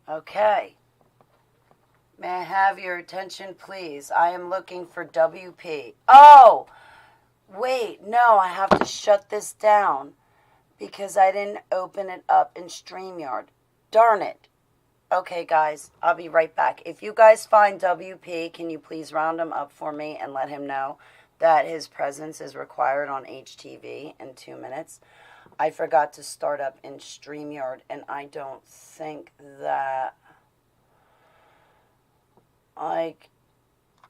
Okay. May I have your attention, please? I am looking for WP. Oh! Wait, no, I have to shut this down because I didn't open it up in StreamYard. Darn it. Okay, guys, I'll be right back. If you guys find WP, can you please round him up for me and let him know that his presence is required on HTV in 2 minutes? I forgot to start up in StreamYard, and I don't think that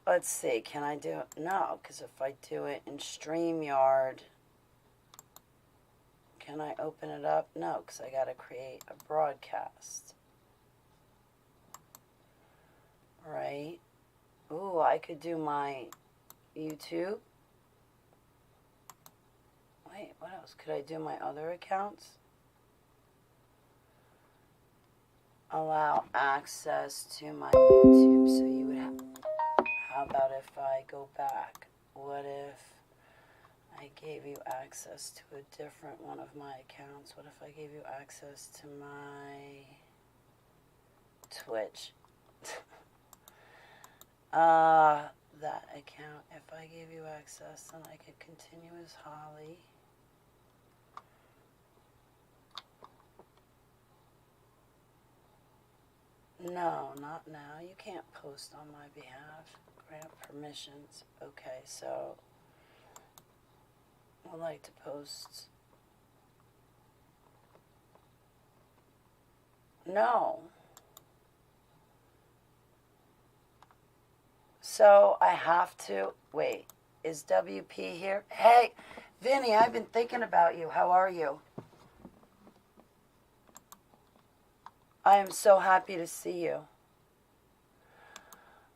let's see, can I do it? No, because if I do it in StreamYard, can I open it up? No, because I got to create a broadcast. Right? Ooh, I could do my YouTube. Wait, what else? Could I do my other accounts? Allow access to my YouTube. So you would have... How about if I go back? What if I gave you access to a different one of my accounts? What if I gave you access to my Twitch? That account, if I gave you access, then I could continue as Holly. No, not now. You can't post on my behalf. Grant permissions. Okay, so I'd like to post. No. So I have to, wait, is WP here? Hey, Vinny, I've been thinking about you. How are you? I am so happy to see you.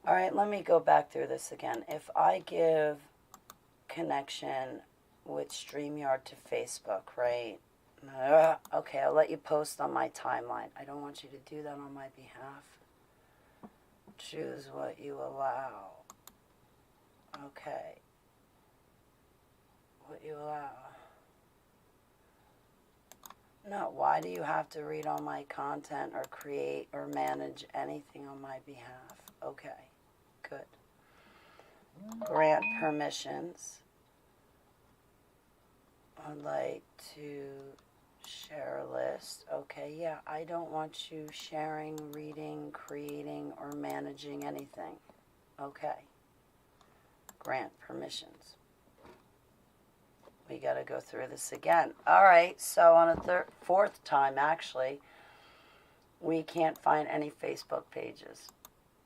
All right, let me go back through this again. If I give connection with StreamYard to Facebook, right? Okay, I'll let you post on my timeline. I don't want you to do that on my behalf. Choose what you allow. Okay. What you allow. No, why do you have to read all my content or create or manage anything on my behalf? Okay, good. Grant permissions. I'd like to share a list. Okay, yeah, I don't want you sharing, reading, creating, or managing anything. Okay. Grant permissions. We got to go through this again. All right, so on a fourth time, actually, we can't find any Facebook pages.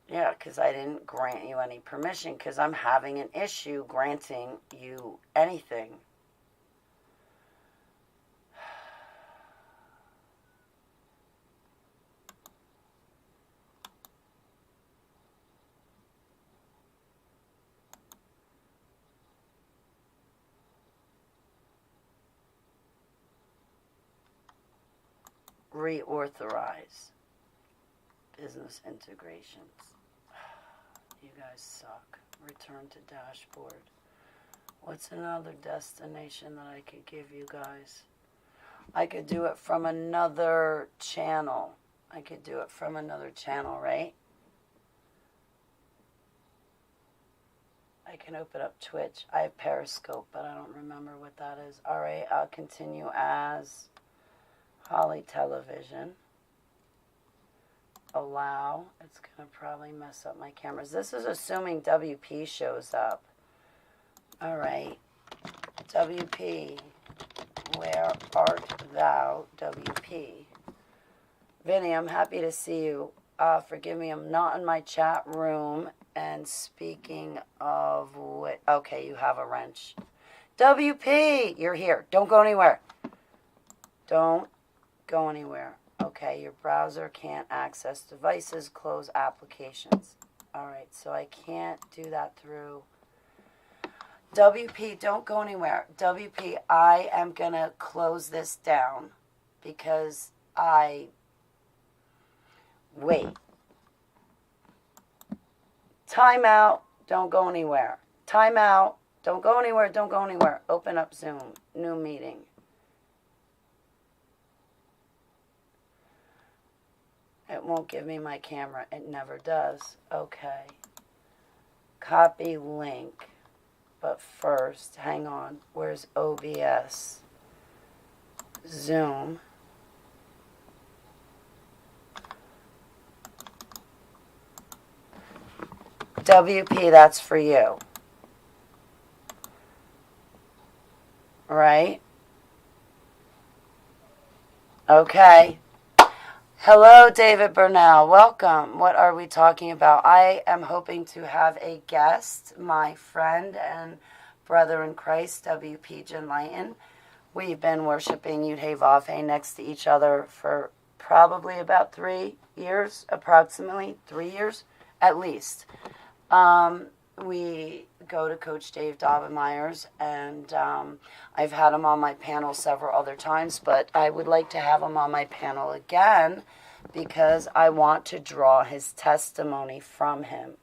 Yeah, because I didn't grant you any permission because I'm having an issue granting you anything. Reauthorize. Business integrations. You guys suck. Return to dashboard. What's another destination that I could give you guys? I could do it from another channel. I could do it from another channel, right? I can open up Twitch. I have Periscope, but I don't remember what that is. All right, I'll continue as Holly Television. Allow. It's going to probably mess up my cameras. This is assuming WP shows up. All right. WP. Where art thou, WP? Vinny, I'm happy to see you. Forgive me, I'm not in my chat room. And speaking of what... Okay, you have a wrench. WP! You're here. Don't go anywhere. Don't go anywhere. Okay, your browser can't access devices, close applications. All right, so I can't do that through... WP, don't go anywhere. WP, I am going to close this down because Wait. Time out. Don't go anywhere. Time out. Don't go anywhere. Don't go anywhere. Open up Zoom. New meeting. It won't give me my camera. It never does. Okay. Copy link. But first, hang on. Where's OBS? Zoom. WP, that's for you. Right? Okay. Hello, David Burnell. Welcome. What are we talking about? I am hoping to have a guest, my friend and brother in Christ, WP Jin Lighton. We've been worshiping Yud-Hey-Vav-Hey next to each other for probably about 3 years, approximately 3 years, at least. We go to Coach Dave Daubenmeyer's, and I've had him on my panel several other times, but I would like to have him on my panel again because I want to draw his testimony from him.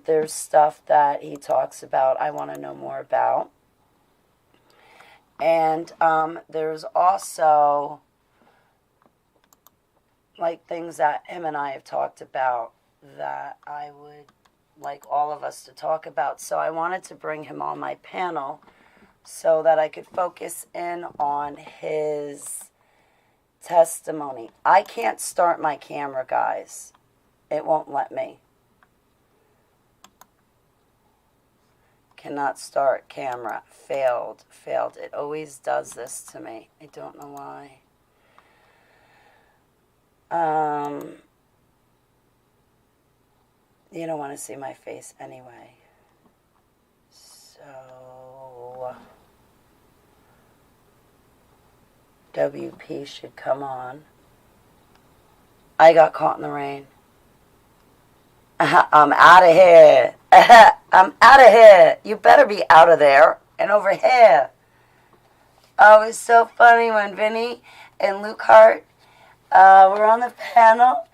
There's stuff that he talks about I want to know more about. And there's also like things that him and I have talked about that I would like all of us to talk about. So I wanted to bring him on my panel so that I could focus in on his testimony. I can't start my camera, guys. It won't let me. Cannot start camera. Failed. It always does this to me. I don't know why. You don't want to see my face anyway. So WP should come on. I got caught in the rain. I'm out of here. I'm out of here. You better be out of there and over here. Oh, it was so funny when Vinny and Luke Hart were on the panel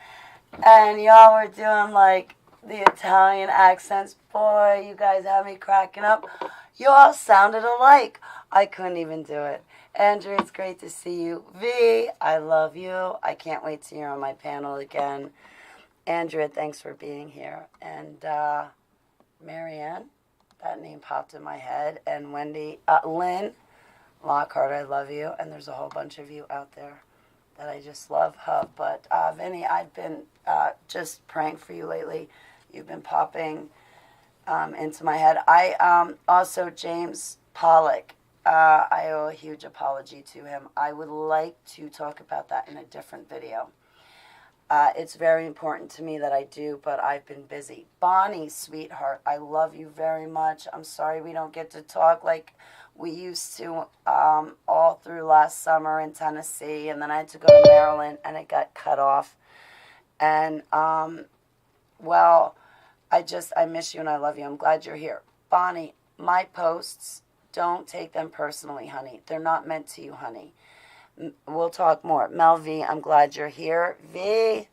and y'all were doing like the Italian accents. Boy, you guys had me cracking up. You all sounded alike. I couldn't even do it. Andrew, it's great to see you. V, I love you. I can't wait till you're on my panel again. Andrea, thanks for being here. And Marianne, that name popped in my head. And Wendy, Lynn Lockhart, I love you. And there's a whole bunch of you out there that I just love. But Vinny, I've been just praying for you lately. You've been popping into my head. I also, James Pollock, I owe a huge apology to him. I would like to talk about that in a different video. It's very important to me that I do, but I've been busy. Bonnie, sweetheart, I love you very much. I'm sorry we don't get to talk like we used to all through last summer in Tennessee, and then I had to go to Maryland, and it got cut off. And, well, I miss you and I love you. I'm glad you're here. Bonnie, my posts, don't take them personally, honey. They're not meant to you, honey. We'll talk more. Mel V, I'm glad you're here. V,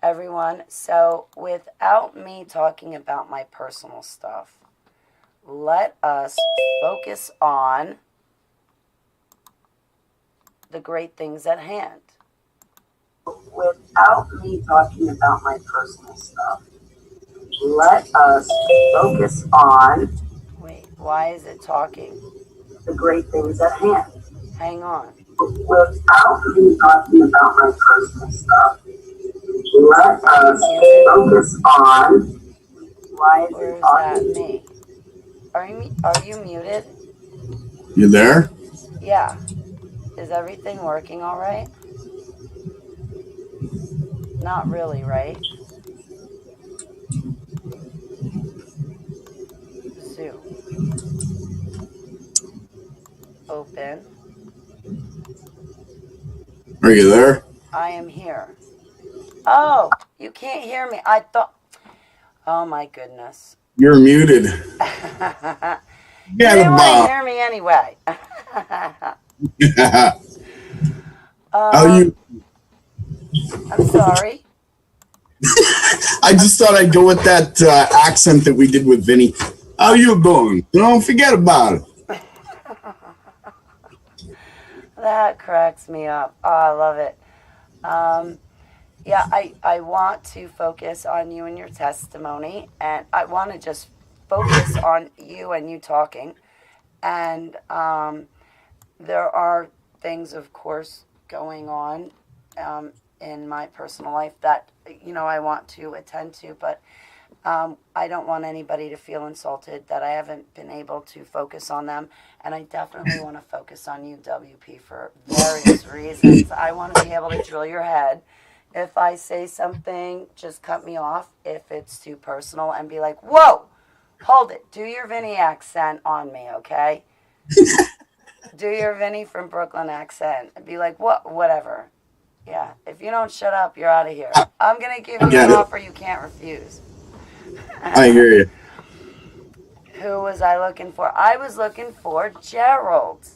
everyone. So without me talking about my personal stuff, let us focus on the great things at hand. Without me talking about my personal stuff, let us focus on... Wait, why is it talking? The great things at hand. Hang on. Without me talking about my personal stuff, let us focus on... Why is it talking? Me? Are you muted? You there? Yeah. Is everything working all right? Not really, right? Zoom. Open. Are you there? I am here. Oh, you can't hear me. I thought... Oh, my goodness. You're muted. You didn't want to hear me anyway. How you? I'm sorry. I just thought I'd go with that accent that we did with Vinny. How you doing? Forget about it. That cracks me up. Oh, I love it. Yeah, I want to focus on you and your testimony, and I want to just focus on you and you talking. And there are things, of course, going on in my personal life that, I want to attend to, but I don't want anybody to feel insulted that I haven't been able to focus on them. And I definitely want to focus on you, WP, for various reasons. I want to be able to drill your head. If I say something, just cut me off if it's too personal and be like, whoa, hold it. Do your Vinny accent on me, okay? Do your Vinny from Brooklyn accent and be like, what, whatever. Yeah, if you don't shut up, you're out of here. I'm going to give I you get an it. offer you can't refuse. I hear you. Who was I looking for? I was looking for Gerald.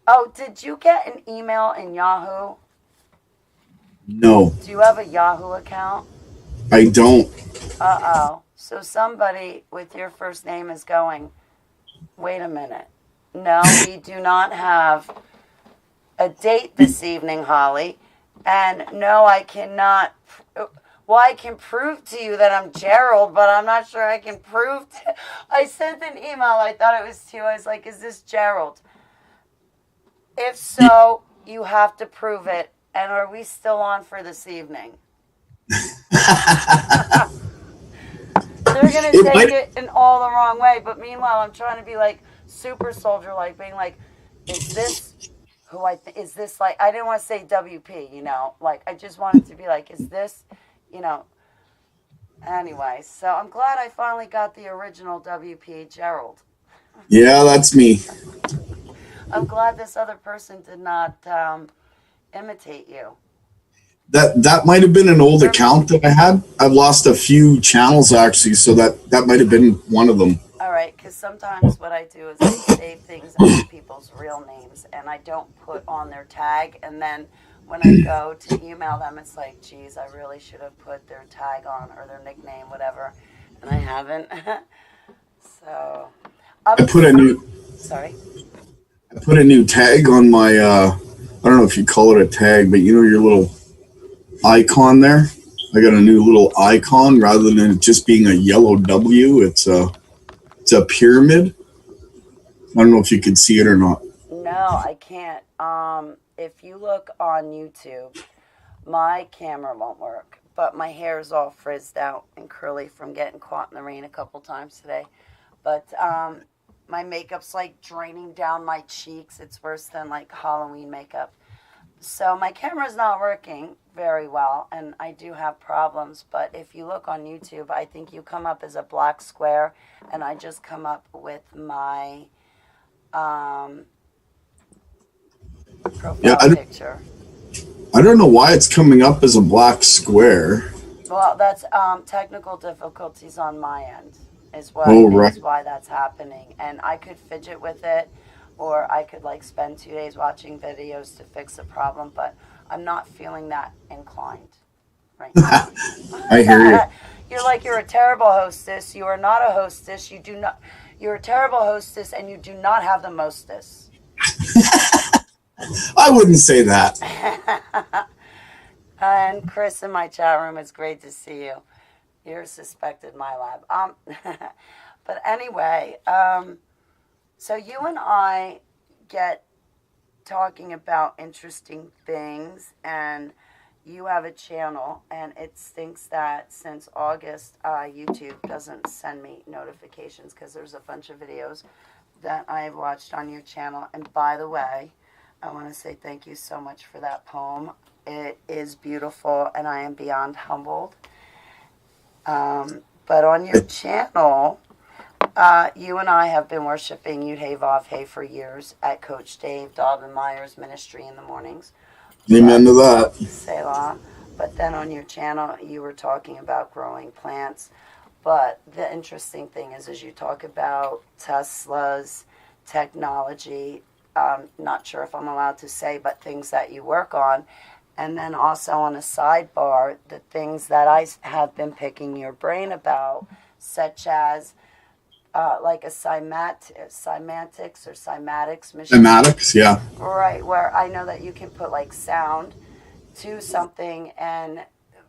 Oh, did you get an email in Yahoo? No, Do you have a Yahoo account? I don't. Uh-oh. So somebody with your first name is going, wait a minute. No, we do not have a date this evening, Holly. And no, I cannot. Well, I can prove to you that I'm Gerald, but I'm not sure I can prove. I sent an email. I thought it was to you. I was like, is this Gerald? If so, you have to prove it. And are we still on for this evening? They're going to take it in all the wrong way. But meanwhile, I'm trying to be like super soldier like, being like, is this who is this like, I didn't want to say WP, like I just wanted to be like, is this, anyway. So I'm glad I finally got the original WP Gerald. Yeah, that's me. I'm glad this other person did not imitate you. That might have been an old account that I had. I've lost a few channels actually, so that might have been one of them. All right, because sometimes what I do is I save things as people's real names, and I don't put on their tag. And then when I go to email them, it's like, geez, I really should have put their tag on or their nickname, whatever, and I haven't. So I put a new sorry. I put a new tag on my I don't know if you call it a tag, but your little icon there. I got a new little icon rather than it just being a yellow W. It's a pyramid. I don't know if you can see it or not. No, I can't. If you look on YouTube, my camera won't work, but my hair is all frizzed out and curly from getting caught in the rain a couple times today. But my makeup's like draining down my cheeks. It's worse than like Halloween makeup. So my camera's not working very well, and I do have problems. But if you look on YouTube, I think you come up as a black square, and I just come up with my profile picture. I don't know why it's coming up as a black square. Well, that's technical difficulties on my end is what right. is why that's happening. And I could fidget with it, or I could like spend 2 days watching videos to fix the problem, but I'm not feeling that inclined right now. I hear you. You're a terrible hostess. You are not a hostess. You're a terrible hostess, and you do not have the mostess. I wouldn't say that. And Chris in my chat room, it's great to see you. You're suspected my lab. But anyway, so you and I get talking about interesting things, and you have a channel, and it stinks that since August, YouTube doesn't send me notifications because there's a bunch of videos that I've watched on your channel. And by the way, I want to say thank you so much for that poem. It is beautiful, and I am beyond humbled. But on your channel, you and I have been worshiping Yud Hey Vav Hey for years at Coach Dave Dalton-Meyer's ministry in the mornings. Amen to that. Selah. But then on your channel, you were talking about growing plants. But the interesting thing is you talk about Tesla's technology. Not sure if I'm allowed to say, but things that you work on. And then also on a sidebar, the things that I have been picking your brain about, such as like a cymatics machine. Cymatics, yeah. Right, where I know that you can put like sound to something and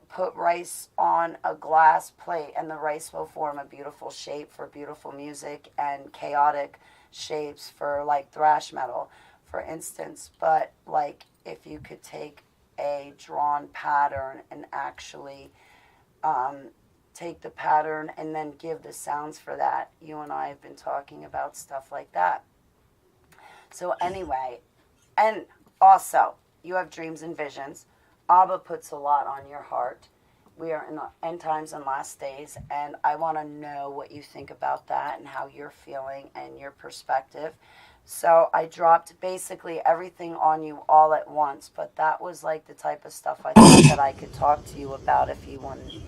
put rice on a glass plate, and the rice will form a beautiful shape for beautiful music and chaotic shapes for like thrash metal, for instance. But like if you could take a drawn pattern and actually take the pattern and then give the sounds for that, you and I have been talking about stuff like that. So anyway, and also you have dreams and visions. Abba puts a lot on your heart. We are in the end times and last days, and I want to know what you think about that and how you're feeling and your perspective. So I dropped basically everything on you all at once, but that was like the type of stuff I thought that I could talk to you about if you wouldn't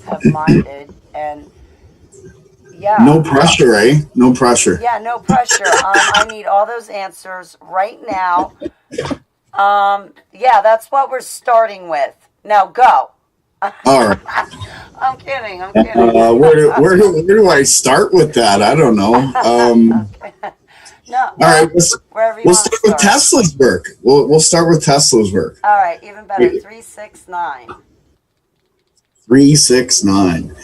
have minded. And yeah. No pressure, eh? No pressure. Yeah, no pressure. I need all those answers right now. Yeah, that's what we're starting with. Now go. All right. I'm kidding. Where do I start with that? I don't know. Okay. No. All right. We'll start with Tesla's work. We'll start with Tesla's work. All right. Even better. 369. 369.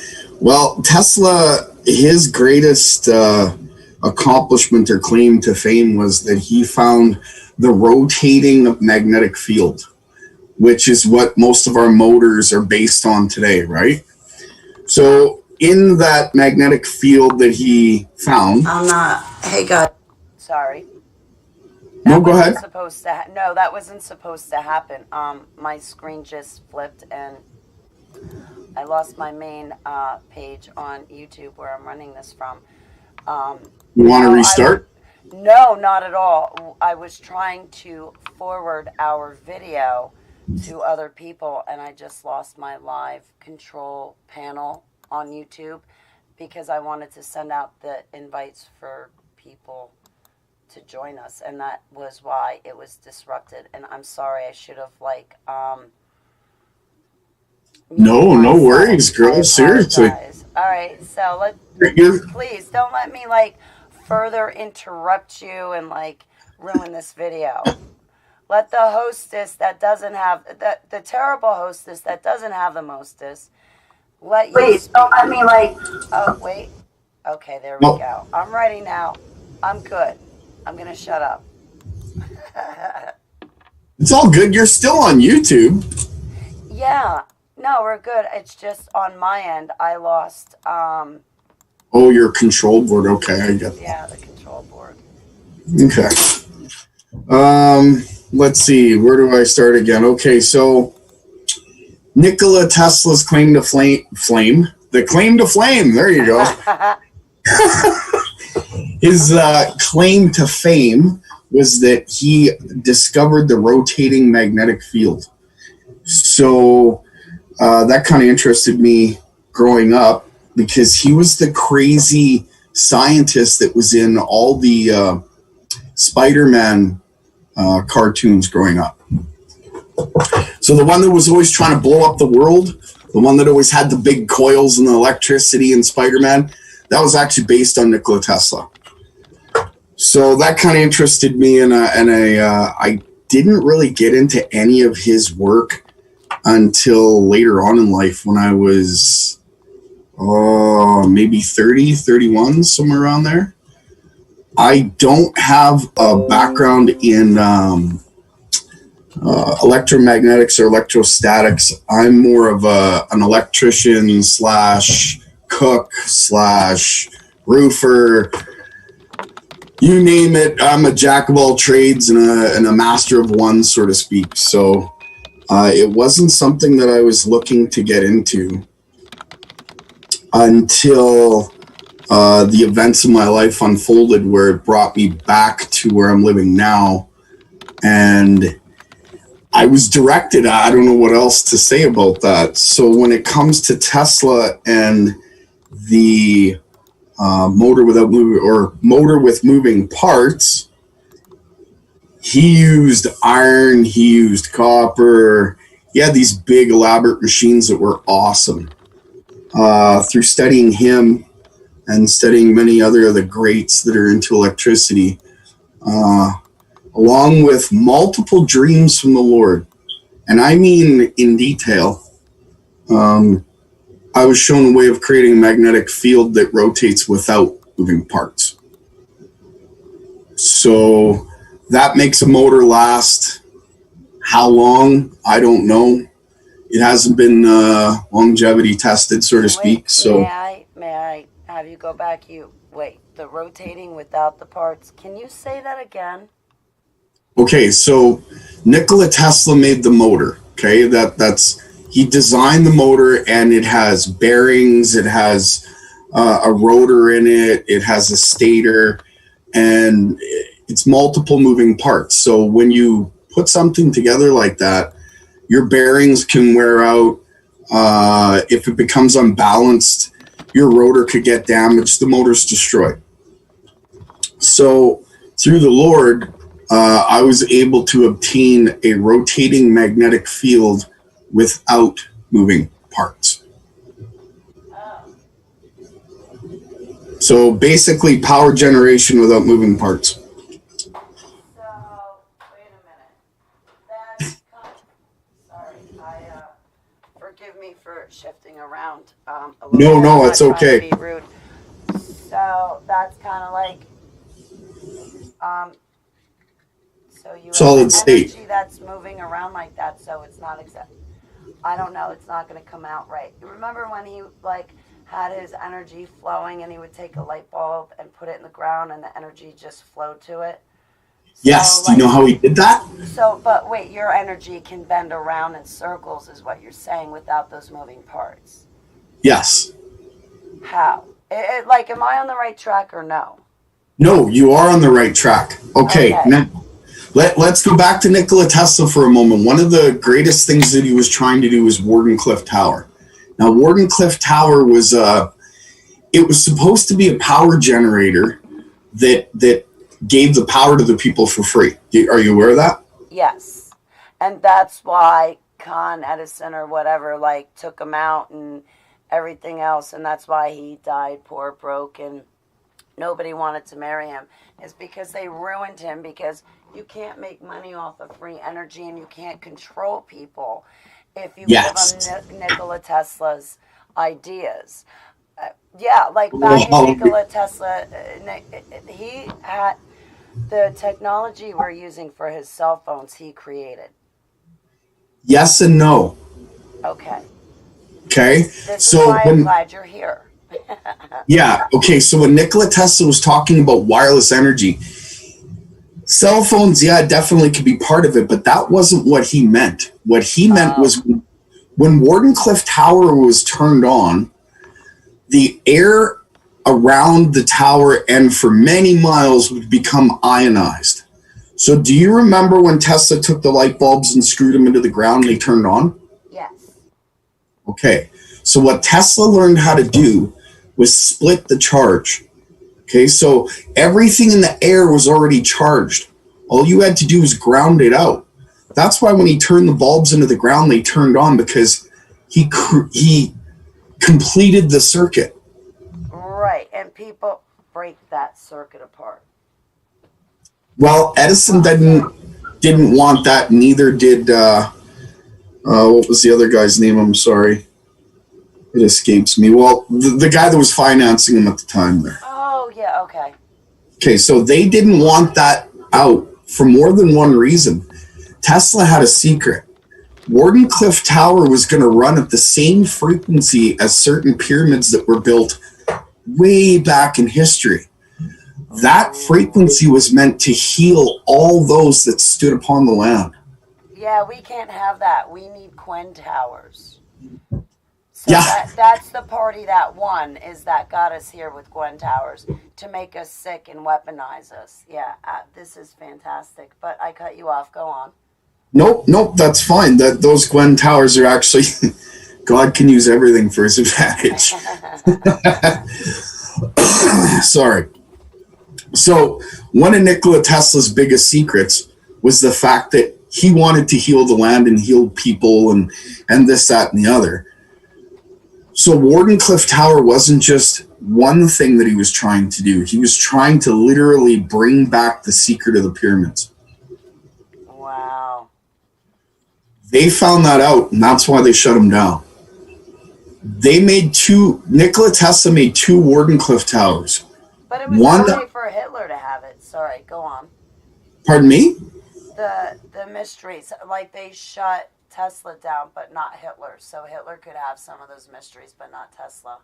Well, Tesla, his greatest accomplishment or claim to fame was that he found the rotating magnetic field, which is what most of our motors are based on today, right? So in that magnetic field that he found... Hey, God. Sorry. No, go ahead. No, that wasn't supposed to happen. My screen just flipped and I lost my main page on YouTube where I'm running this from. You want to restart? No, not at all. I was trying to forward our video to other people, and I just lost my live control panel on YouTube because I wanted to send out the invites for people to join us, and that was why it was disrupted. And I'm sorry, I should have no worries, girl. Seriously. All right, so please don't let me further interrupt you and ruin this video. Let the hostess that doesn't have the terrible hostess that doesn't have the mostest. Please don't let me Oh wait. Okay, there we go. I'm ready now. I'm good. I'm gonna shut up. It's all good. You're still on YouTube. Yeah. No, we're good. It's just on my end. I lost. Oh, your control board. Okay, I get that. Yeah, the control board. Okay. Let's see. Where do I start again? Okay, so Nikola Tesla's claim to flame. The claim to flame. There you go. His claim to fame was that he discovered the rotating magnetic field. So that kind of interested me growing up because he was the crazy scientist that was in all the Spider-Man cartoons growing up. So the one that was always trying to blow up the world, the one that always had the big coils and the electricity in Spider-Man, that was actually based on Nikola Tesla. So that kind of interested me, and I didn't really get into any of his work until later on in life when I was maybe 30, 31, somewhere around there. I don't have a background in electromagnetics or electrostatics. I'm more of an electrician / cook / roofer. You name it, I'm a jack of all trades and a master of one, so to speak. So it wasn't something that I was looking to get into until the events of my life unfolded, where it brought me back to where I'm living now. And I was directed. I don't know what else to say about that. So when it comes to Tesla and the motor with moving parts, he used iron, he used copper. He had these big elaborate machines that were awesome. Through studying him and studying many other of the greats that are into electricity, along with multiple dreams from the Lord and I mean in detail. I was shown a way of creating a magnetic field that rotates without moving parts. So that makes a motor last how long? I don't know. It hasn't been longevity tested, so to speak. So may I have you go back? The rotating without the parts. Can you say that again? okay, so Nikola Tesla made the motor. Okay, that's he designed the motor, and it has bearings, it has a rotor in it, it has a stator, and it's multiple moving parts. So when you put something together like that, your bearings can wear out. If it becomes unbalanced, your rotor could get damaged, the motor's destroyed. So through the Lord, I was able to obtain a rotating magnetic field without moving parts. So basically power generation without moving parts. So, wait a minute. That's sorry, forgive me for shifting around a little bit. No, it's okay. To be rude. So that's kind of like, so you solid have state energy that's moving around like that, so it's not exact. I don't know. It's not going to come out right. You remember when he had his energy flowing, and he would take a light bulb and put it in the ground, and the energy just flowed to it? Yes. Do you know how he did that? So, but wait, your energy can bend around in circles, is what you're saying, without those moving parts? Yes. How? Am I on the right track or no? No, you are on the right track. Okay. Now, let's go back to Nikola Tesla for a moment. One of the greatest things that he was trying to do was Wardenclyffe Tower. Now, Wardenclyffe Tower was it was supposed to be a power generator that gave the power to the people for free. Are you aware of that? Yes. And that's why Con Edison or whatever took him out and everything else, and that's why he died poor, broke, and nobody wanted to marry him, is because they ruined him, because you can't make money off of free energy, and you can't control people if you give them Nikola Tesla's ideas. Back in Nikola Tesla, he had the technology we're using for his cell phones, he created. Yes and no. Okay. This is why I'm glad you're here. Yeah. Okay. So when Nikola Tesla was talking about wireless energy, cell phones, definitely could be part of it, but that wasn't what he meant. What he meant was when Wardenclyffe Tower was turned on, the air around the tower and for many miles would become ionized. So do you remember when Tesla took the light bulbs and screwed them into the ground and they turned on? Yes. Okay. So what Tesla learned how to do was split the charge. Okay, so everything in the air was already charged. All you had to do was ground it out. That's why when he turned the bulbs into the ground, they turned on, because he completed the circuit. Right, and people break that circuit apart. Well, Edison didn't want that. Neither did what was the other guy's name? I'm sorry, it escapes me. Well, the guy that was financing him at the time there. Oh yeah, okay. Okay, so they didn't want that out for more than one reason. Tesla had a secret. Wardenclyffe Tower was going to run at the same frequency as certain pyramids that were built way back in history. That frequency was meant to heal all those that stood upon the land. Yeah, we can't have that. We need Quinn Towers. So that's the party that won, is that got us here with Gwen Towers to make us sick and weaponize us. Yeah, this is fantastic. But I cut you off. Go on. Nope, that's fine. Those Gwen Towers are actually, God can use everything for his advantage. Sorry. So one of Nikola Tesla's biggest secrets was the fact that he wanted to heal the land and heal people and this, that, and the other. So Wardenclyffe Tower wasn't just one thing that he was trying to do. He was trying to literally bring back the secret of the pyramids. Wow. They found that out, and that's why they shut them down. They made Nikola Tesla made two Wardenclyffe towers. But it was One, okay for Hitler to have it. Sorry, go on. pardon me? The mysteries, like they shut Tesla down, but not Hitler. So Hitler could have some of those mysteries, but not Tesla.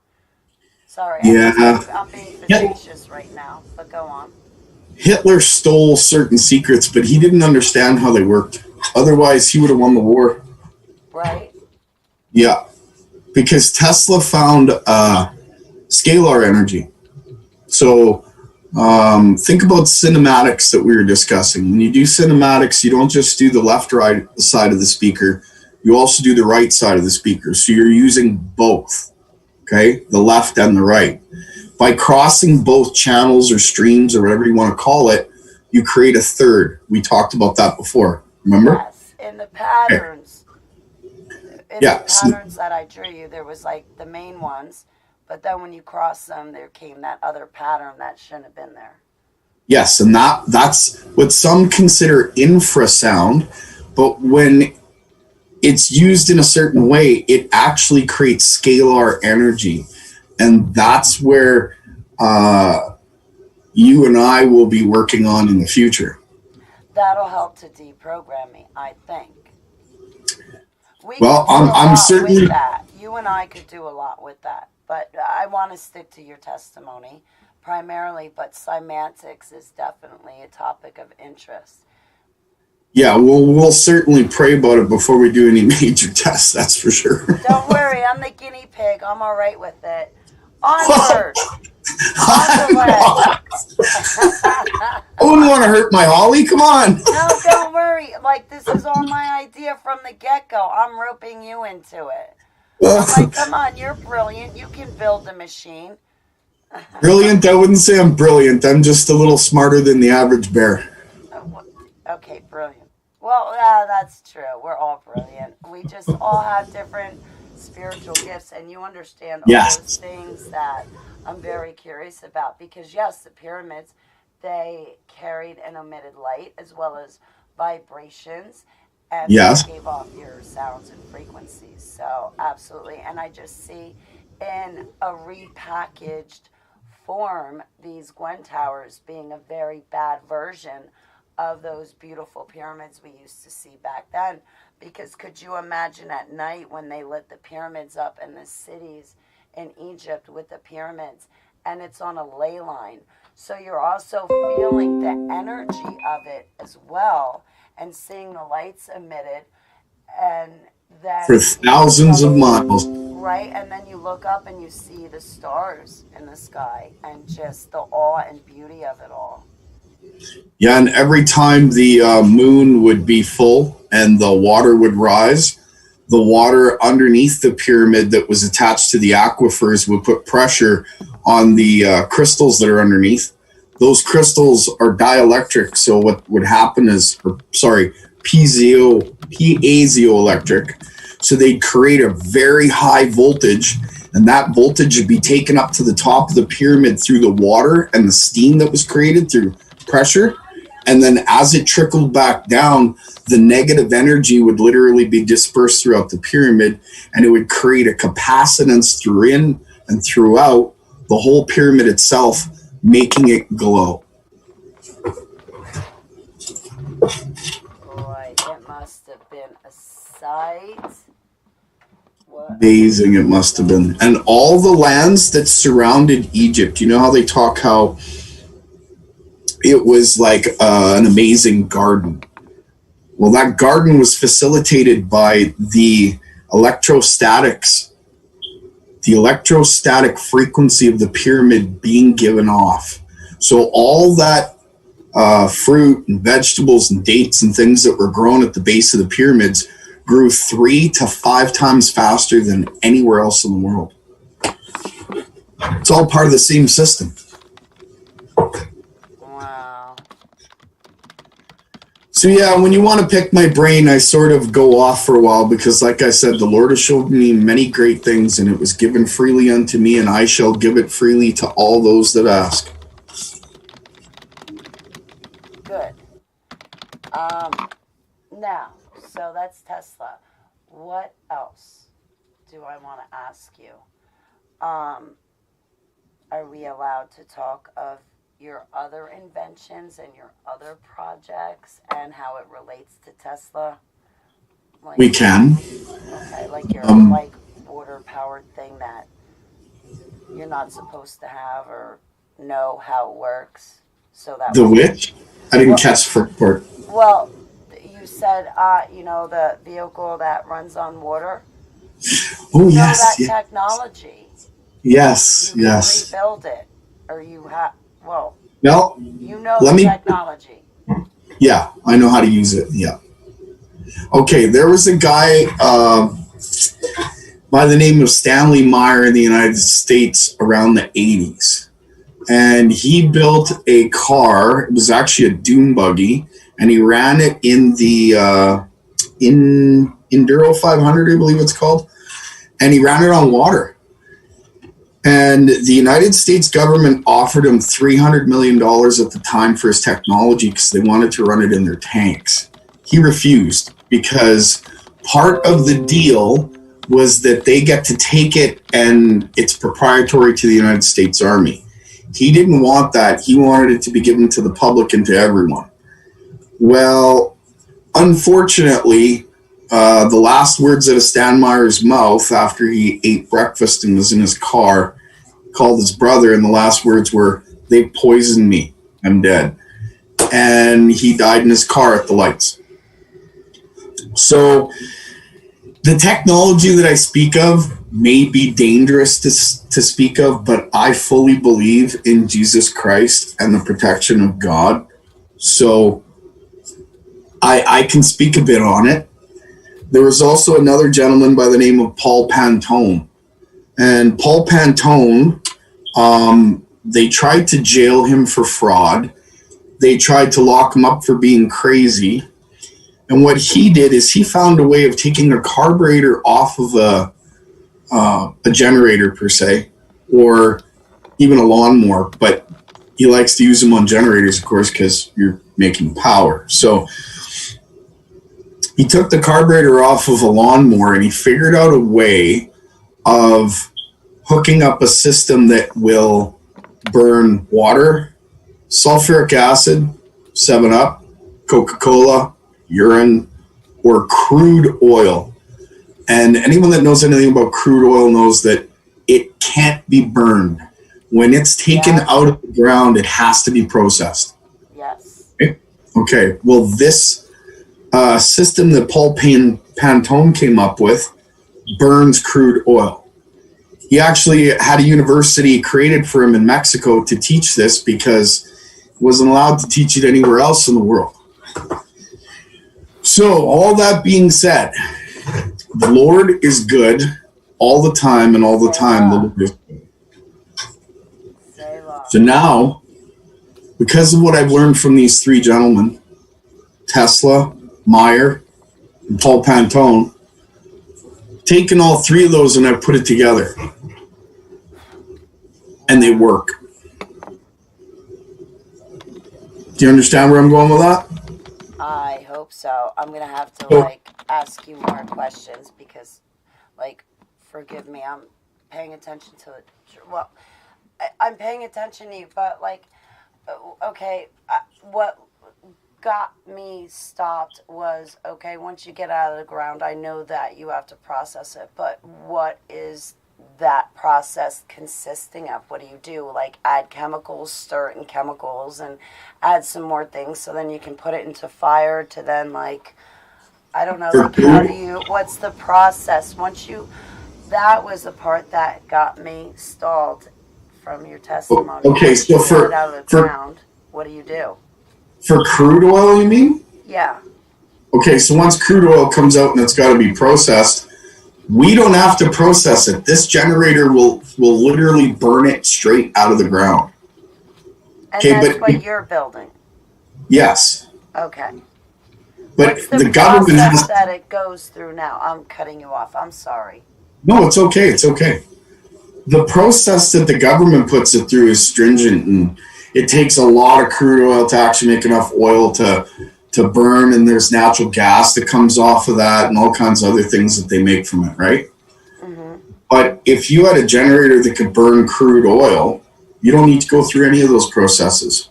Sorry, Yeah. I'm being facetious right now, but go on. Hitler stole certain secrets, but he didn't understand how they worked. Otherwise, he would have won the war. Right? Yeah. Because Tesla found scalar energy. So think about cinematics that we were discussing. When you do cinematics, you don't just do the left right side of the speaker. You also do the right side of the speaker. So you're using both, okay? The left and the right. By crossing both channels or streams or whatever you want to call it, you create a third. We talked about that before. Remember? Yes. In the patterns. In the patterns that I drew you, there was like the main ones. But then when you cross them, there came that other pattern that shouldn't have been there. Yes, and that's what some consider infrasound. But when it's used in a certain way, it actually creates scalar energy. And that's where you and I will be working on in the future. That'll help to deprogram me, I think. I'm certainly with that. You and I could do a lot with that. But I want to stick to your testimony primarily, but semantics is definitely a topic of interest. Yeah, we'll certainly pray about it before we do any major tests, that's for sure. Don't worry, I'm the guinea pig. I'm all right with it. Onward! On the way! I wouldn't want to hurt my Holly, come on! No, don't worry. Like, this is all my idea from the get-go. I'm roping you into it. I'm like, come on, you're brilliant. You can build the machine. Brilliant? I wouldn't say I'm brilliant. I'm just a little smarter than the average bear. Okay, brilliant. Well, that's true. We're all brilliant. We just all have different spiritual gifts, and you understand all those things that I'm very curious about. Because, yes, the pyramids, they carried and emitted light as well as vibrations. And they gave off your sounds and frequencies. So, absolutely. And I just see in a repackaged form these Gwen Towers being a very bad version of those beautiful pyramids we used to see back then. Because could you imagine at night when they lit the pyramids up in the cities in Egypt with the pyramids, and it's on a ley line. So you're also feeling the energy of it as well, and seeing the lights emitted, and then for thousands of miles. Right, and then you look up and you see the stars in the sky, and just the awe and beauty of it all. Yeah, and every time the moon would be full and the water would rise, the water underneath the pyramid that was attached to the aquifers would put pressure on the crystals that are underneath. Those crystals are dielectric, so what would happen is, piezoelectric. So they'd create a very high voltage, and that voltage would be taken up to the top of the pyramid through the water and the steam that was created through pressure. And then as it trickled back down, the negative energy would literally be dispersed throughout the pyramid, and it would create a capacitance through and throughout the whole pyramid itself, making it glow. Boy, it must have been a sight. Amazing it must have been. And all the lands that surrounded Egypt, you know how they talk how it was like an amazing garden. Well, that garden was facilitated by the electrostatics, the electrostatic frequency of the pyramid being given off. So all that fruit and vegetables and dates and things that were grown at the base of the pyramids grew 3 to 5 times faster than anywhere else in the world. It's all part of the same system. Wow. So yeah, when you want to pick my brain, I sort of go off for a while because, like I said, the Lord has showed me many great things, and it was given freely unto me, and I shall give it freely to all those that ask. Good. Now, So that's Tesla. What else do I want to ask you? Are we allowed to talk of your other inventions and your other projects and how it relates to Tesla? Like, We can. okay, like your like water powered thing that you're not supposed to have or know how it works. So that The was which? I didn't well, catch the first part. well, you said the vehicle that runs on water. Oh, You know yes. that technology. Yes. You can Yes. rebuild it, or you have. Well, Well, you know let the me. technology. Yeah, I know how to use it. Yeah. Okay, there was a guy by the name of Stanley Meyer in the United States around the 80s. And he built a car. It was actually a dune buggy, and he ran it in the Enduro 500, I believe it's called. And he ran it on water. And the United States government offered him $300 million at the time for his technology because they wanted to run it in their tanks. He refused because part of the deal was that they get to take it and it's proprietary to the United States Army. He didn't want that. He wanted it to be given to the public and to everyone. Well, unfortunately, the last words out of Stan Meyer's mouth after he ate breakfast and was in his car, called his brother, and the last words were, "They poisoned me. I'm dead." And he died in his car at the lights. So the technology that I speak of may be dangerous to speak of, but I fully believe in Jesus Christ and the protection of God. So I can speak a bit on it. There was also another gentleman by the name of Paul Pantone. And Paul Pantone, they tried to jail him for fraud. They tried to lock him up for being crazy. And what he did is he found a way of taking a carburetor off of a generator per se, or even a lawnmower, but he likes to use them on generators, of course, because you're making power. So he took the carburetor off of a lawnmower and he figured out a way of hooking up a system that will burn water, sulfuric acid, 7-Up, Coca-Cola, urine, or crude oil. And anyone that knows anything about crude oil knows that it can't be burned. When it's taken out of the ground, it has to be processed. Yes. Okay. Well, this system that Paul Pantone came up with burns crude oil. He actually had a university created for him in Mexico to teach this because he wasn't allowed to teach it anywhere else in the world. So, all that being said, the Lord is good all the time, and all the time the Lord is good. So now, because of what I've learned from these three gentlemen, Tesla, Meyer, and Paul Pantone, taken all three of those and I've put it together. And they work. Do you understand where I'm going with that? I hope so. I'm going to have to, ask you more questions because, forgive me, I'm paying attention to it. Well, I'm paying attention to you, but, okay, what got me stopped was, okay, once you get out of the ground, I know that you have to process it, but what is that process consisting of? What do you do? Add chemicals, stir it in chemicals, and add some more things so then you can put it into fire to then, I don't know, how do you, what's the process? That was the part that got me stalled from your testimony. Okay, so for out of the ground, what do you do? For crude oil, you mean? Yeah. Okay, so once crude oil comes out and it's got to be processed, we don't have to process it. This generator will literally burn it straight out of the ground. And that's what you're building? Yes. Okay. But what's the government process that it goes through now? I'm cutting you off. I'm sorry. No, it's okay. It's okay. The process that the government puts it through is stringent, and it takes a lot of crude oil to actually make enough oil to to burn, and there's natural gas that comes off of that and all kinds of other things that they make from it, right? But if you had a generator that could burn crude oil, you don't need to go through any of those processes.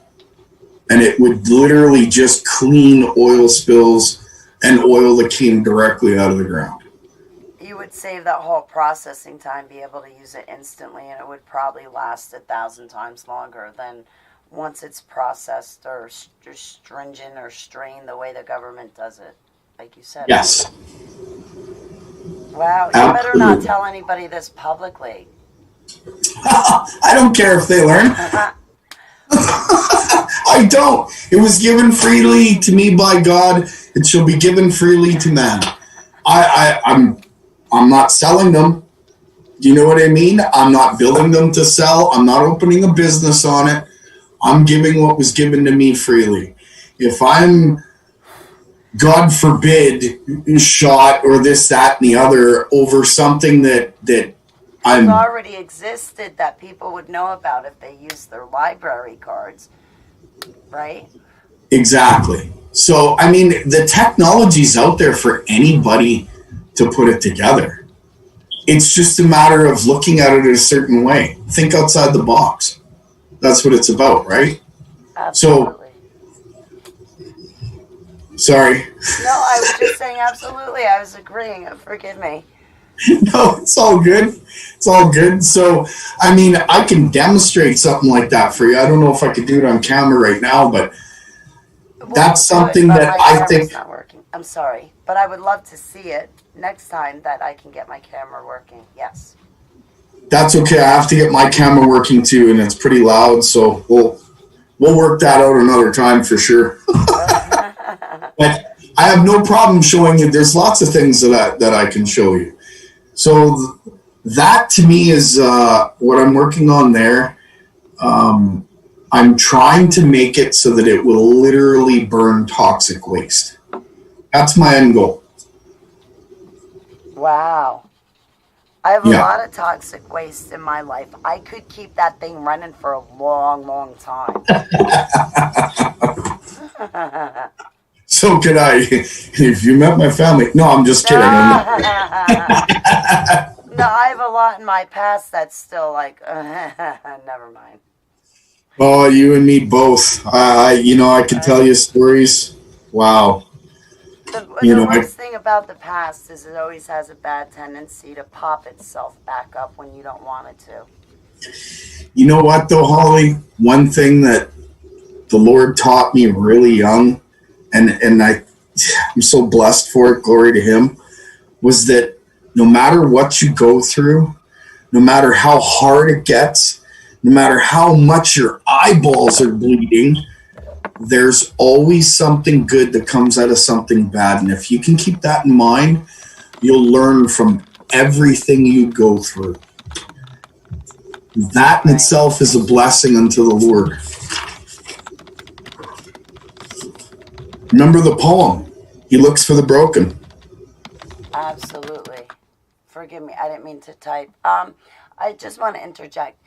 And it would literally just clean oil spills and oil that came directly out of the ground. You would save that whole processing time, be able to use it instantly, and it would probably last 1,000 times longer than once it's processed or stringent or strained the way the government does it, like you said. Yes. Wow, you better not tell anybody this publicly. I don't care if they learn. I don't. It was given freely to me by God. It shall be given freely to man. I'm not selling them. Do you know what I mean? I'm not building them to sell. I'm not opening a business on it. I'm giving what was given to me freely. If I'm, God forbid, shot or this, that, and the other over something that I'm... It already existed that people would know about if they used their library cards, right? Exactly. So, I mean, the technology's out there for anybody to put it together. It's just a matter of looking at it a certain way. Think outside the box. That's what it's about, right? Absolutely. So, sorry. No, I was just saying absolutely. I was agreeing. Forgive me. No, it's all good. It's all good. So, I mean, I can demonstrate something like that for you. I don't know if I could do it on camera right now, but that's something that I think... Not working. I'm sorry, but I would love to see it next time that I can get my camera working. Yes. That's okay. I have to get my camera working too, and it's pretty loud, so we'll work that out another time for sure. But I have no problem showing you. There's lots of things that I can show you. So that to me is what I'm working on there. I'm trying to make it so that it will literally burn toxic waste. That's my end goal. Wow. I have a lot of toxic waste in my life. I could keep that thing running for a long, long time. So could I. If you met my family. No, I'm just kidding. No, I have a lot in my past that's still like, never mind. Oh, you and me both. I could tell you stories. Wow. The worst thing about the past is it always has a bad tendency to pop itself back up when you don't want it to. You know what, though, Holly? One thing that the Lord taught me really young, and I'm so blessed for it, glory to Him, was that no matter what you go through, no matter how hard it gets, no matter how much your eyeballs are bleeding, there's always something good that comes out of something bad. And if you can keep that in mind, you'll learn from everything you go through. That in itself is a blessing unto the Lord. Remember the poem, He looks for the broken. Absolutely. Forgive me, I didn't mean to type. I just want to interject.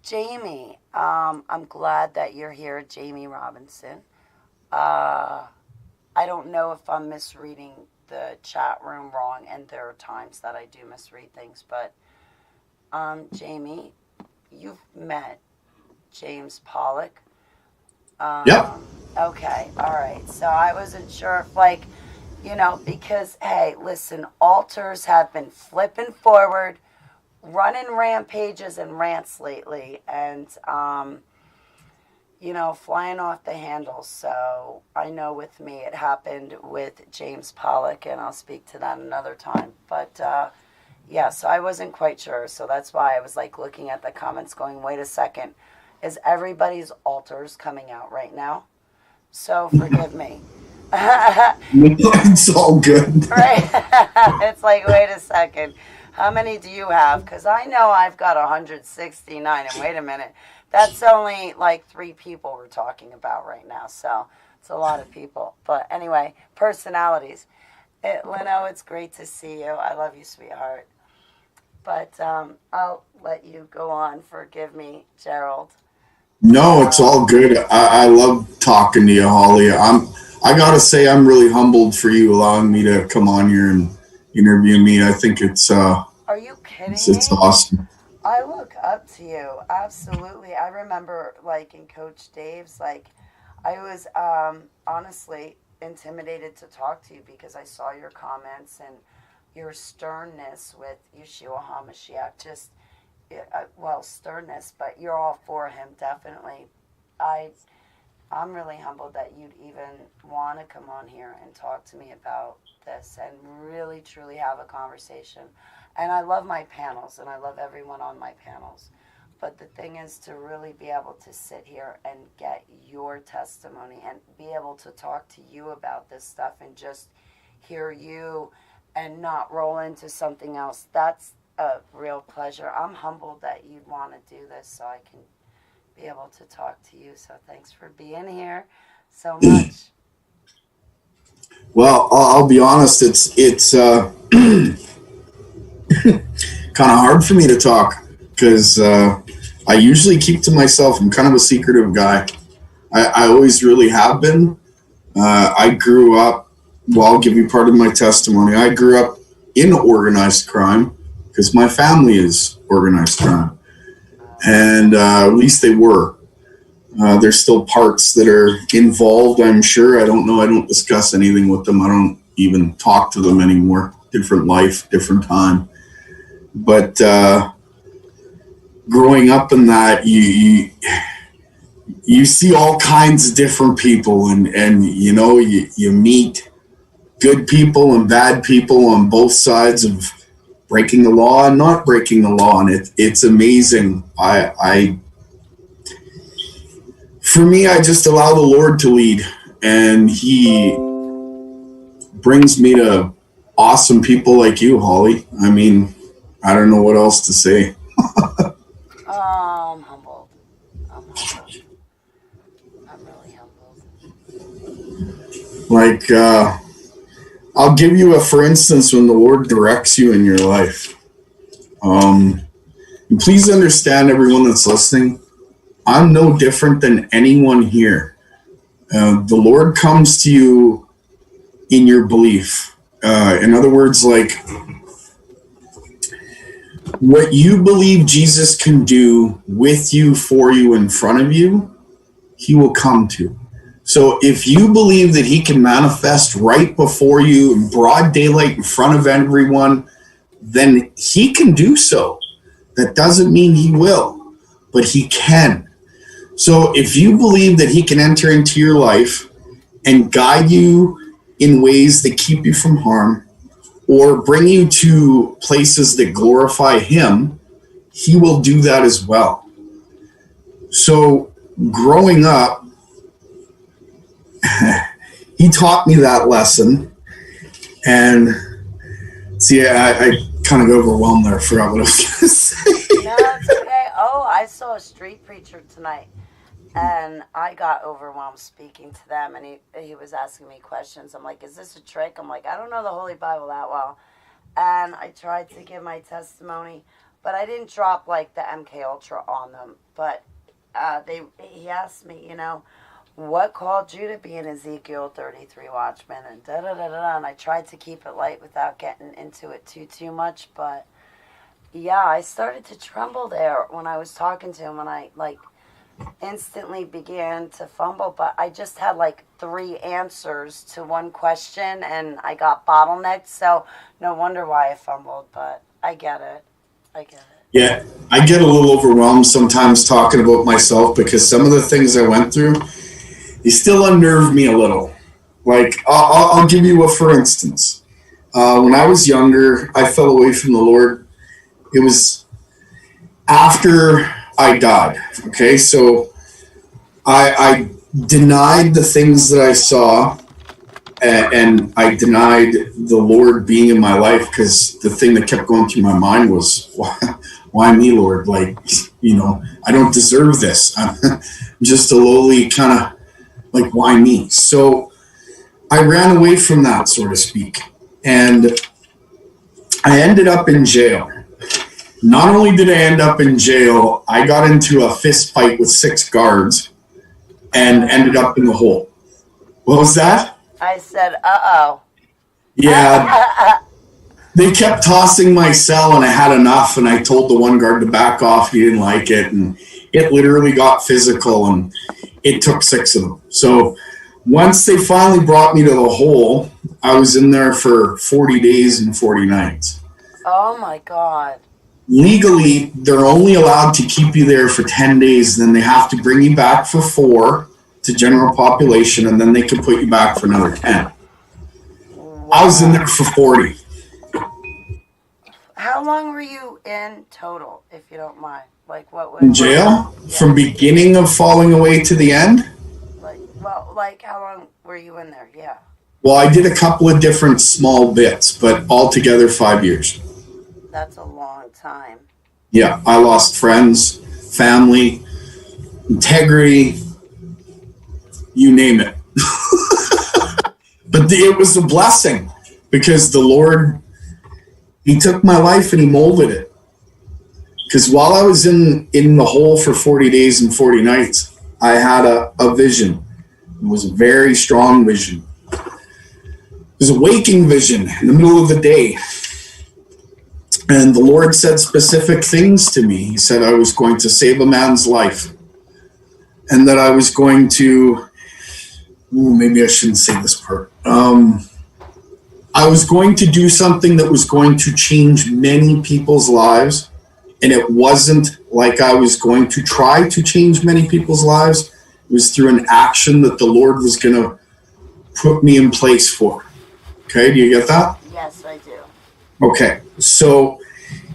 Jamie, I'm glad that you're here, Jamie Robinson. I don't know if I'm misreading the chat room wrong, and there are times that I do misread things, but Jamie, you've met James Pollock. Yep. Okay, all right. So I wasn't sure if, because, hey, listen, altars have been flipping forward, running rampages and rants lately, and flying off the handle. So I know with me it happened with James Pollock, and I'll speak to that another time. But so I wasn't quite sure, so that's why I was looking at the comments going, wait a second, is everybody's altars coming out right now? So forgive me. It's all good. Right? It's wait a second. How many do you have? Because I know I've got 169. And wait a minute. That's only 3 people we're talking about right now. So it's a lot of people. But anyway, personalities. Leno, it's great to see you. I love you, sweetheart. But I'll let you go on. Forgive me, Gerald. No, it's all good. I love talking to you, Holly. I gotta say, I'm really humbled for you allowing me to come on here and interview me. I think Are you kidding it's me? awesome. I look up to you. Absolutely. I remember, like, in Coach Dave's, like, I was honestly intimidated to talk to you because I saw your comments and your sternness with Yeshua HaMashiach. Just, well, sternness, but you're all for him, definitely. I I'm really humbled that you'd even want to come on here and talk to me about this and really truly have a conversation. And I love my panels and I love everyone on my panels. But the thing is to really be able to sit here and get your testimony and be able to talk to you about this stuff and just hear you and not roll into something else. That's a real pleasure. I'm humbled that you'd want to do this so I can be able to talk to you. So thanks for being here so much. Well, I'll be honest. It's kind of hard for me to talk because I usually keep to myself. I'm kind of a secretive guy. I always really have been. I grew up. Well, I'll give you part of my testimony. I grew up in organized crime because my family is organized crime, and at least they were. There's still parts that are involved, I'm sure. I don't know. I don't discuss anything with them. I don't even talk to them anymore. Different life, different time. But growing up in that, you see all kinds of different people, and you know, you meet good people and bad people on both sides of breaking the law and not breaking the law, and it's amazing. For me, I just allow the Lord to lead, and He brings me to awesome people like you, Holly. I mean, I don't know what else to say. I'm humbled. I'm humbled. I'm really humbled. Like, I'll give you a for instance when the Lord directs you in your life. And please understand, everyone that's listening, I'm no different than anyone here. The Lord comes to you in your belief. In other words, like, what you believe Jesus can do with you, for you, in front of you, He will come to. So if you believe that He can manifest right before you in broad daylight in front of everyone, then He can do so. That doesn't mean He will, but He can. So if you believe that He can enter into your life and guide you in ways that keep you from harm or bring you to places that glorify Him, He will do that as well. So growing up, He taught me that lesson. And see, I kind of got overwhelmed there. I forgot what I was going to say. No, it's okay. Oh, I saw a street preacher tonight. And I got overwhelmed speaking to them, and he was asking me questions. I'm like, is this a trick? I'm like, I don't know the Holy Bible that well. And I tried to give my testimony, but I didn't drop like the MK Ultra on them. But he asked me, you know, what called you to be an Ezekiel 33 watchman, and da-da-da-da-da. And I tried to keep it light without getting into it too much. But yeah, I started to tremble there when I was talking to him, and I instantly began to fumble, but I just had like 3 answers to one question and I got bottlenecked, so no wonder why I fumbled, but I get it. Yeah, I get a little overwhelmed sometimes talking about myself because some of the things I went through, they still unnerve me a little. Like, I'll give you a for instance. When I was younger, I fell away from the Lord. It was after I died. Okay, so I denied the things that I saw, and I denied the Lord being in my life because the thing that kept going through my mind was, why me, Lord? Like, you know, I don't deserve this. I'm just a lowly kind of, like, why me? So I ran away from that, so to speak, and I ended up in jail. Not only did I end up in jail, I got into a fist fight with 6 guards and ended up in the hole. What was that? I said, uh-oh. Yeah. They kept tossing my cell, and I had enough, and I told the one guard to back off. He didn't like it, and it literally got physical, and it took 6 of them. So once they finally brought me to the hole, I was in there for 40 days and 40 nights. Oh, my God. Legally, they're only allowed to keep you there for 10 days, then they have to bring you back for 4 to general population, and then they can put you back for another 10. Wow. I was in there for 40. How long were you in total, if you don't mind? Like, what was... In jail? Yeah. From beginning of falling away to the end? Like, how long were you in there? Yeah. Well, I did a couple of different small bits, but altogether 5 years. That's a long time. Yeah, I lost friends, family, integrity, you name it. But it was a blessing because the Lord, he took my life and he molded it. Because while I was in the hole for 40 days and 40 nights, I had a vision. It was a very strong vision. It was a waking vision in the middle of the day. And the Lord said specific things to me. He said I was going to save a man's life. And that I was going to, maybe I shouldn't say this part. I was going to do something that was going to change many people's lives. And it wasn't like I was going to try to change many people's lives. It was through an action that the Lord was going to put me in place for. Okay, do you get that? Yes, I do. Okay, so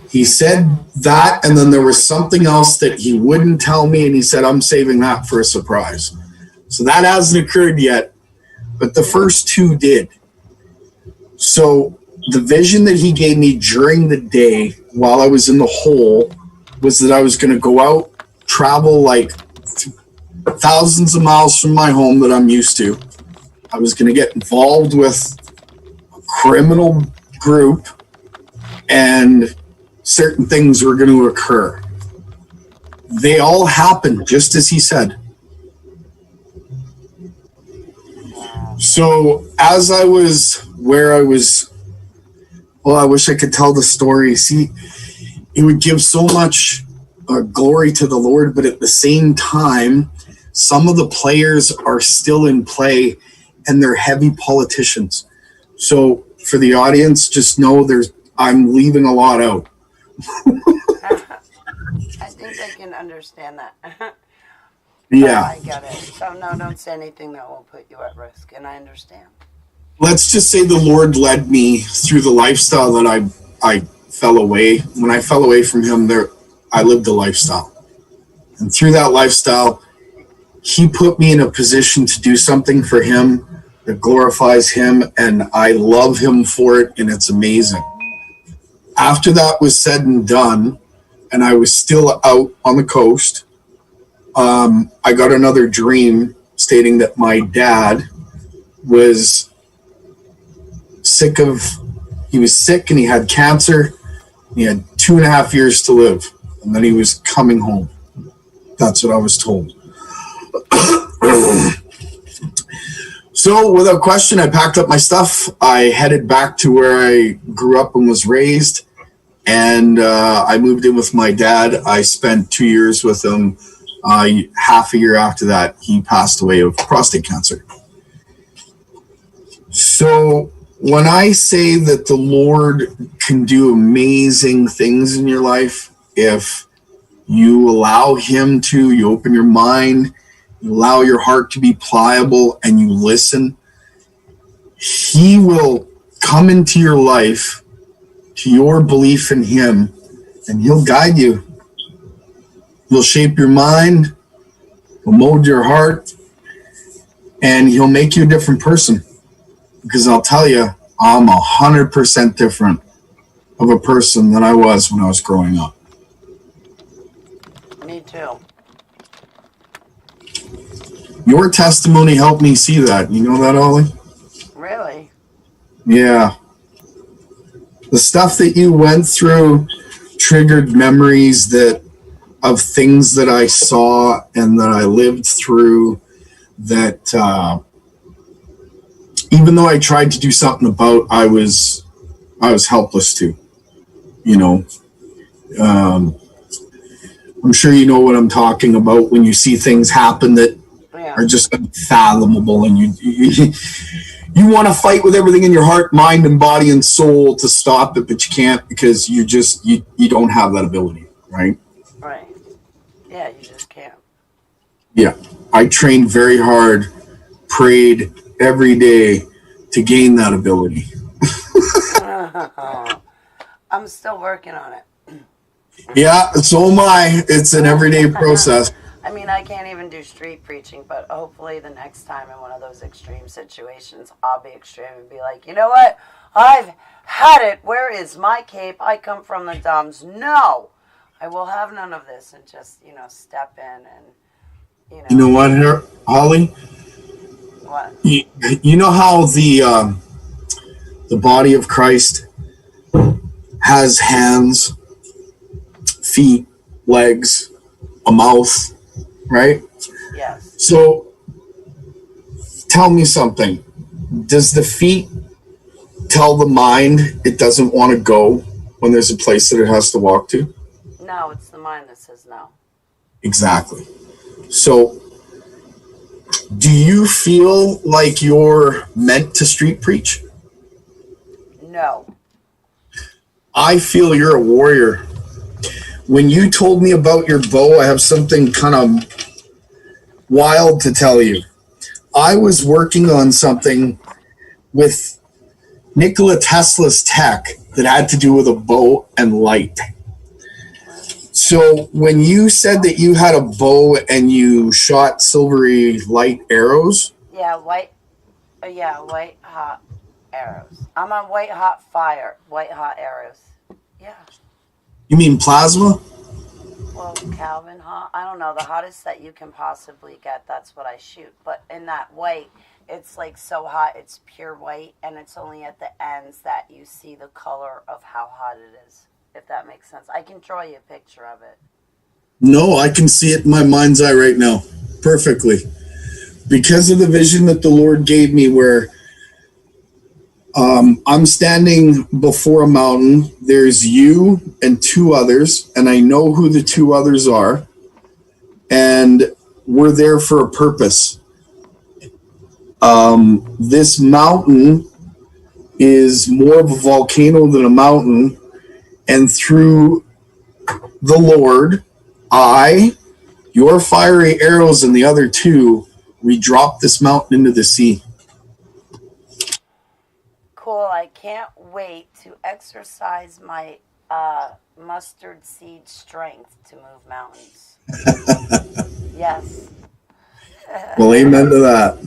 he said that, and then there was something else that he wouldn't tell me, and he said, I'm saving that for a surprise. So that hasn't occurred yet, but the first 2 did. So the vision that he gave me during the day while I was in the hole was that I was going to go out, travel like thousands of miles from my home that I'm used to. I was going to get involved with a criminal group, and certain things were going to occur. They all happened just as he said. So as I was where I was, well, I wish I could tell the story. See, it would give so much glory to the Lord, but at the same time, some of the players are still in play, and they're heavy politicians. So for the audience, just know I'm leaving a lot out. I think I can understand that. Yeah. I get it. So no, don't say anything that will put you at risk, and I understand. Let's just say the Lord led me through the lifestyle that I fell away. When I fell away from him, I lived a lifestyle. And through that lifestyle, he put me in a position to do something for him that glorifies him, and I love him for it, and it's amazing. After that was said and done, and I was still out on the coast, I got another dream stating that my dad was sick and he had cancer. He had 2.5 years to live, and then he was coming home. That's what I was told. So without question, I packed up my stuff. I headed back to where I grew up and was raised, and I moved in with my dad. I spent 2 years with him. Half a year after that, he passed away of prostate cancer. So when I say that the Lord can do amazing things in your life, if you allow him to, you open your mind, you allow your heart to be pliable, and you listen, he will come into your life, to your belief in him, and he'll guide you. He'll shape your mind, he'll mold your heart, and he'll make you a different person. Because I'll tell you, I'm 100% different of a person than I was when I was growing up. Me too. Your testimony helped me see that. You know that, Ollie? Really? Yeah. The stuff that you went through triggered memories of things that I saw and that I lived through that even though I tried to do something about, I was helpless to, you know. Um, I'm sure you know what I'm talking about when you see things happen that Yeah. are just unfathomable, and you want to fight with everything in your heart, mind, and body and soul to stop it, but you can't because you don't have that ability, right? Right. Yeah, you just can't. Yeah. I trained very hard, prayed every day to gain that ability. I'm still working on it. Yeah, so am I. It's an everyday process. I mean, I can't even do street preaching, but hopefully the next time in one of those extreme situations, I'll be extreme and be like, you know what? I've had it. Where is my cape? I come from the dumps. No, I will have none of this, and just, step in and, You know what, Holly? what? You know how the body of Christ has hands, feet, legs, a mouth, right? Yes. So tell me something. Does the feet tell the mind it doesn't want to go when there's a place that it has to walk to? No, it's the mind that says no. Exactly. So do you feel like you're meant to street preach? No. I feel you're a warrior. When you told me about your bow, I have something kind of wild to tell you. I was working on something with Nikola Tesla's tech that had to do with a bow and light. So when you said that you had a bow and you shot silvery light arrows, Yeah, white hot arrows. I'm on white hot fire, white hot arrows. Yeah. you mean plasma? Well, Calvin hot. I don't know. The hottest that you can possibly get, that's what I shoot. But in that white, it's like so hot, it's pure white, and it's only at the ends that you see the color of how hot it is, if that makes sense. I can draw you a picture of it. No, I can see it in my mind's eye right now perfectly. Because of the vision that the Lord gave me, where I'm standing before a mountain, there's you and two others, and I know who the two others are, and we're there for a purpose. This mountain is more of a volcano than a mountain, and through the Lord, your fiery arrows and the other two, we drop this mountain into the sea. Cool. I can't wait to exercise my mustard seed strength to move mountains. Yes. Well, amen to that.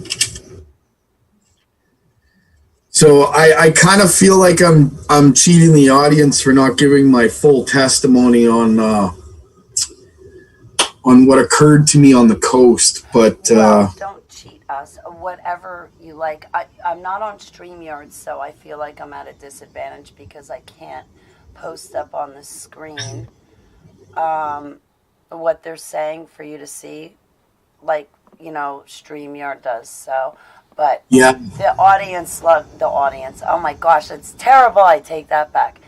So I kind of feel like I'm cheating the audience for not giving my full testimony on what occurred to me on the coast, but Well, don't cheat us. Whatever you like. I'm not on StreamYard, so I feel like I'm at a disadvantage because I can't post up on the screen what they're saying for you to see, like, StreamYard does. So, but yeah, the audience loved the audience. Oh my gosh, it's terrible. I take that back.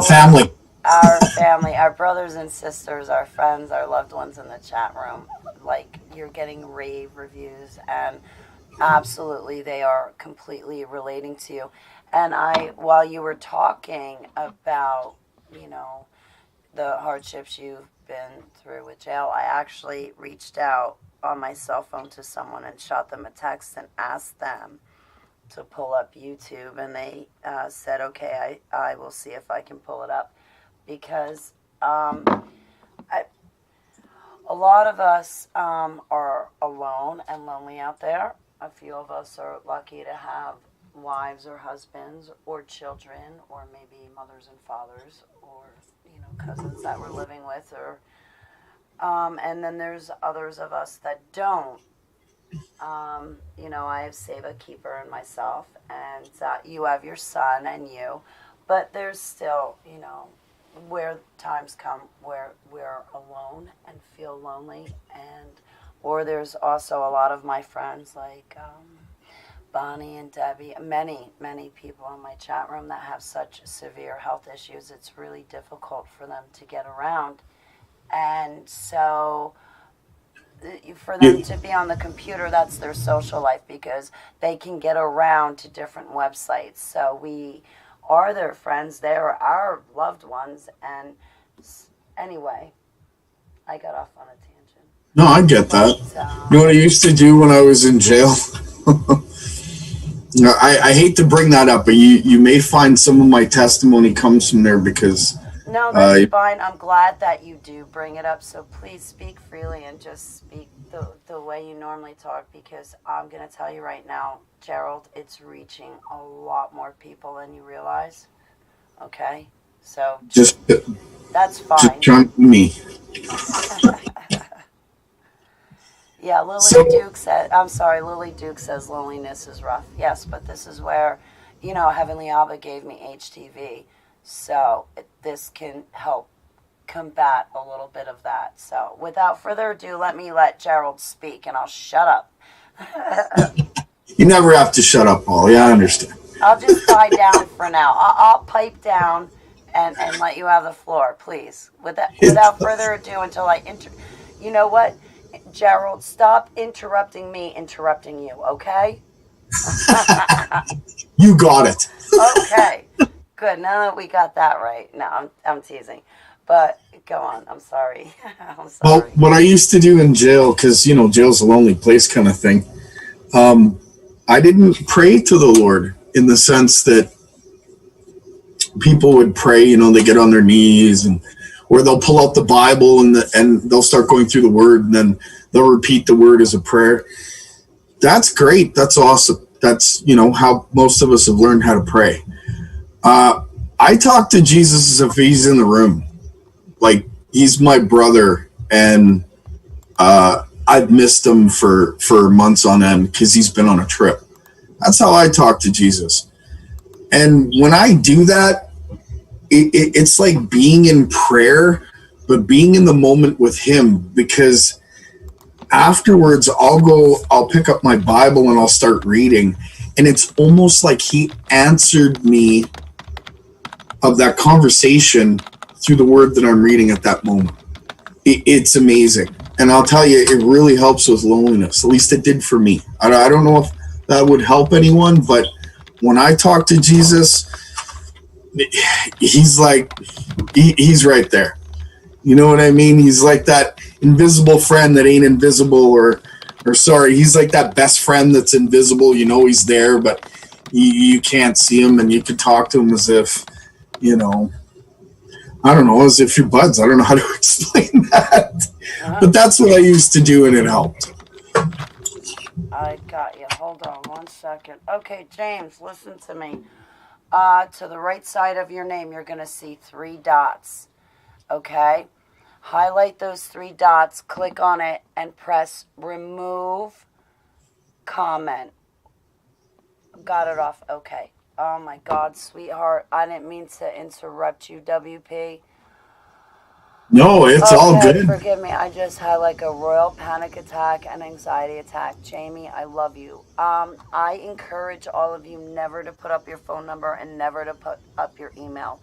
family. Our family, our brothers and sisters, our friends, our loved ones in the chat room, like, you're getting rave reviews, and absolutely they are completely relating to you. And while you were talking about, the hardships you've been through with jail, I actually reached out on my cell phone to someone and shot them a text and asked them to pull up YouTube, and they said, okay, I will see if I can pull it up. Because a lot of us are alone and lonely out there. A few of us are lucky to have wives or husbands or children, or maybe mothers and fathers, or cousins that we're living with, or and then there's others of us that don't. I have Save a Keeper and myself, and you have your son and you, but there's still, where times come where we're alone and feel lonely, or there's also a lot of my friends, like Bonnie and Debbie, many people in my chat room that have such severe health issues, it's really difficult for them to get around. And so for them to be on the computer, that's their social life because they can get around to different websites. So we are their friends, they're our loved ones. And anyway, I got off on a tangent. No, I get that. You know what I used to do when I was in jail? I hate to bring that up, but you may find some of my testimony comes from there because... No, that's fine. I'm glad that you do bring it up. So please speak freely and just speak the way you normally talk because I'm going to tell you right now, Gerald, it's reaching a lot more people than you realize. Okay? So just that's fine. Just jump me. Yeah, Lily Duke says loneliness is rough. Yes, but this is where, Heavenly Abba gave me HTV. So this can help combat a little bit of that. So without further ado, let Gerald speak and I'll shut up. You never have to shut up, Paul. Yeah, I understand. I'll just die down for now. I'll pipe down and let you have the floor, please. Without further ado, until you know what? Gerald, stop interrupting me interrupting you, okay? You got it. Okay, good. Now that we got that right. No, I'm teasing. But go on. I'm sorry. I'm sorry. Well, what I used to do in jail, because, jail's a lonely place kind of thing, I didn't pray to the Lord in the sense that people would pray, they get on their knees or they'll pull out the Bible and they'll start going through the word and then they'll repeat the word as a prayer. That's great. That's awesome. That's, how most of us have learned how to pray. I talk to Jesus as if he's in the room. Like he's my brother and I've missed him for months on end because he's been on a trip. That's how I talk to Jesus. And when I do that, it's like being in prayer, but being in the moment with him, because afterwards I'll pick up my Bible and I'll start reading. And it's almost like he answered me of that conversation through the word that I'm reading at that moment. It's amazing. And I'll tell you, it really helps with loneliness. At least it did for me. I don't know if that would help anyone, but when I talk to Jesus, he's like, he's right there. You know what I mean? He's like that invisible friend that ain't invisible or sorry, he's like that best friend that's invisible. He's there, but you can't see him and you can talk to him as if, I don't know, as if you're buds. I don't know how to explain that. But that's what I used to do and it helped. I got you. Hold on 1 second. Okay, James, listen to me. To the right side of your name, you're going to see 3 dots. Okay? Highlight those 3 dots, click on it, and press remove comment. Got it off. Okay. Oh my God, sweetheart. I didn't mean to interrupt you, WP. No, it's all good. Forgive me. I just had like a royal panic attack and anxiety attack. Jamie, I love you. I encourage all of you never to put up your phone number and never to put up your email.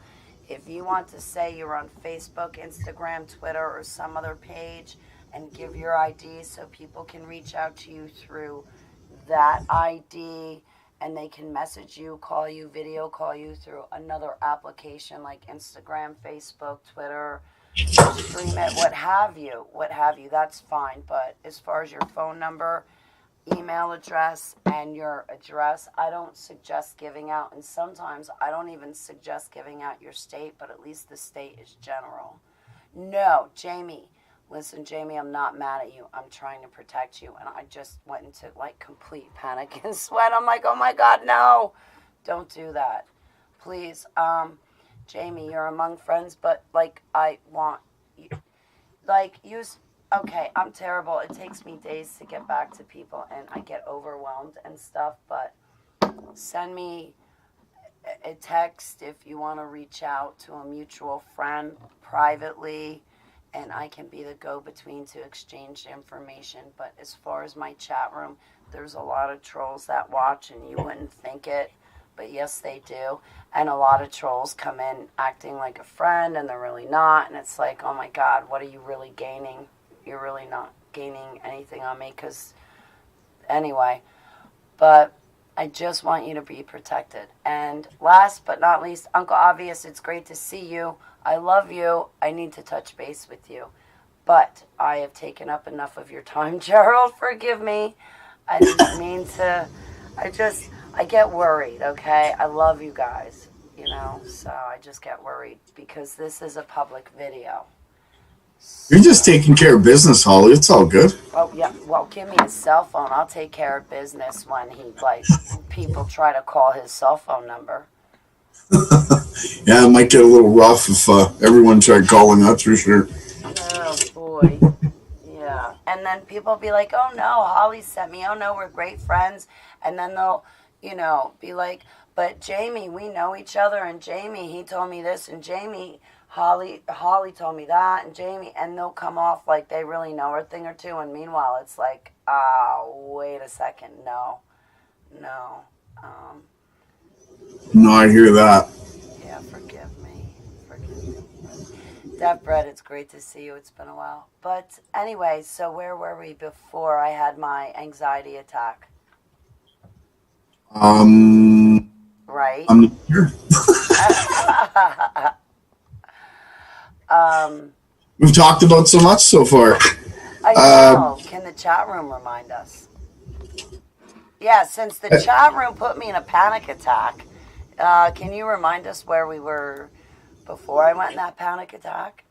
If you want to say you're on Facebook, Instagram, Twitter, or some other page and give your ID so people can reach out to you through that ID and they can message you, call you, video call you through another application like Instagram, Facebook, Twitter, stream it, what have you, that's fine. But as far as your phone number, email address, and your address, I don't suggest giving out, and sometimes I don't even suggest giving out your state, but at least the state is general. No, Jamie, listen, Jamie, I'm not mad at you. I'm trying to protect you, and I just went into like complete panic and sweat. I'm like, oh my God, no, don't do that, please. Jamie, you're among friends, but like I want you, like use. Okay, I'm terrible. It takes me days to get back to people, and I get overwhelmed and stuff, but send me a text if you want to reach out to a mutual friend privately, and I can be the go-between to exchange information. But as far as my chat room, there's a lot of trolls that watch, and you wouldn't think it, but yes, they do. And a lot of trolls come in acting like a friend, and they're really not. And it's like, oh my God, what are you really gaining? You're really not gaining anything on me. Because anyway, but I just want you to be protected. And last but not least, Uncle Obvious, it's great to see you. I love you. I need to touch base with you. But I have taken up enough of your time, Gerald. Forgive me. I didn't mean to. I get worried, okay? I love you guys, you know, so I just get worried because this is a public video. You're just taking care of business, Holly. It's all good. Oh, yeah. Well, give me his cell phone. I'll take care of business when people try to call his cell phone number. Yeah, it might get a little rough if everyone tried calling, that's for sure. Oh, boy. Yeah. And then people be like, oh, no, Holly sent me. Oh, no, we're great friends. And then they'll, you know, be like, but Jamie, we know each other. And Jamie, he told me this. And Jamie, Holly told me that. And Jamie, and they'll come off like they really know a thing or two. And meanwhile, it's like, wait a second. No. No, I hear that. Yeah, forgive me. Dev Bread, it's great to see you. It's been a while. But anyway, so where were we before I had my anxiety attack? Right. I'm not sure. We've talked about so much so far. I know. Can the chat room remind us? Yeah, since the chat room put me in a panic attack, can you remind us where we were before I went in that panic attack?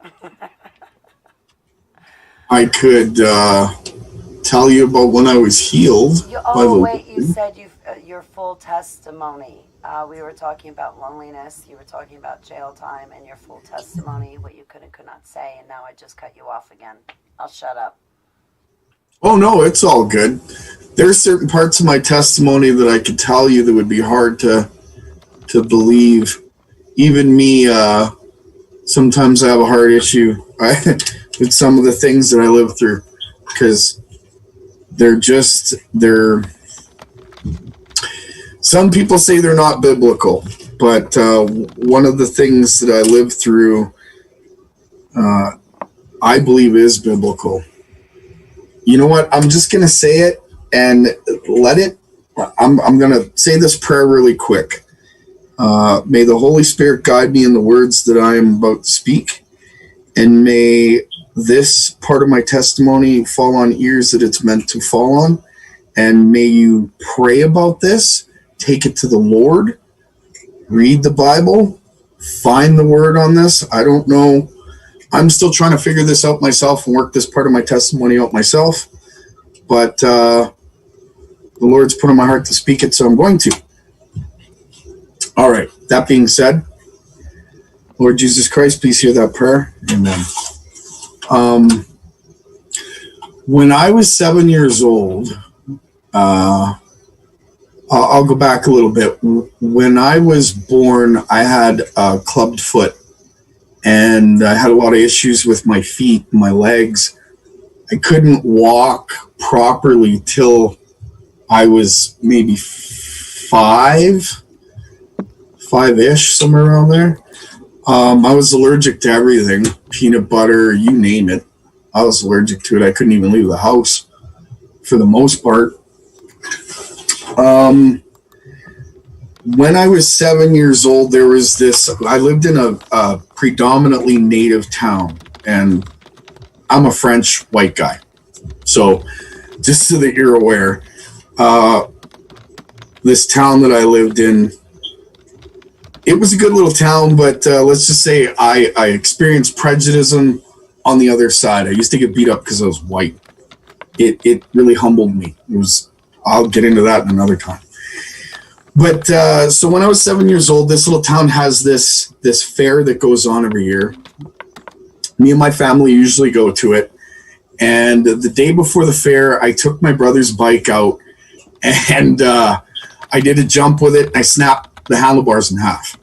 I could tell you about when I was healed. You said your full testimony. We were talking about loneliness. You were talking about jail time and your full testimony, what you could and could not say. And now I just cut you off again. I'll shut up. Oh, no, it's all good. There's certain parts of my testimony that I could tell you that would be hard to believe. Even me, sometimes I have a hard issue with some of the things that I live through because some people say they're not biblical, but one of the things that I live through, I believe is biblical. You know what? I'm just going to say it and let it. I'm going to say this prayer really quick. May the Holy Spirit guide me in the words that I am about to speak, and may this part of my testimony fall on ears that it's meant to fall on, and may you pray about this, take it to the Lord, read the Bible, find the word on this. I don't know. I'm still trying to figure this out myself and work this part of my testimony out myself, but the Lord's put on my heart to speak it, so I'm going to. All right. That being said, Lord Jesus Christ, please hear that prayer. Amen. When I was 7 years old, I'll go back a little bit. When I was born, I had a clubbed foot, and I had a lot of issues with my feet, my legs. I couldn't walk properly till I was maybe five-ish, somewhere around there. I was allergic to everything, peanut butter, you name it. I was allergic to it. I couldn't even leave the house for the most part. When I was 7 years old, there was this, I lived in a predominantly native town, and I'm a French white guy. So just so that you're aware, this town that I lived in, it was a good little town, but let's just say I experienced prejudice on the other side. I used to get beat up because I was white. It really humbled me. I'll get into that in another time. But so when I was 7 years old, this little town has this fair that goes on every year. Me and my family usually go to it. And the day before the fair, I took my brother's bike out, and I did a jump with it. I snapped the handlebars in half.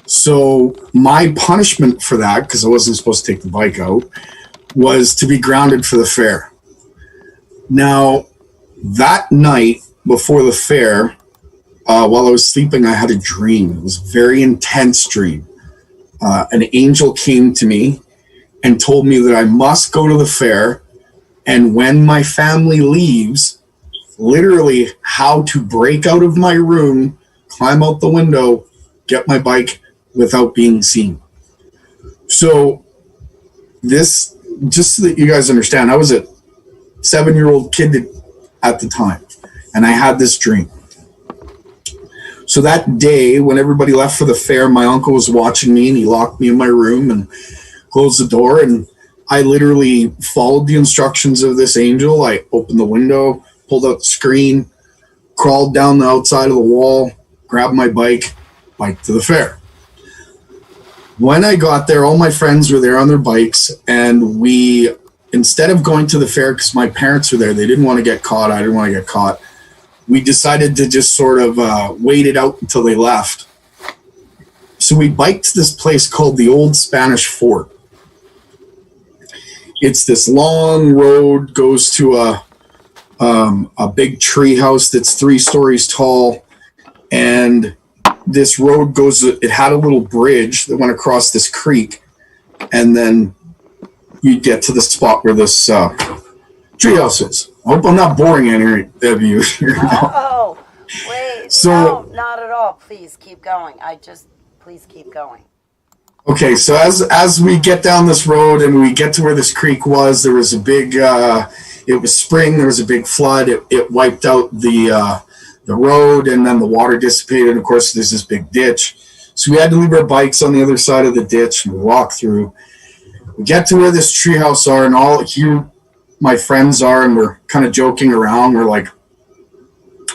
So my punishment for that, because I wasn't supposed to take the bike out, was to be grounded for the fair. Now, That night before the fair, while I was sleeping, I had a dream. It was a very intense dream. An angel came to me and told me that I must go to the fair, and when my family leaves, literally how to break out of my room, climb out the window, get my bike without being seen. So this, just so that you guys understand, I was a 7-year-old kid at the time, and I had this dream. So that day, when everybody left for the fair, my uncle was watching me, and he locked me in my room and closed the door, and I literally followed the instructions of this angel. I opened the window, pulled out the screen, crawled down the outside of the wall, grabbed my bike to the fair. When I got there, all my friends were there on their bikes, and we, instead of going to the fair, because my parents were there, they didn't want to get caught, I didn't want to get caught, we decided to just sort of wait it out until they left. So we biked to this place called the Old Spanish Fort. It's this long road, goes to a big tree house that's 3 stories tall, and this road goes, it had a little bridge that went across this creek, and then you'd get to the spot where this tree house is. I hope I'm not boring any of you here now. Oh, wait. So, no, not at all. Please keep going. Please keep going. Okay, so as we get down this road and we get to where this creek was, there was a big, it was spring, there was a big flood. It wiped out the road, and then the water dissipated. And of course, there's this big ditch. So we had to leave our bikes on the other side of the ditch and walk through. We get to where this treehouse are, and all here my friends are, and we're kind of joking around. We're like,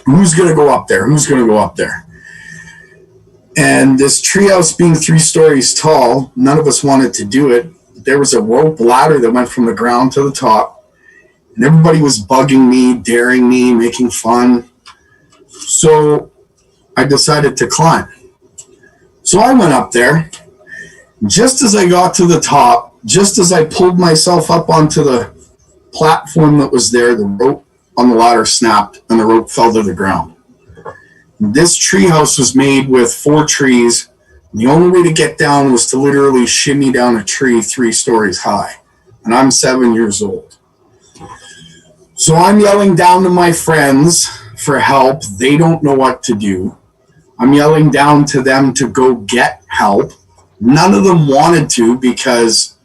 who's going to go up there? Who's going to go up there? And this treehouse being 3 stories tall, none of us wanted to do it. There was a rope ladder that went from the ground to the top, and everybody was bugging me, daring me, making fun. So I decided to climb. So I went up there. Just as I got to the top, just as I pulled myself up onto the platform that was there, the rope on the ladder snapped and the rope fell to the ground. This treehouse was made with 4 trees. The only way to get down was to literally shimmy down a tree 3 stories high. And I'm 7 years old. So I'm yelling down to my friends for help. They don't know what to do. I'm yelling down to them to go get help. None of them wanted to, because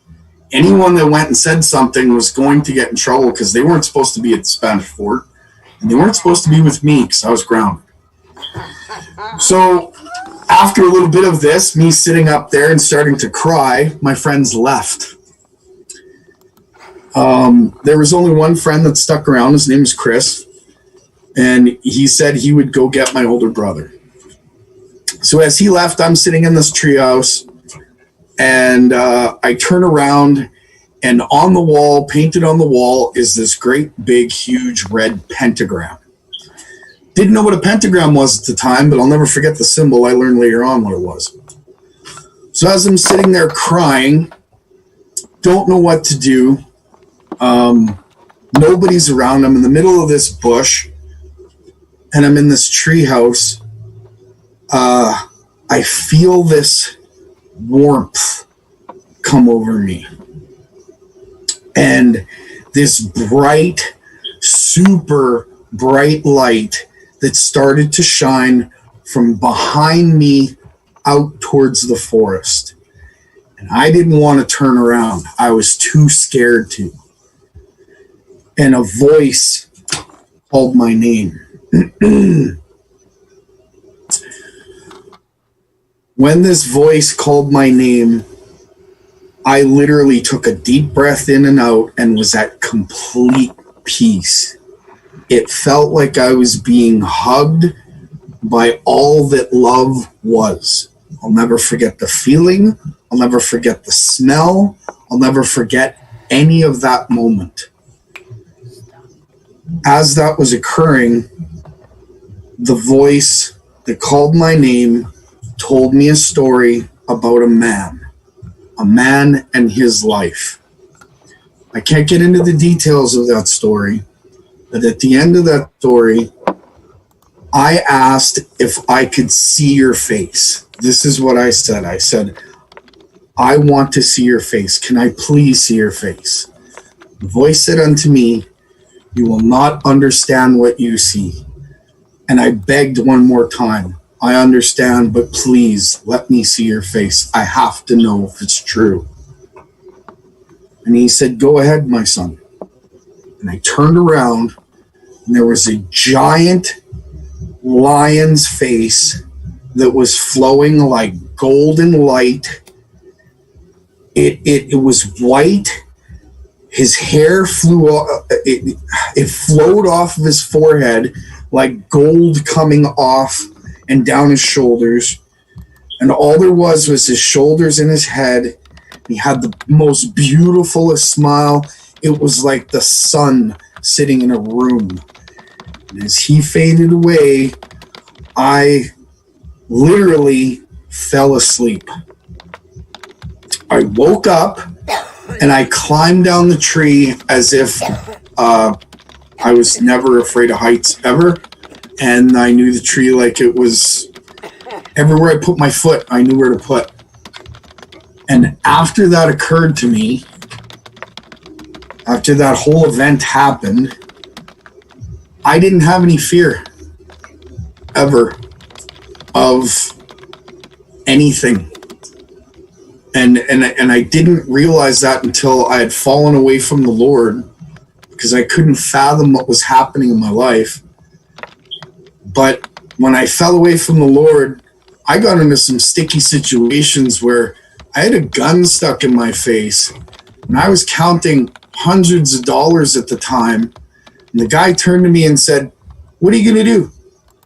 anyone that went and said something was going to get in trouble, because they weren't supposed to be at the Spanish Fort. And they weren't supposed to be with me because I was grounded. So after a little bit of this, me sitting up there and starting to cry, my friends left. There was only one friend that stuck around. His name was Chris. And he said he would go get my older brother. So as he left, I'm sitting in this treehouse, and I turn around, and on the wall, painted on the wall, is this great big huge red pentagram. Didn't know what a pentagram was at the time, but I'll never forget the symbol. I learned later on what it was. So as I'm sitting there crying, don't know what to do, nobody's around. I'm in the middle of this bush, and I'm in this treehouse. I feel this warmth come over me, and this bright, super bright light that started to shine from behind me out towards the forest. And I didn't want to turn around. I was too scared to. And a voice called my name. When this voice called my name, I literally took a deep breath in and out and was at complete peace. It felt like I was being hugged by all that love was. I'll never forget the feeling. I'll never forget the smell. I'll never forget any of that moment. As that was occurring, the voice that called my name told me a story about a man and his life. I can't get into the details of that story, But at the end of that story, I asked if I could see your face. This is what I said. I said, I want to see your face. Can I please see your face? The voice said unto me, you will not understand what you see. And I begged one more time, I understand, but please let me see your face. I have to know if it's true. And he said, go ahead, my son. And I turned around, and there was a giant lion's face that was flowing like golden light. It was white. His hair it flowed off of his forehead like gold coming off and down his shoulders. And all there was his shoulders and his head. He had the most beautifulest smile. It was like the sun sitting in a room. And as he faded away, I literally fell asleep. I woke up and I climbed down the tree as if I was never afraid of heights ever. And I knew the tree like it was everywhere I put my foot, I knew where to put. And after that occurred to me, after that whole event happened, I didn't have any fear ever of anything. And I didn't realize that until I had fallen away from the Lord, because I couldn't fathom what was happening in my life. But when I fell away from the Lord, I got into some sticky situations where I had a gun stuck in my face, and I was counting hundreds of dollars at the time. And the guy turned to me and said, what are you going to do?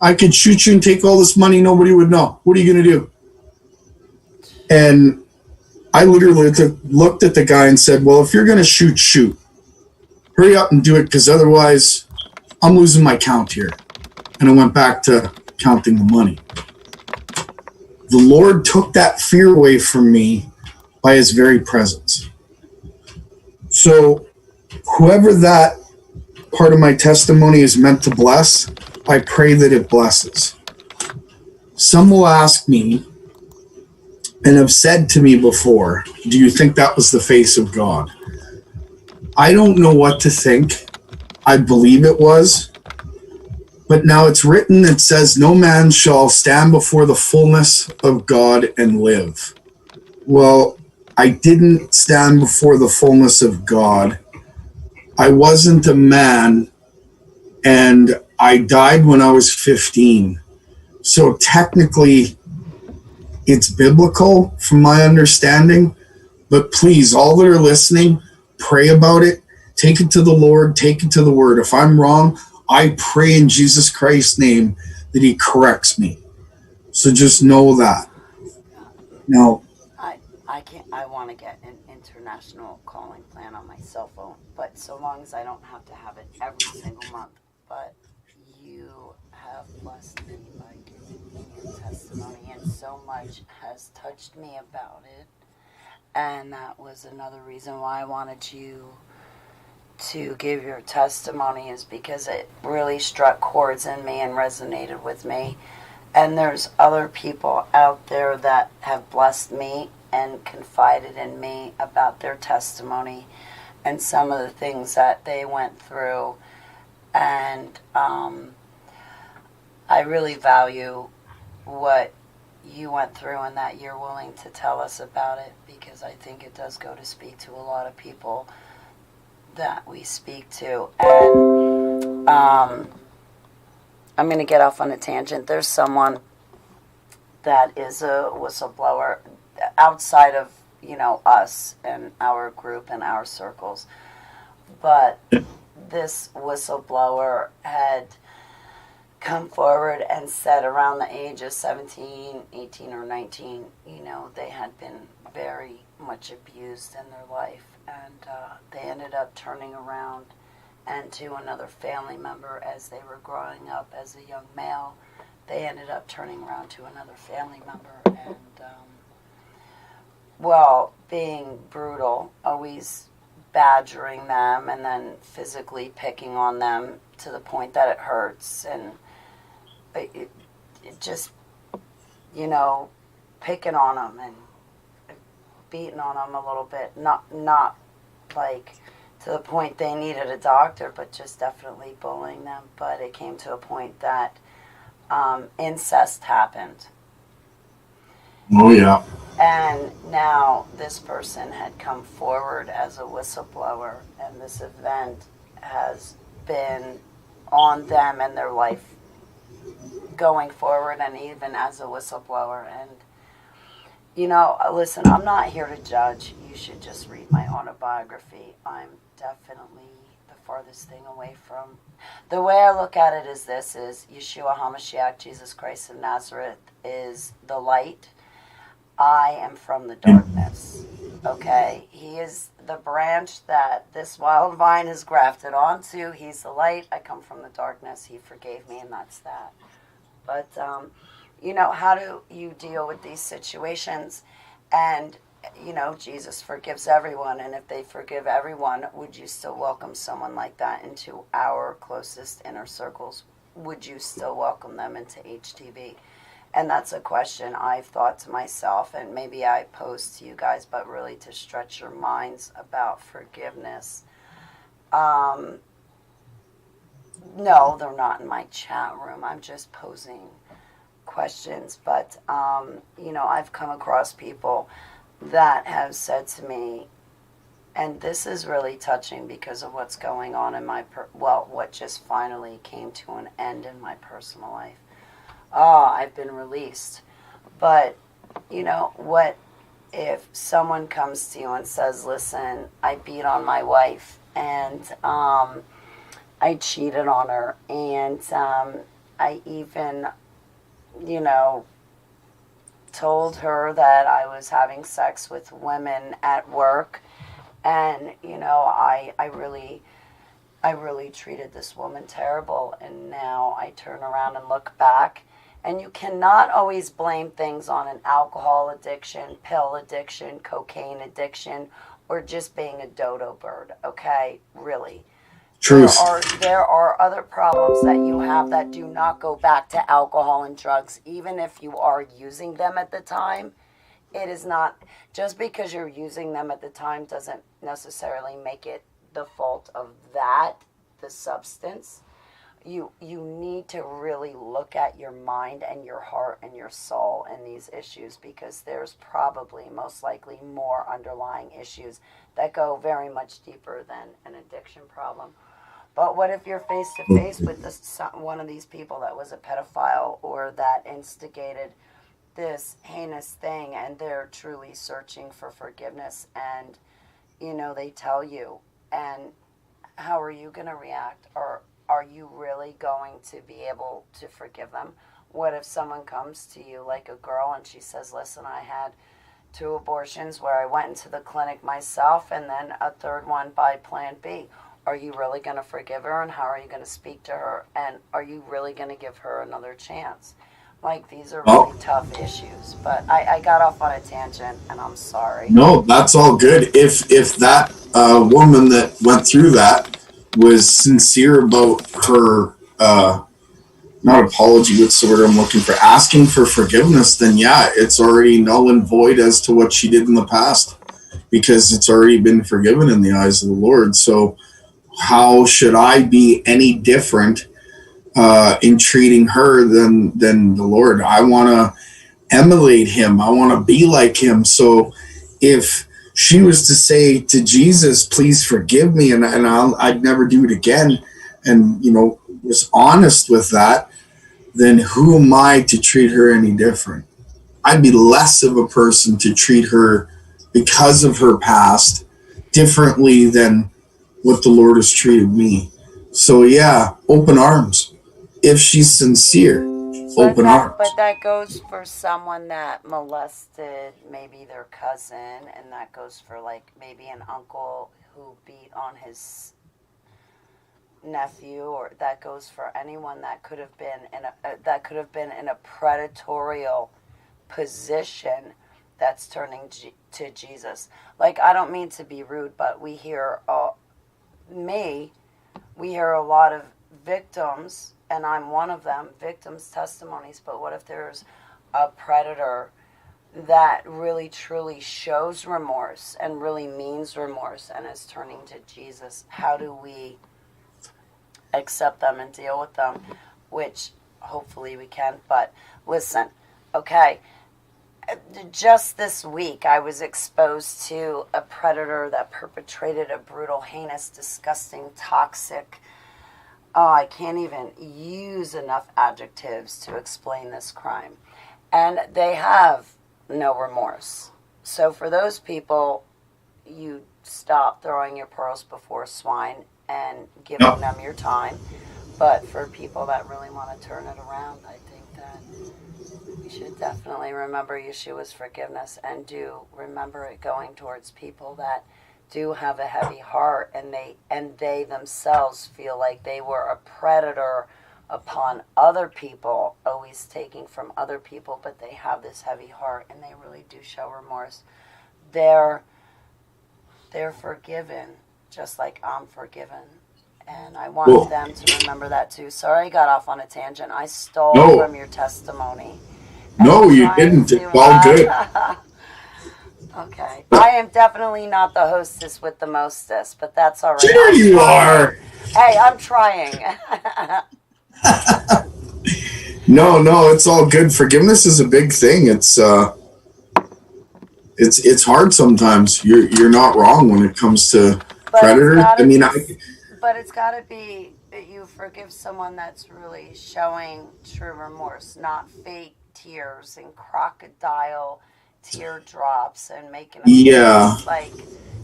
I could shoot you and take all this money. Nobody would know. What are you going to do? And I literally looked at the guy and said, well, if you're going to shoot, shoot. Hurry up and do it, because otherwise I'm losing my count here. And I went back to counting the money. The Lord took that fear away from me by his very presence. So whoever that part of my testimony is meant to bless, I pray that it blesses. Some will ask me, and have said to me before, do you think that was the face of God? I don't know what to think. I believe it was. But now it's written, it says, no man shall stand before the fullness of God and live. Well, I didn't stand before the fullness of God. I wasn't a man, and I died when I was 15. So technically, it's biblical from my understanding, but please, all that are listening, pray about it, take it to the Lord, take it to the Word. If I'm wrong, I pray in Jesus Christ's name that he corrects me. So just know that. Now, I want to get an international calling plan on my cell phone, but so long as I don't have to have it every single month. But you have blessed me by giving me a testimony, and so much has touched me about it. And that was another reason why I wanted you to give your testimony, is because it really struck chords in me and resonated with me. And there's other people out there that have blessed me and confided in me about their testimony and some of the things that they went through. And I really value what you went through and that you're willing to tell us about it, because I think it does go to speak to a lot of people that we speak to. And I'm going to get off on a tangent. There's someone that is a whistleblower outside of, us and our group and our circles. But this whistleblower had come forward and said around the age of 17, 18, or 19, they had been very much abused in their life. And they ended up turning around, and to another family member, as they were growing up as a young male, they ended up turning around to another family member and, being brutal, always badgering them and then physically picking on them to the point that it hurts, and it just, picking on them and beating on them a little bit, not like to the point they needed a doctor, but just definitely bullying them. But it came to a point that incest happened. Oh, yeah. And now this person had come forward as a whistleblower, and this event has been on them and their life going forward, and even as a whistleblower. And, listen, I'm not here to judge. You should just read my autobiography. I'm definitely the farthest thing away from. The way I look at it is this, is Yeshua HaMashiach, Jesus Christ of Nazareth, is the light. I am from the darkness, okay? He is the branch that this wild vine is grafted onto. He's the light. I come from the darkness. He forgave me, and that's that. But, how do you deal with these situations? And, Jesus forgives everyone, and if they forgive everyone, would you still welcome someone like that into our closest inner circles? Would you still welcome them into HTV? And that's a question I've thought to myself, and maybe I pose to you guys, but really to stretch your minds about forgiveness. No, they're not in my chat room. I'm just posing questions. But, I've come across people that have said to me, and this is really touching because of what's going on in my, what just finally came to an end in my personal life. I've been released. But, what if someone comes to you and says, listen, I beat on my wife, and I cheated on her, and I even, told her that I was having sex with women at work, and, I really treated this woman terrible, and now I turn around and look back. And you cannot always blame things on an alcohol addiction, pill addiction, cocaine addiction, or just being a dodo bird, okay? Really. Truth. There are other problems that you have that do not go back to alcohol and drugs. Even if you are using them at the time, it is not, just because you're using them at the time doesn't necessarily make it the fault of that, the substance. You need to really look at your mind and your heart and your soul in these issues, because there's probably, most likely, more underlying issues that go very much deeper than an addiction problem. But what if you're face to face with one of these people that was a pedophile or that instigated this heinous thing, and they're truly searching for forgiveness, and they tell you, and how are you going to react? Or are you really going to be able to forgive them? What if someone comes to you, like a girl, and she says, listen, I had 2 abortions where I went into the clinic myself, and then a 3rd one by Plan B. Are you really going to forgive her, and how are you going to speak to her, and are you really going to give her another chance? Like, these are really tough issues, but I got off on a tangent, and I'm sorry. No, that's all good. If that woman that went through that was sincere about her, not apology, what's the word I'm looking for, asking for forgiveness, then yeah, it's already null and void as to what she did in the past, because it's already been forgiven in the eyes of the Lord. So how should I be any different in treating her than the Lord? I want to emulate him. I want to be like him. So if she was to say to Jesus, please forgive me, and I'd never do it again, and was honest with that, then who am I to treat her any different? I'd be less of a person to treat her, because of her past, differently than what the Lord has treated me. So yeah, open arms. If she's sincere, open arms. But that goes for someone that molested maybe their cousin, and that goes for like maybe an uncle who beat on his nephew, or that goes for anyone that could have been in a predatorial position that's turning to Jesus. Like, I don't mean to be rude, but we hear we hear a lot of victims, and I'm one of them, victims' testimonies. But what if there's a predator that really truly shows remorse and really means remorse and is turning to Jesus? How do we accept them and deal with them? Which hopefully we can. But listen, okay, just this week I was exposed to a predator that perpetrated a brutal, heinous, disgusting, toxic, I can't even use enough adjectives to explain this crime. And they have no remorse. So for those people, you stop throwing your pearls before swine and giving them your time. But for people that really want to turn it around, I think that we should definitely remember Yeshua's forgiveness, and do remember it going towards people that do have a heavy heart, and they themselves feel like they were a predator upon other people, always taking from other people, but they have this heavy heart and they really do show remorse. They're forgiven, just like I'm forgiven. And I want them to remember that too. Sorry I got off on a tangent. I stole from your testimony. No, you didn't. It's all good. Okay. I am definitely not the hostess with the mostest, but that's all right. Sure you are. Hey, I'm trying. No, it's all good. Forgiveness is a big thing. It's hard sometimes. You're not wrong when it comes to predators. But it's got to be that you forgive someone that's really showing true remorse, not fake tears and crocodile teardrops and making like,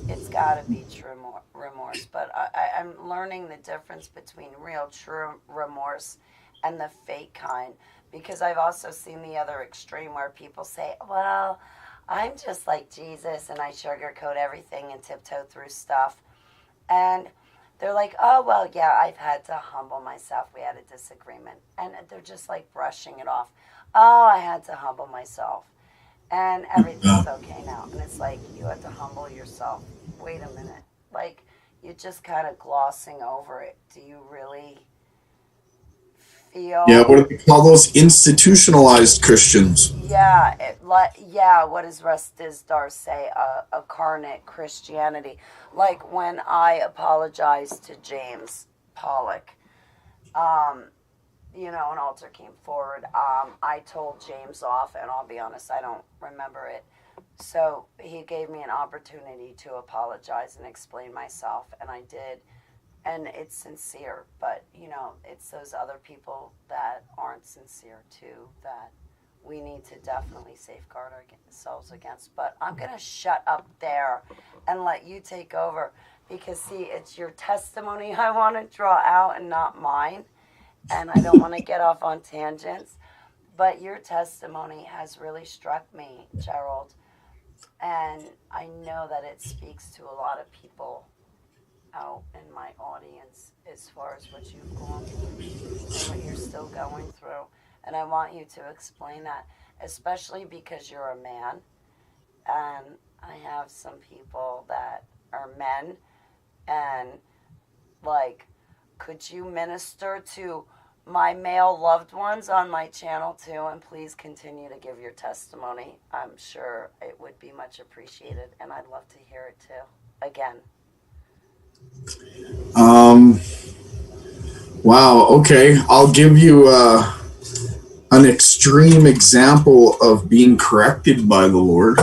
it's got to be true remorse. But I'm learning the difference between real true remorse and the fake kind, because I've also seen the other extreme where people say, well, I'm just like Jesus and I sugarcoat everything and tiptoe through stuff. And they're like, oh, well, yeah, I've had to humble myself. We had a disagreement. And they're just like brushing it off. Oh, I had to humble myself. And everything's okay now. And it's like, you had to humble yourself. Wait a minute. Like, you're just kind of glossing over it. Do you really feel... Yeah, what do they call those? Institutionalized Christians. Yeah, what does Restizdar say? A carnate Christianity. Like when I apologized to James Pollock, an altar came forward. I told James off, and I'll be honest, I don't remember it. So he gave me an opportunity to apologize and explain myself, and I did. And it's sincere, but, it's those other people that aren't sincere, too, that we need to definitely safeguard ourselves against. But I'm going to shut up there and let you take over, because, see, it's your testimony I want to draw out and not mine. And I don't want to get off on tangents. But your testimony has really struck me, Gerald. And I know that it speaks to a lot of people out in my audience as far as what you've gone through and what you're still going through. And I want you to explain that, especially because you're a man. And I have some people that are men. And, could you minister to my male loved ones on my channel too? And please continue to give your testimony. I'm sure it would be much appreciated. And I'd love to hear it too. Again. Wow. Okay. I'll give you an extreme example of being corrected by the Lord.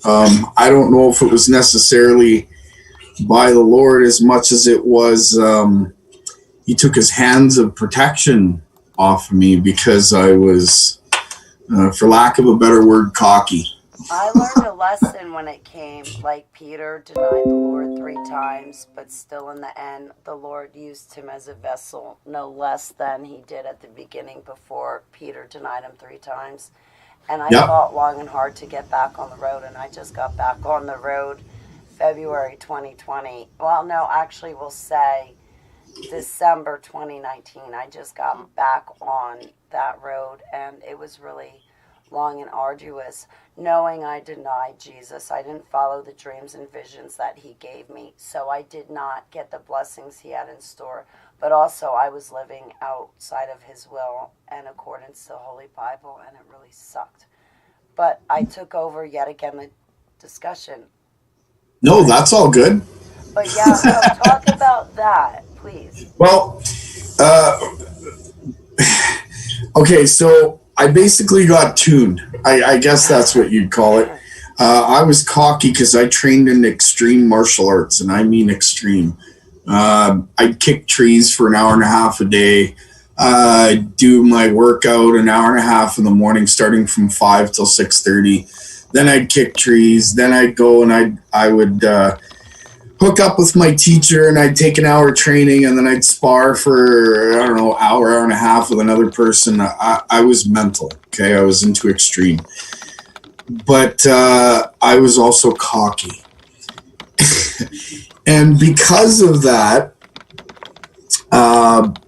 I don't know if it was necessarily by the Lord as much as it was he took his hands of protection off of me because I was, for lack of a better word, cocky. I learned a lesson when it came, like Peter denied the Lord 3 times, but still in the end, the Lord used him as a vessel, no less than he did at the beginning before Peter denied him 3 times. And I fought long and hard to get back on the road, and I just got back on the road February 2020. Well, no, actually we'll say December 2019. I just got back on that road, and it was really long and arduous, knowing I denied Jesus. I didn't follow the dreams and visions that he gave me, so I did not get the blessings he had in store. But also, I was living outside of his will and accordance to the Holy Bible, and it really sucked. But I took over yet again the discussion. No, that's all good. But yeah, so talk about that, please. Well, okay, so I basically got tuned. I guess that's what you'd call it. I was cocky because I trained in extreme martial arts, and I mean extreme. I'd kick trees for an hour and a half a day, do my workout an hour and a half in the morning, starting from 5 till 6:30. Then I'd kick trees. Then I'd go and I would hook up with my teacher, and I'd take an hour training, and then I'd spar for, I don't know, hour and a half with another person. I was mental, okay? I was into extreme. But I was also cocky. And because of that,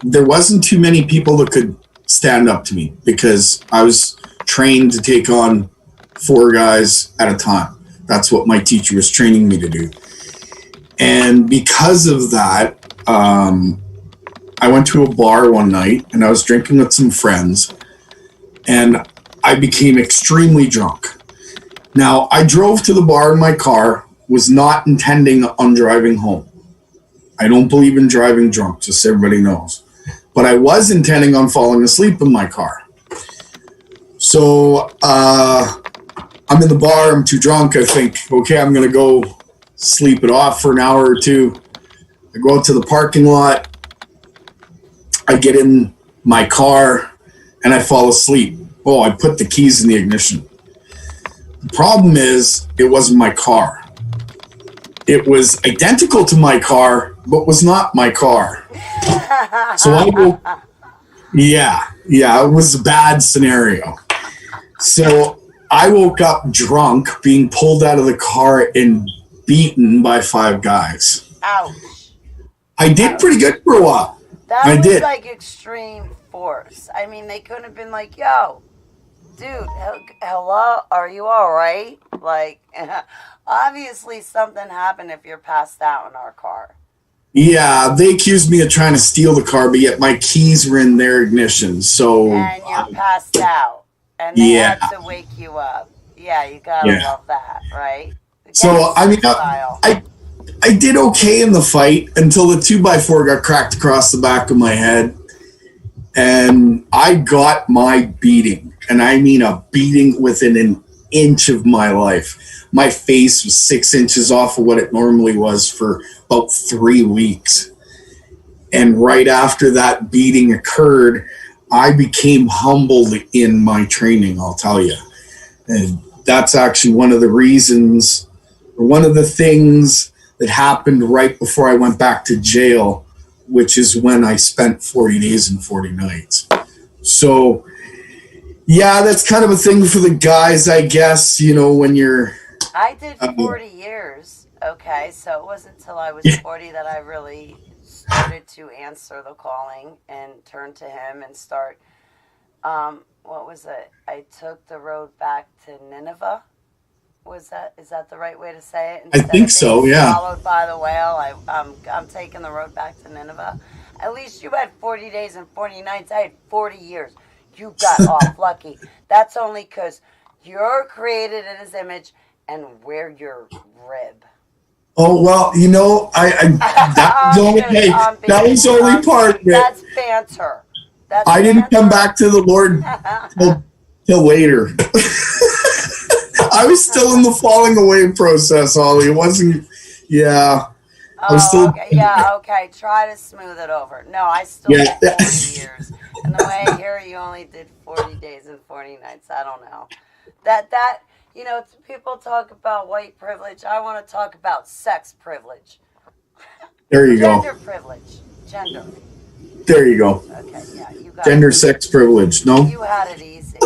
there wasn't too many people that could stand up to me, because I was trained to take on 4 guys at a time. That's what my teacher was training me to do. And because of that, I went to a bar one night, and I was drinking with some friends, and I became extremely drunk. Now, I drove to the bar in my car, was not intending on driving home. I don't believe in driving drunk, just so everybody knows. But I was intending on falling asleep in my car. So I'm in the bar, I'm too drunk, I think, okay, I'm going to go sleep it off for an hour or two. I go out to the parking lot, I get in my car, and I fall asleep. Oh, I put the keys in the ignition. The problem is, it wasn't my car. It was identical to my car, but was not my car. So I go, yeah, it was a bad scenario. So I woke up drunk, being pulled out of the car and beaten by 5 guys. Ouch. I did pretty good for a while. That was like extreme force. I mean, they couldn't have been like, yo, dude, hello, are you all right? Like, obviously something happened if you're passed out in our car. Yeah, they accused me of trying to steal the car, but yet my keys were in their ignition. So and you're passed out, and they had to wake you up. Yeah, you gotta love that, right? So I mean, I did okay in the fight until the 2x4 got cracked across the back of my head, and I got my beating, and I mean a beating within an inch of my life. My face was 6 inches off of what it normally was for about 3 weeks. And right after that beating occurred, I became humbled in my training, I'll tell you. And that's actually one of the reasons, or one of the things that happened right before I went back to jail, which is when I spent 40 days and 40 nights. So, yeah, that's kind of a thing for the guys, I guess, you know, when you're... I did 40 years, okay, so it wasn't until I was 40 that I really started to answer the calling and turn to him and start, what was it? I took the road back to Nineveh. Is that the right way to say it? Instead I think so, yeah. Followed by the whale, I'm taking the road back to Nineveh. At least you had 40 days and 40 nights. I had 40 years. You got off lucky. That's only because you're created in his image and we're your rib. Oh, well, you know, that was only part of it. That's banter. I didn't come back to the Lord till later. I was still in the falling away process, Ollie. It wasn't, yeah. I was still, okay. Yeah, okay. Try to smooth it over. No, I still did 40 years. And the way I hear you only did 40 days and 40 nights. I don't know. That, you know, people talk about white privilege. I want to talk about sex privilege. There you go. Gender privilege. Gender. There you go. Okay, yeah, you got Gender, sex privilege. No? You had it easy.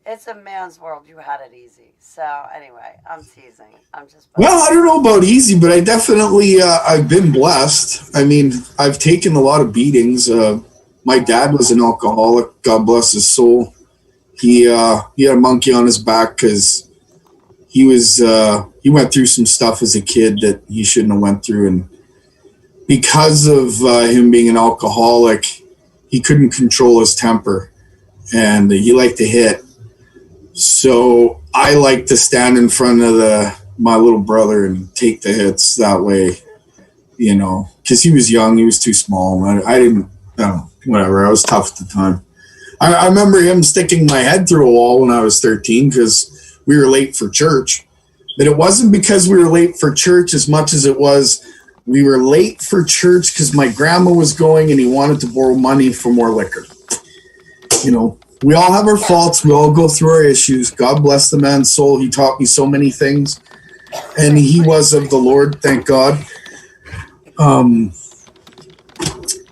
It's a man's world. You had it easy. So anyway, I'm teasing. I'm just. Well, I don't know about easy, but I definitely I've been blessed. I mean, I've taken a lot of beatings. My dad was an alcoholic. God bless his soul. He had a monkey on his back because he went through some stuff as a kid that he shouldn't have went through, and because of him being an alcoholic, he couldn't control his temper, and he liked to hit. So I like to stand in front of my little brother and take the hits that way, because he was young, he was too small. I didn't, whatever. I was tough at the time. I remember him sticking my head through a wall when I was 13 because we were late for church. But it wasn't because we were late for church as much as it was we were late for church because my grandma was going and he wanted to borrow money for more liquor. We all have our faults. We all go through our issues. God bless the man's soul. He taught me so many things. And he was of the Lord, thank God.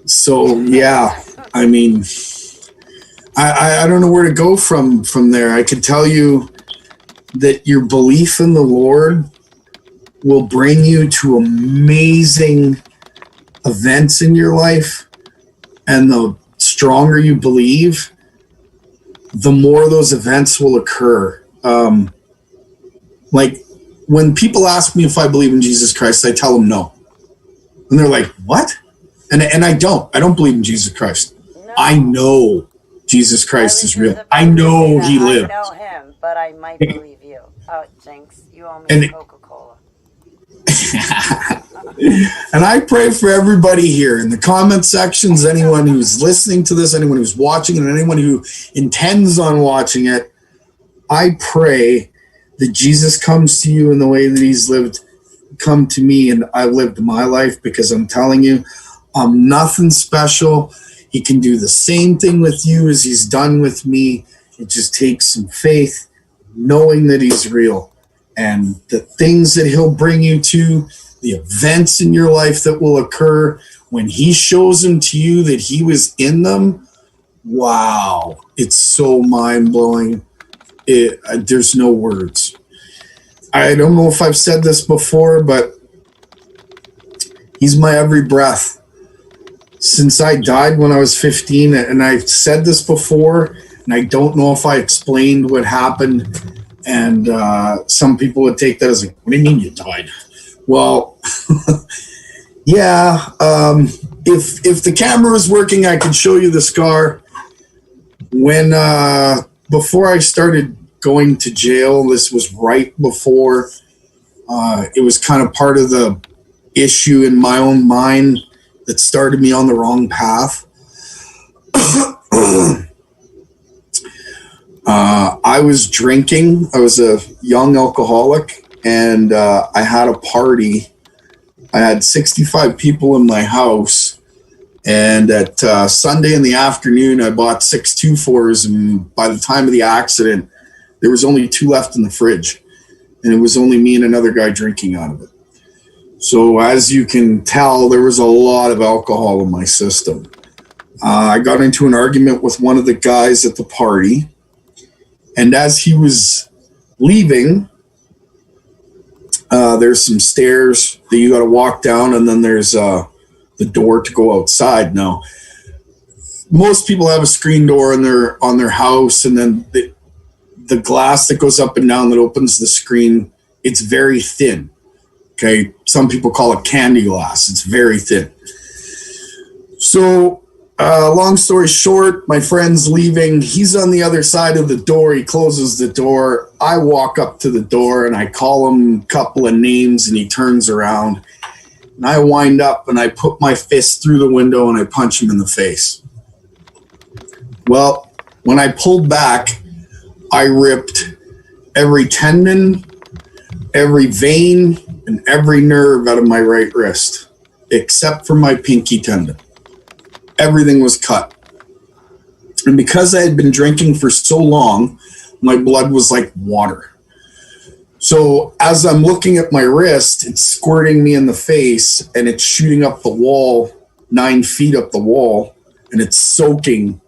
So, yeah, I mean, I don't know where to go from there. I can tell you that your belief in the Lord will bring you to amazing events in your life. And the stronger you believe, the more those events will occur. Like when people ask me if I believe in Jesus Christ, I tell them no. And they're like, what? And I don't believe in Jesus Christ. No. I know Jesus Christ is real. I know he lived. I know him, but I might believe you. Oh, Jinx, you owe me Coca-Cola. And I pray for everybody here in the comment sections, anyone who's listening to this, anyone who's watching, and anyone who intends on watching it. I pray that Jesus comes to you in the way that he's come to me, and I've lived my life, because I'm telling you, I'm nothing special. He can do the same thing with you as he's done with me. It just takes some faith, knowing that he's real. And the things that he'll bring you to, the events in your life that will occur when he shows them to you that he was in them. Wow. It's so mind-blowing. There's no words. I don't know if I've said this before, but he's my every breath. Since I died when I was 15, and I've said this before, and I don't know if I explained what happened, and some people would take that as like, what do you mean you died? Well, yeah, if the camera was working, I could show you the scar. When before I started going to jail, this was right before it was kind of part of the issue in my own mind that started me on the wrong path. I was drinking. I was a young alcoholic, and I had a party. I had 65 people in my house, and at Sunday in the afternoon, I bought 6 2-4s, and by the time of the accident, there was only 2 left in the fridge, and it was only me and another guy drinking out of it. So as you can tell, there was a lot of alcohol in my system. I got into an argument with one of the guys at the party, and as he was leaving, there's some stairs that you got to walk down, and then there's the door to go outside. Now, most people have a screen door on their house, and then the glass that goes up and down that opens the screen, it's very thin. Okay, some people call it candy glass. It's very thin. So, long story short, my friend's leaving. He's on the other side of the door. He closes the door. I walk up to the door and I call him a couple of names, and he turns around. And I wind up and I put my fist through the window and I punch him in the face. Well, when I pulled back, I ripped every tendon, every vein, and every nerve out of my right wrist, except for my pinky tendon. Everything was cut. And because I had been drinking for so long, my blood was like water. So as I'm looking at my wrist, it's squirting me in the face, and it's shooting up the wall, 9 feet up the wall, and it's soaking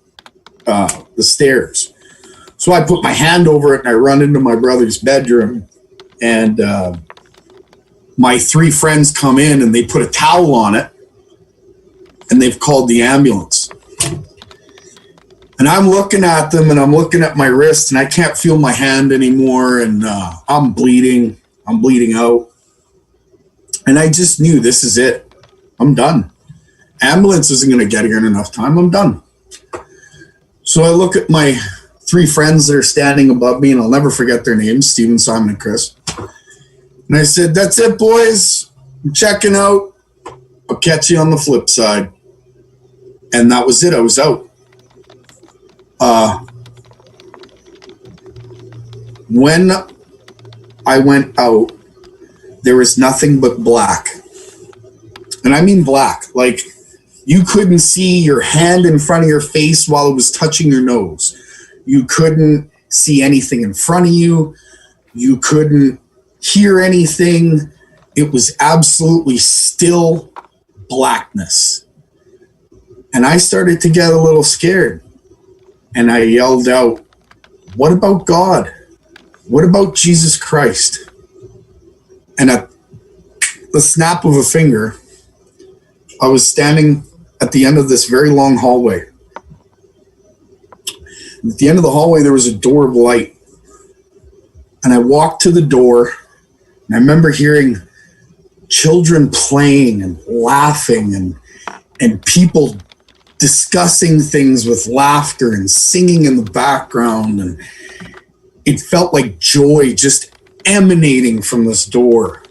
the stairs. So I put my hand over it and I run into my brother's bedroom, and my 3 friends come in and they put a towel on it, and they've called the ambulance. And I'm looking at them and I'm looking at my wrist and I can't feel my hand anymore. And I'm bleeding. I'm bleeding out. And I just knew this is it. I'm done. Ambulance isn't going to get here in enough time. I'm done. So I look at my 3 friends that are standing above me, and I'll never forget their names, Stephen, Simon, and Chris. And I said, that's it, boys. I'm checking out. I'll catch you on the flip side. And that was it. I was out. When I went out, there was nothing but black. And I mean black. Like, you couldn't see your hand in front of your face while it was touching your nose. You couldn't see anything in front of you. You couldn't hear anything. It was absolutely still blackness. And I started to get a little scared. And I yelled out, what about God? What about Jesus Christ? And at the snap of a finger, I was standing at the end of this very long hallway. At the end of the hallway, there was a door of light. And I walked to the door, and I remember hearing children playing and laughing and people discussing things with laughter and singing in the background. And it felt like joy just emanating from this door.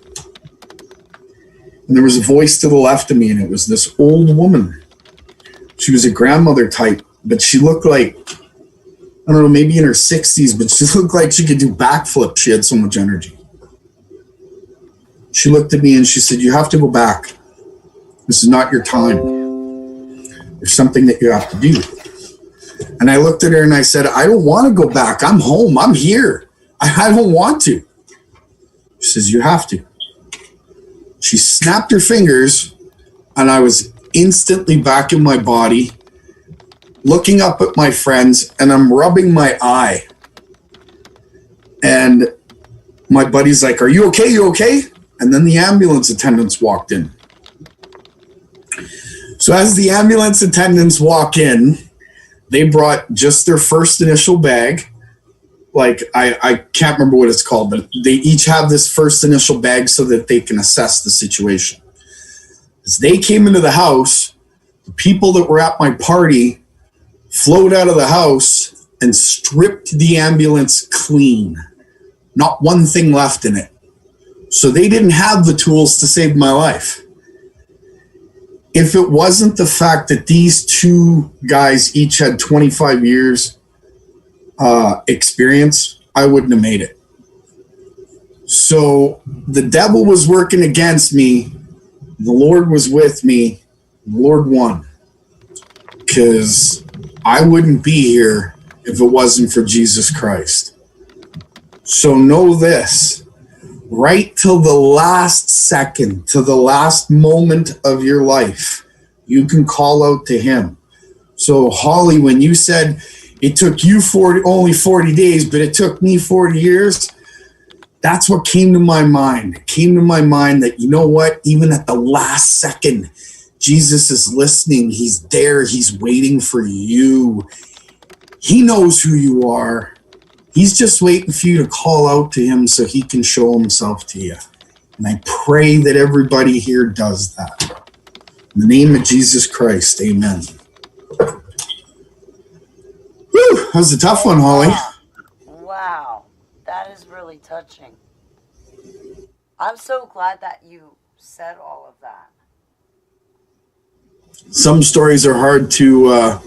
And there was a voice to the left of me, and it was this old woman. She was a grandmother type, but she looked like, I don't know, maybe in her 60s, but she looked like she could do backflips. She had so much energy. She looked at me and she said, you have to go back. This is not your time. There's something that you have to do. And I looked at her and I said, I don't want to go back. I'm home. I'm here. I don't want to. She says, you have to. She snapped her fingers, and I was instantly back in my body, looking up at my friends, and I'm rubbing my eye. And my buddy's like, are you okay? You okay? And then the ambulance attendants walked in. So as the ambulance attendants walk in, they brought just their first initial bag. Like, I can't remember what it's called, but they each have this first initial bag so that they can assess the situation. As they came into the house, the people that were at my party flowed out of the house and stripped the ambulance clean. Not one thing left in it. So they didn't have the tools to save my life. If it wasn't the fact that these 2 guys each had 25 years experience, I wouldn't have made it. So the devil was working against me. The Lord was with me. The Lord won. Because I wouldn't be here if it wasn't for Jesus Christ. So know this. Right till the last second, to the last moment of your life, you can call out to him. So Holly, when you said it took you only 40 days, but it took me 40 years, that's what came to my mind. It came to my mind that, you know what, even at the last second, Jesus is listening. He's there. He's waiting for you. He knows who you are. He's just waiting for you to call out to him so he can show himself to you. And I pray that everybody here does that. In the name of Jesus Christ, amen. Whew, that was a tough one, Holly. Wow, that is really touching. I'm so glad that you said all of that. Some stories are hard to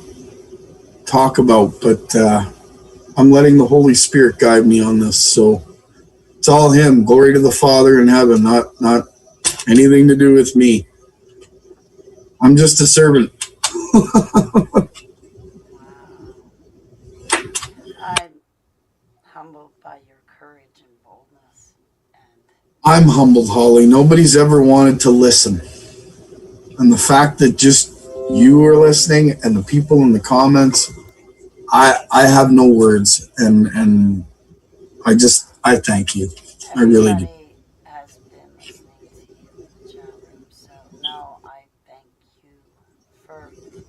talk about, but I'm letting the Holy Spirit guide me on this. So it's all him. Glory to the Father in heaven, not anything to do with me. I'm just a servant. I'm humbled by your courage and boldness. I'm humbled, Holly. Nobody's ever wanted to listen. And the fact that just you are listening and the people in the comments, I have no words. And I thank you. I really do. Has been listening to you in the chat room. So no, I thank you for being.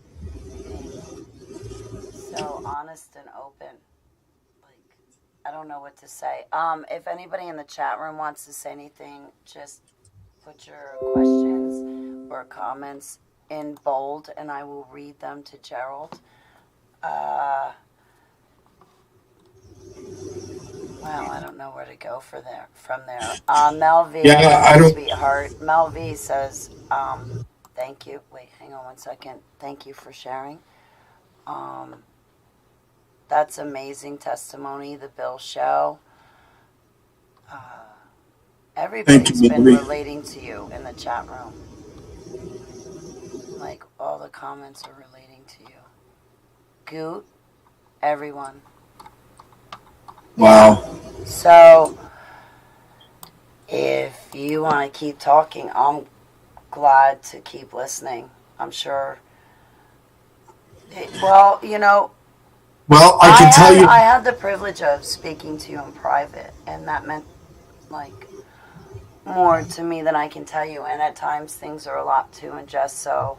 So I don't know what to say. If anybody in the chat room wants to say anything, just put your questions or comments in bold, and I will read them to Gerald. Wow, I don't know where to go from there. Mel V, Yeah, I don't. sweetheart. Mel V says, thank you. Wait, hang on one second. Thank you for sharing. That's amazing testimony, the Bill Show. Thank Everybody's you, been Millie. relating to you in the chat room. Like, all the comments are relating to you. Goot, everyone. Wow. Yeah. So, if you want to keep talking, I'm glad to keep listening. I'm sure. Well, you know, Well, I can tell you. I had the privilege of speaking to you in private, and that meant, like, more to me than I can tell you. And at times, things are a lot to ingest. So,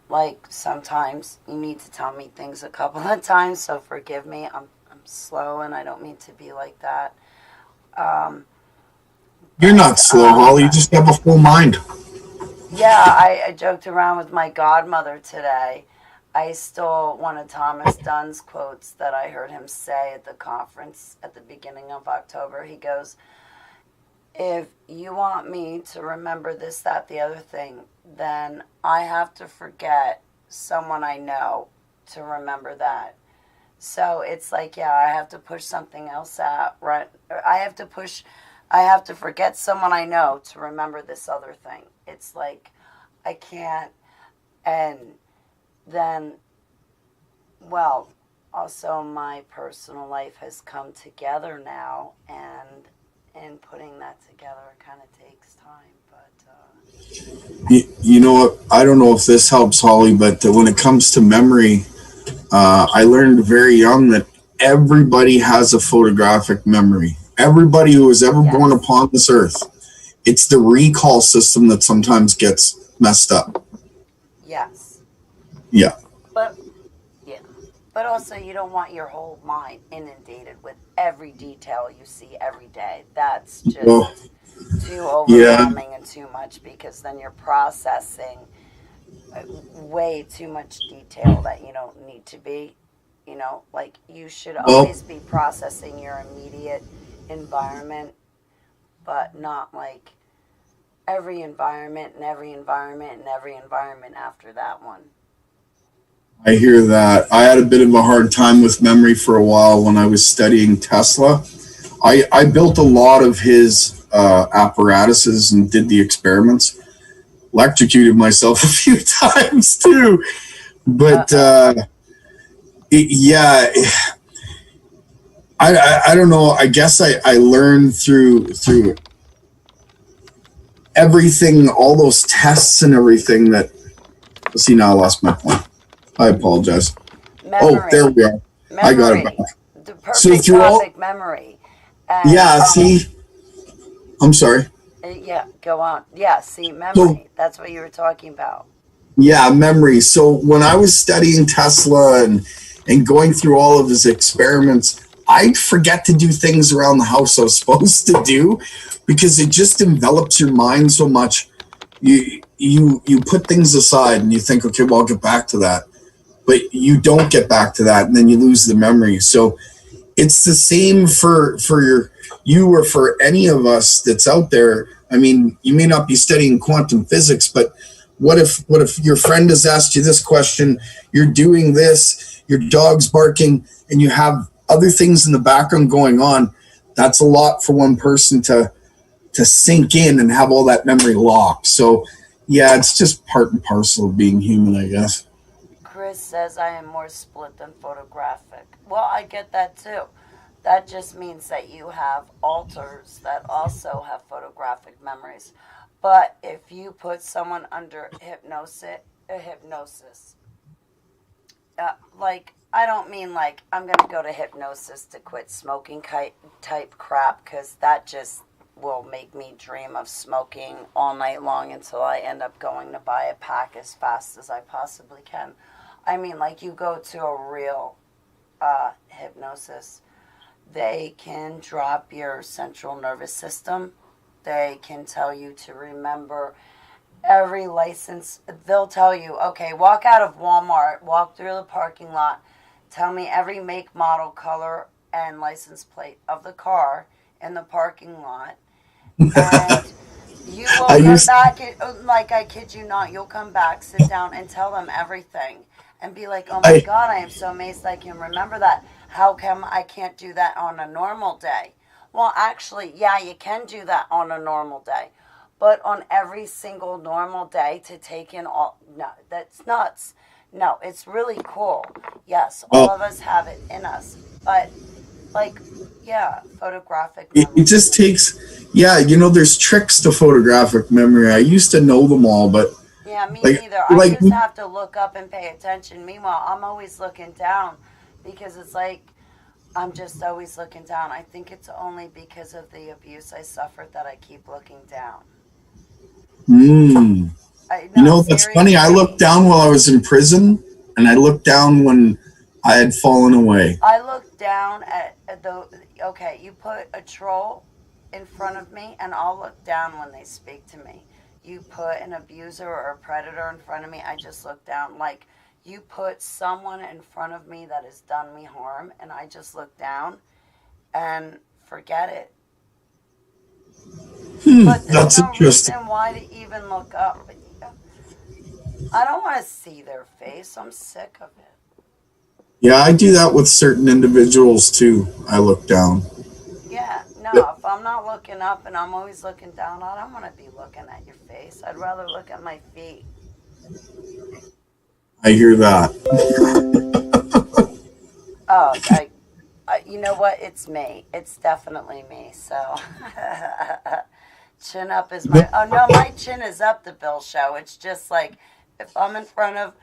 like, sometimes you need to tell me things a couple of times. So forgive me. I'm slow, and I don't mean to be like that. You're not slow, Holly. You just have a full mind. Yeah, I joked around with my godmother today. I stole one of Thomas Dunn's quotes that I heard him say at the conference at the beginning of October. He goes, if you want me to remember this, that, the other thing, then I have to forget someone I know to remember that. So it's like, yeah, I have to push something else out, right? I have to forget someone I know to remember this other thing. It's like, I can't, and then, well, also my personal life has come together now, and in putting that together, it kind of takes time, but You know what? I don't know if this helps, Holly, but when it comes to memory, I learned very young that everybody has a photographic memory. Everybody who was ever born yes, upon this earth. It's the recall system that sometimes gets messed up. yes, Yeah. but yeah, but also you don't want your whole mind inundated with every detail you see every day. That's Well, just too yeah. overwhelming and too much, because then you're processing way too much detail that you don't need to be. You know, like, you should Well, always be processing your immediate environment, but not like every environment and every environment and every environment after that one. I hear that. I had a bit of a hard time with memory for a while when I was studying Tesla. I built a lot of his apparatuses and did the experiments. Electrocuted myself a few times too. But yeah, I don't know. I guess I learned through everything, all those tests and everything that. See, now I lost my point. I apologize. Oh, there Memory, we are. I got it back. memory, the So perfect through all, topic, memory. And yeah. See, I'm sorry. yeah, go on. Yeah, see, So memory. That's what you were talking about. yeah, memory. So when I was studying Tesla and going through all of his experiments, I'd forget to do things around the house I was supposed to do because it just envelops your mind so much. You put things aside and you think, okay, well, I'll get back to that, but you don't get back to that, and then you lose the memory. So it's the same for you or for any of us that's out there. I mean, you may not be studying quantum physics, but what if your friend has asked you this question, you're doing this, your dog's barking, and you have other things in the background going on? That's a lot for one person to sink in and have all that memory locked. So yeah, it's just part and parcel of being human, I guess. Chris says I am more split than photographic. Well, I get that too. That just means that you have alters that also have photographic memories. But if you put someone under hypnosis, like, I don't mean like I'm going to go to hypnosis to quit smoking type crap, because that just will make me dream of smoking all night long until I end up going to buy a pack as fast as I possibly can. I mean, like, you go to a real hypnosis They can drop your central nervous system. They can tell you to remember every license. They'll tell you, okay, walk out of Walmart, walk through the parking lot, tell me every make, model, color, and license plate of the car in the parking lot. And you will come back, like I kid you not, you'll come back, sit down, and tell them everything. And be like, oh my God, I am so amazed I can remember that. How come I can't do that on a normal day? Well, actually, yeah, you can do that on a normal day. But on every single normal day to take in all, no, that's nuts. No, it's really cool. Yes, all of us have it in us. But, like, yeah, photographic memory. It just takes, there's tricks to photographic memory. I used to know them all, but. Yeah, me neither. I just have to look up and pay attention. Meanwhile, I'm always looking down because it's like I'm just always looking down. I think it's only because of the abuse I suffered that I keep looking down. That's funny. I looked down while I was in prison, and I looked down when I had fallen away. I looked down at okay, you put a troll in front of me, and I'll look down when they speak to me. You put an abuser or a predator in front of me, I just look down. Like, you put someone in front of me that has done me harm, and I just look down and forget it. But there's no reason why to even look up. I don't want to see their face. I'm sick of it. Yeah, I do that with certain individuals, too. I look down. Yeah, no, if I'm not looking up and I'm always looking down, I don't want to be looking at your face. I'd rather look at my feet. I hear that. Oh, you know what? It's me. It's definitely me. So, chin up is my... Oh, no, my chin is up the Bill Show. It's just like, if I'm in front of,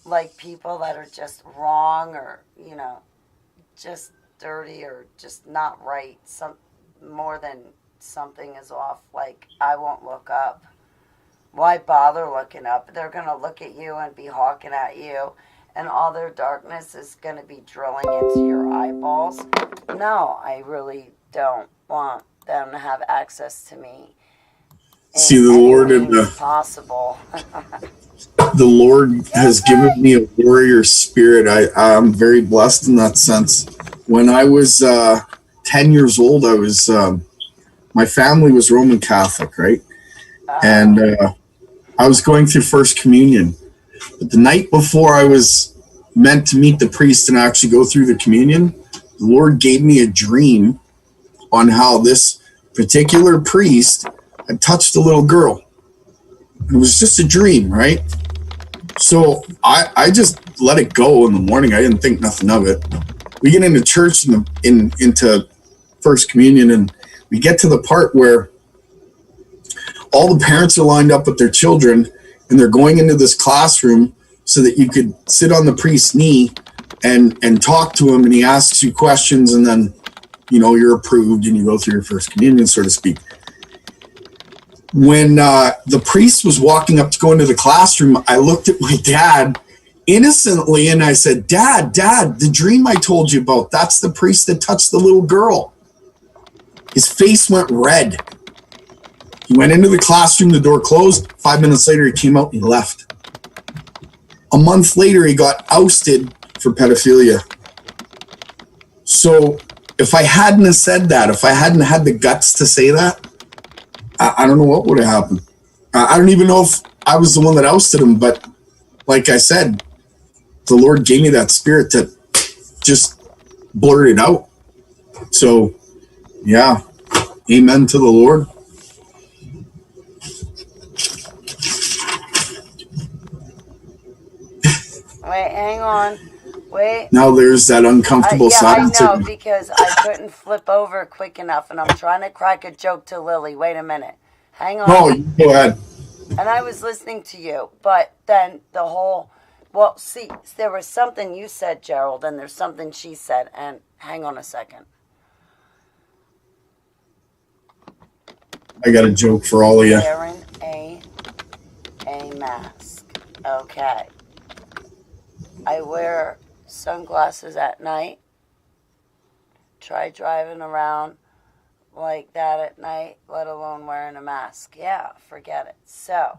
like, people that are just wrong or, just dirty or just not right, more than something is off, like, I won't look up. Why bother looking up? They're going to look at you and be hawking at you, and all their darkness is going to be drilling into your eyeballs. No, I really don't want them to have access to me. See, the Lord possible. The Lord has given me a warrior spirit. I'm very blessed in that sense. When I was 10 years old, my family was Roman Catholic, right? And I was going through First Communion. But the night before I was meant to meet the priest and actually go through the communion, the Lord gave me a dream on how this particular priest had touched a little girl. It was just a dream, right? So I just let it go in the morning. I didn't think nothing of it. We get into church into First Communion, and we get to the part where all the parents are lined up with their children, and they're going into this classroom so that you could sit on the priest's knee and talk to him, and he asks you questions, and then you're approved and you go through your First Communion, so to speak. When the priest was walking up to go into the classroom, I looked at my dad innocently and I said, Dad, the dream I told you about, that's the priest that touched the little girl. His face went red. He went into the classroom, the door closed. 5 minutes later, he came out and he left. A month later, he got ousted for pedophilia. So if I hadn't have said that, if I hadn't had the guts to say that, I don't know what would have happened. I don't even know if I was the one that ousted him, but like I said, the Lord gave me that spirit to just blurt it out. So, yeah, amen to the Lord. Wait, hang on. Wait. Now there's that uncomfortable silence. I know, because I couldn't flip over quick enough, and I'm trying to crack a joke to Lily. Wait a minute. Hang on. No, go ahead. And I was listening to you, but then the whole... Well, see, there was something you said, Gerald, and there's something she said, and hang on a second. I got a joke for all of you. Wearing a mask. Okay. I wear sunglasses at night try driving around like that at night, let alone wearing a mask. Yeah, forget it. So,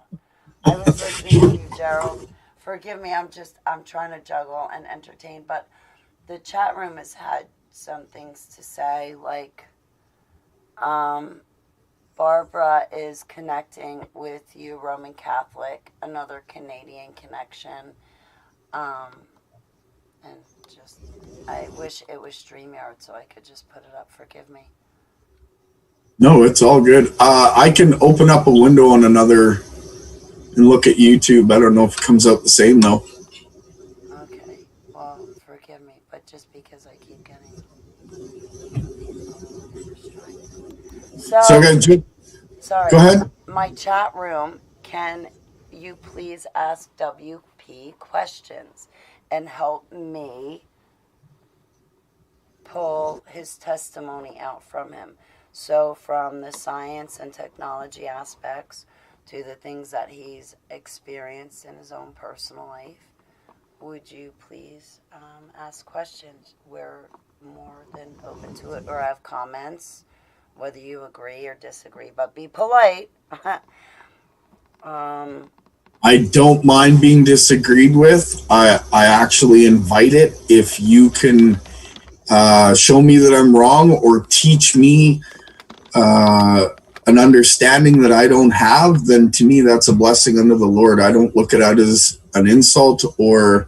I was listening to you, Gerald. Forgive me, I'm trying to juggle and entertain, but the chat room has had some things to say, like, Barbara is connecting with you, Roman Catholic, another Canadian connection. And just, I wish it was StreamYard so I could just put it up. Forgive me. No, it's all good. I can open up a window on another and look at YouTube. I don't know if it comes out the same, though. Okay. Well, forgive me, but just because I keep getting distracted. So I got to sorry. Go ahead. My chat room, can you please ask WP questions and help me pull his testimony out from him? So from the science and technology aspects to the things that he's experienced in his own personal life, would you please ask questions? We're more than open to it, or have comments, whether you agree or disagree, but be polite. I don't mind being disagreed with. I actually invite it. If you can show me that I'm wrong or teach me an understanding that I don't have, then to me that's a blessing unto the Lord. I don't look at it as an insult or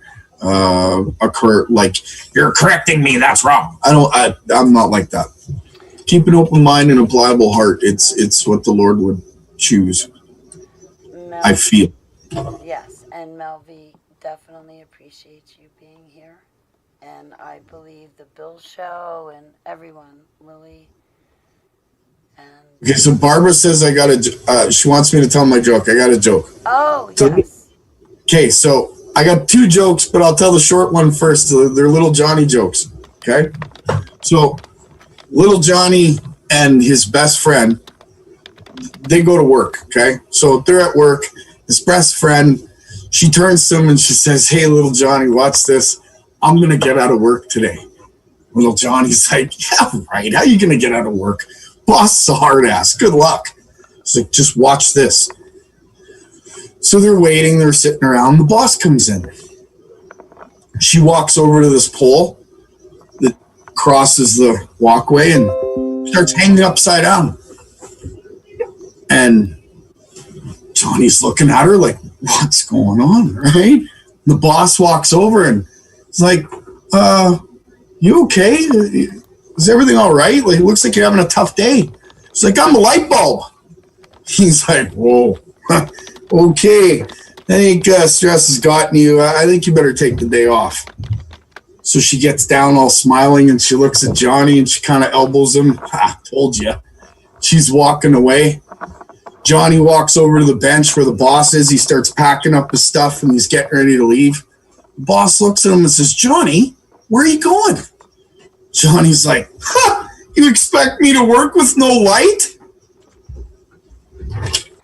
like you're correcting me, that's wrong. I'm not like that. Keep an open mind and a pliable heart. It's what the Lord would choose. I feel. Yes, and Melvie definitely appreciates you being here, and I believe the Bill Show and everyone, Lily. Okay, so Barbara says I got she wants me to tell my joke. I got a joke. Oh, so, yes. Okay, so I got two jokes, but I'll tell the short one first. They're little Johnny jokes. Okay? So little Johnny and his best friend, they go to work. Okay? So they're at work. His best friend, she turns to him and she says, "Hey, little Johnny, watch this. I'm going to get out of work today." Little Johnny's like, "Yeah, right. How are you going to get out of work? Boss is a hard ass. Good luck." It's like, "Just watch this." So they're waiting. They're sitting around. The boss comes in. She walks over to this pole that crosses the walkway and starts hanging upside down. And Johnny's looking at her like, "What's going on?" Right? The boss walks over and it's like, "You okay? Is everything all right? Like, it looks like you're having a tough day." She's like, "I'm a light bulb." He's like, "Whoa, okay. I think stress has gotten you. I think you better take the day off." So she gets down all smiling and she looks at Johnny and she kind of elbows him. Told you. She's walking away. Johnny walks over to the bench where the boss is. He starts packing up his stuff and he's getting ready to leave. The boss looks at him and says, "Johnny, where are you going?" Johnny's like, "You expect me to work with no light?"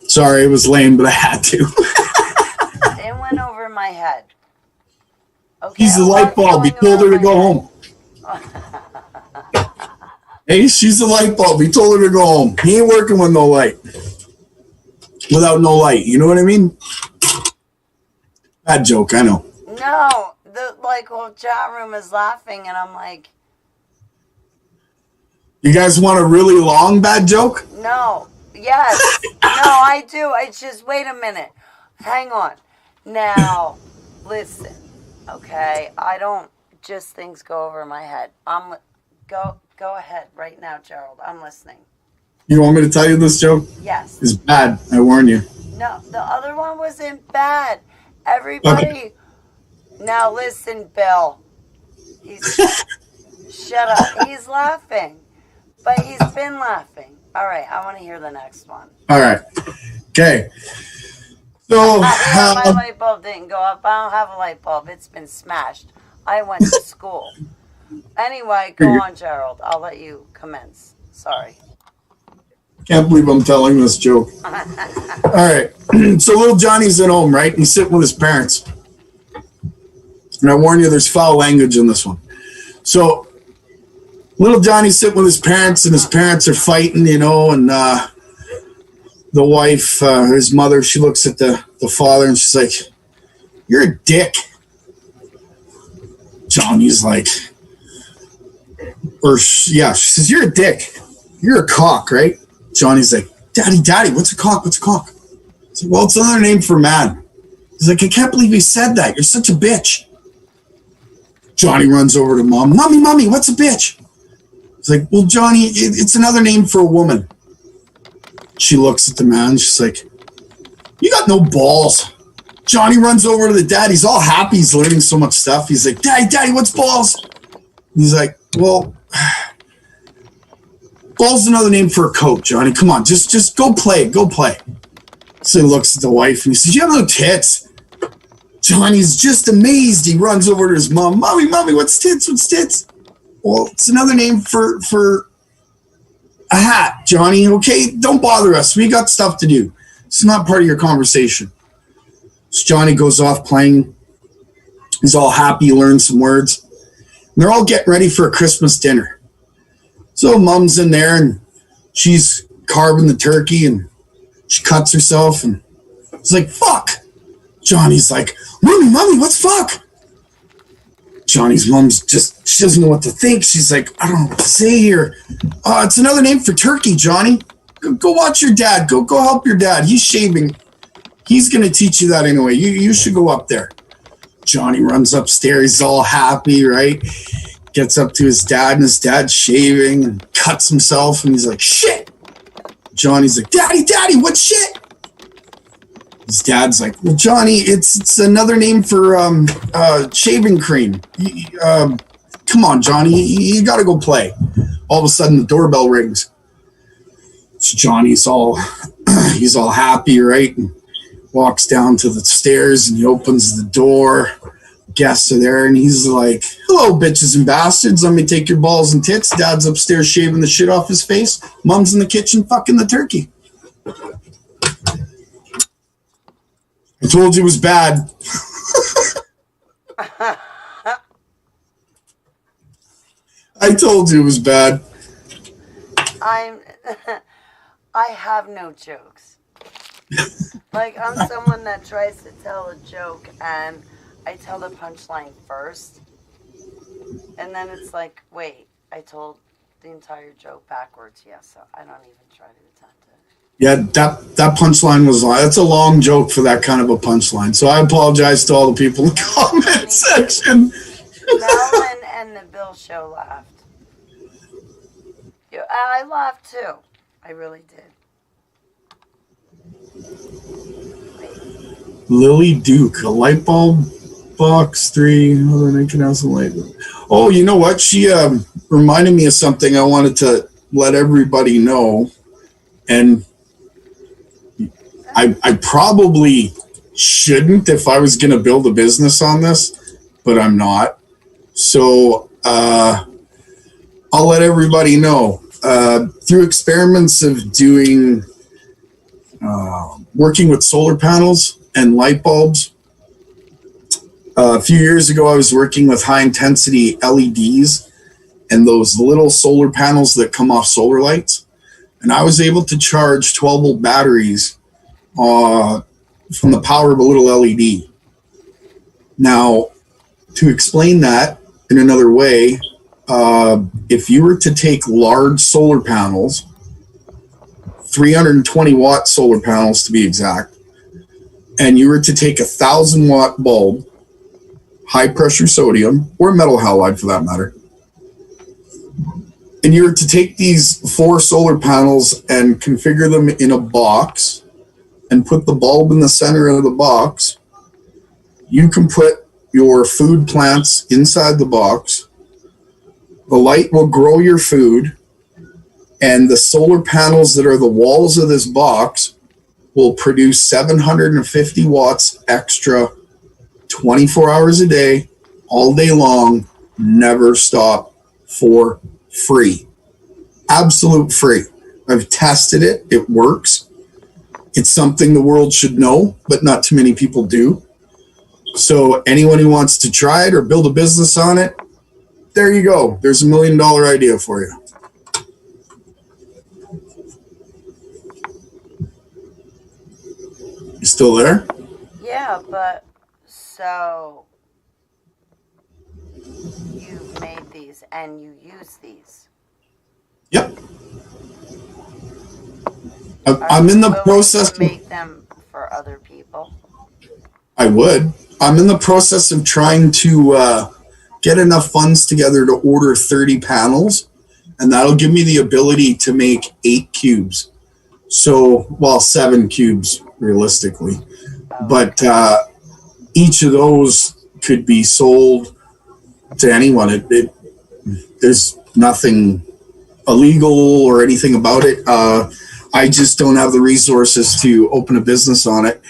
Sorry, it was lame, but I had to. It went over my head. Okay, He's a light bulb. He told her to go home. Hey, she's a light bulb. He told her to go home. He ain't working with no light. Without no light. You know what I mean? Bad joke, I know. No, the whole chat room is laughing, and I'm like, you guys want a really long bad joke? no. Yes. No, I do. It's just, wait a minute. Hang on. Now, listen. Okay? I don't just things go over my head. Go ahead right now, Gerald. I'm listening. You want me to tell you this joke? Yes. It's bad. I warn you. No, the other one wasn't bad. Everybody. Okay. Now listen, Bill. Shut up. He's laughing. But he's been laughing. All right, I want to hear the next one. All right. Okay. So my light bulb didn't go up. I don't have a light bulb. It's been smashed. I went to school. Anyway, go on, Gerald. I'll let you commence. Sorry. Can't believe I'm telling this joke. All right. So little Johnny's at home, right? He's sitting with his parents. And I warn you, there's foul language in this one. So Little Johnny's sitting with his parents, and his parents are fighting, you know, and the wife, his mother, she looks at the father and she's like, "You're a dick." Johnny's like, she says, "You're a dick. You're a cock, right?" Johnny's like, Daddy, what's a cock? What's a cock? He's like, "Well, it's another name for man." He's like, "I can't believe you said that. You're such a bitch." Johnny runs over to Mom. Mommy, what's a bitch? He's like, "Well, Johnny, it's another name for a woman." She looks at the man. She's like, "You got no balls." Johnny runs over to the dad. He's all happy. He's learning so much stuff. He's like, Daddy, what's balls? He's like, "Well, balls is another name for a coat, Johnny. Come on, just go play. So he looks at the wife and he says, "You have no tits." Johnny's just amazed. He runs over to his mom. Mommy, what's tits? "Well, it's another name for a hat, Johnny. Okay, don't bother us. We got stuff to do. It's not part of your conversation." So Johnny goes off playing. He's all happy. He learns some words. And they're all getting ready for a Christmas dinner. So Mom's in there and she's carving the turkey and she cuts herself and it's like, "Fuck." Johnny's like, Mommy, what's fuck?" Johnny's mom's she doesn't know what to think. She's like, "I don't know what to say here. It's another name for turkey, Johnny. Go watch your dad. Go help your dad. He's shaving. He's going to teach you that anyway. You should go up there." Johnny runs upstairs. He's all happy, right? Gets up to his dad, and his dad's shaving and cuts himself, and he's like, "Shit." Johnny's like, Daddy, what shit?" His dad's like, "Well, Johnny, it's another name for shaving cream. Come on, Johnny, you got to go play." All of a sudden, the doorbell rings. So Johnny's he's all happy, right? And walks down to the stairs and he opens the door. Guests are there and he's like, "Hello, bitches and bastards. Let me take your balls and tits." Dad's upstairs shaving the shit off his face. Mom's in the kitchen fucking the turkey. I told you it was bad. I told you it was bad. I have no jokes. Like, I'm someone that tries to tell a joke and I tell the punchline first. And then it's like, wait, I told the entire joke backwards. Yeah, so I don't even try to attempt it. Yeah, that punchline was long. That's a long joke for that kind of a punchline. So I apologize to all the people in the comment section. Marilyn and the Bill Show laughed. I laughed too. I really did. Lily Duke, a light bulb box 3. Oh, then I can have some light. Oh, you know what? She reminded me of something I wanted to let everybody know. And I probably shouldn't if I was going to build a business on this, but I'm not. So I'll let everybody know. Through experiments of doing, working with solar panels and light bulbs, a few years ago I was working with high intensity LEDs and those little solar panels that come off solar lights. And I was able to charge 12-volt batteries from the power of a little LED. Now, to explain that in another way, if you were to take large solar panels, 320-watt solar panels to be exact, and you were to take a 1,000-watt bulb, high-pressure sodium, or metal halide for that matter, and you were to take these 4 solar panels and configure them in a box and put the bulb in the center of the box, you can put your food plants inside the box. The light will grow your food, and the solar panels that are the walls of this box will produce 750 watts extra 24 hours a day, all day long, never stop, for free. Absolute free. I've tested it. It works. It's something the world should know, but not too many people do. So anyone who wants to try it or build a business on it, there you go. There's $1 million idea for you. You still there? Yeah, but so you've made these and you use these. Yep. Are I'm in you the willing process. to make them for other people? I would. I'm in the process of trying to get enough funds together to order 30 panels, and that'll give me the ability to make 8 cubes. So, well, 7 cubes realistically. Oh, But okay. each of those could be sold to anyone. There's nothing illegal or anything about it. I just don't have the resources to open a business on it.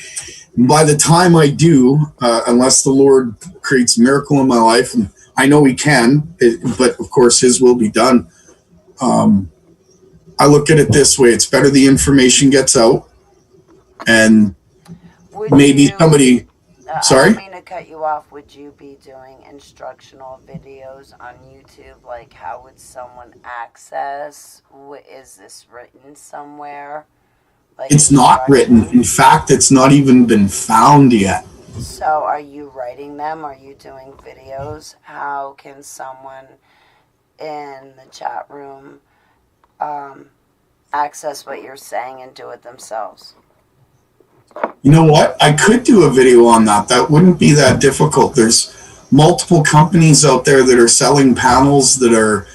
By the time I do, unless the Lord creates a miracle in my life, and I know He can, but of course His will be done. I look at it this way: it's better the information gets out, and Would maybe you, somebody. I don't Sorry. mean to cut you off, would you be doing instructional videos on YouTube? Like, how would someone access? Is this written somewhere? Like It's not written. In instructions? fact, it's not even been found yet. So, are you writing them? Are you doing videos? How can someone in the chat room access what you're saying and do it themselves? You know what? I could do a video on that. That wouldn't be that difficult. There's multiple companies out there that are selling panels that are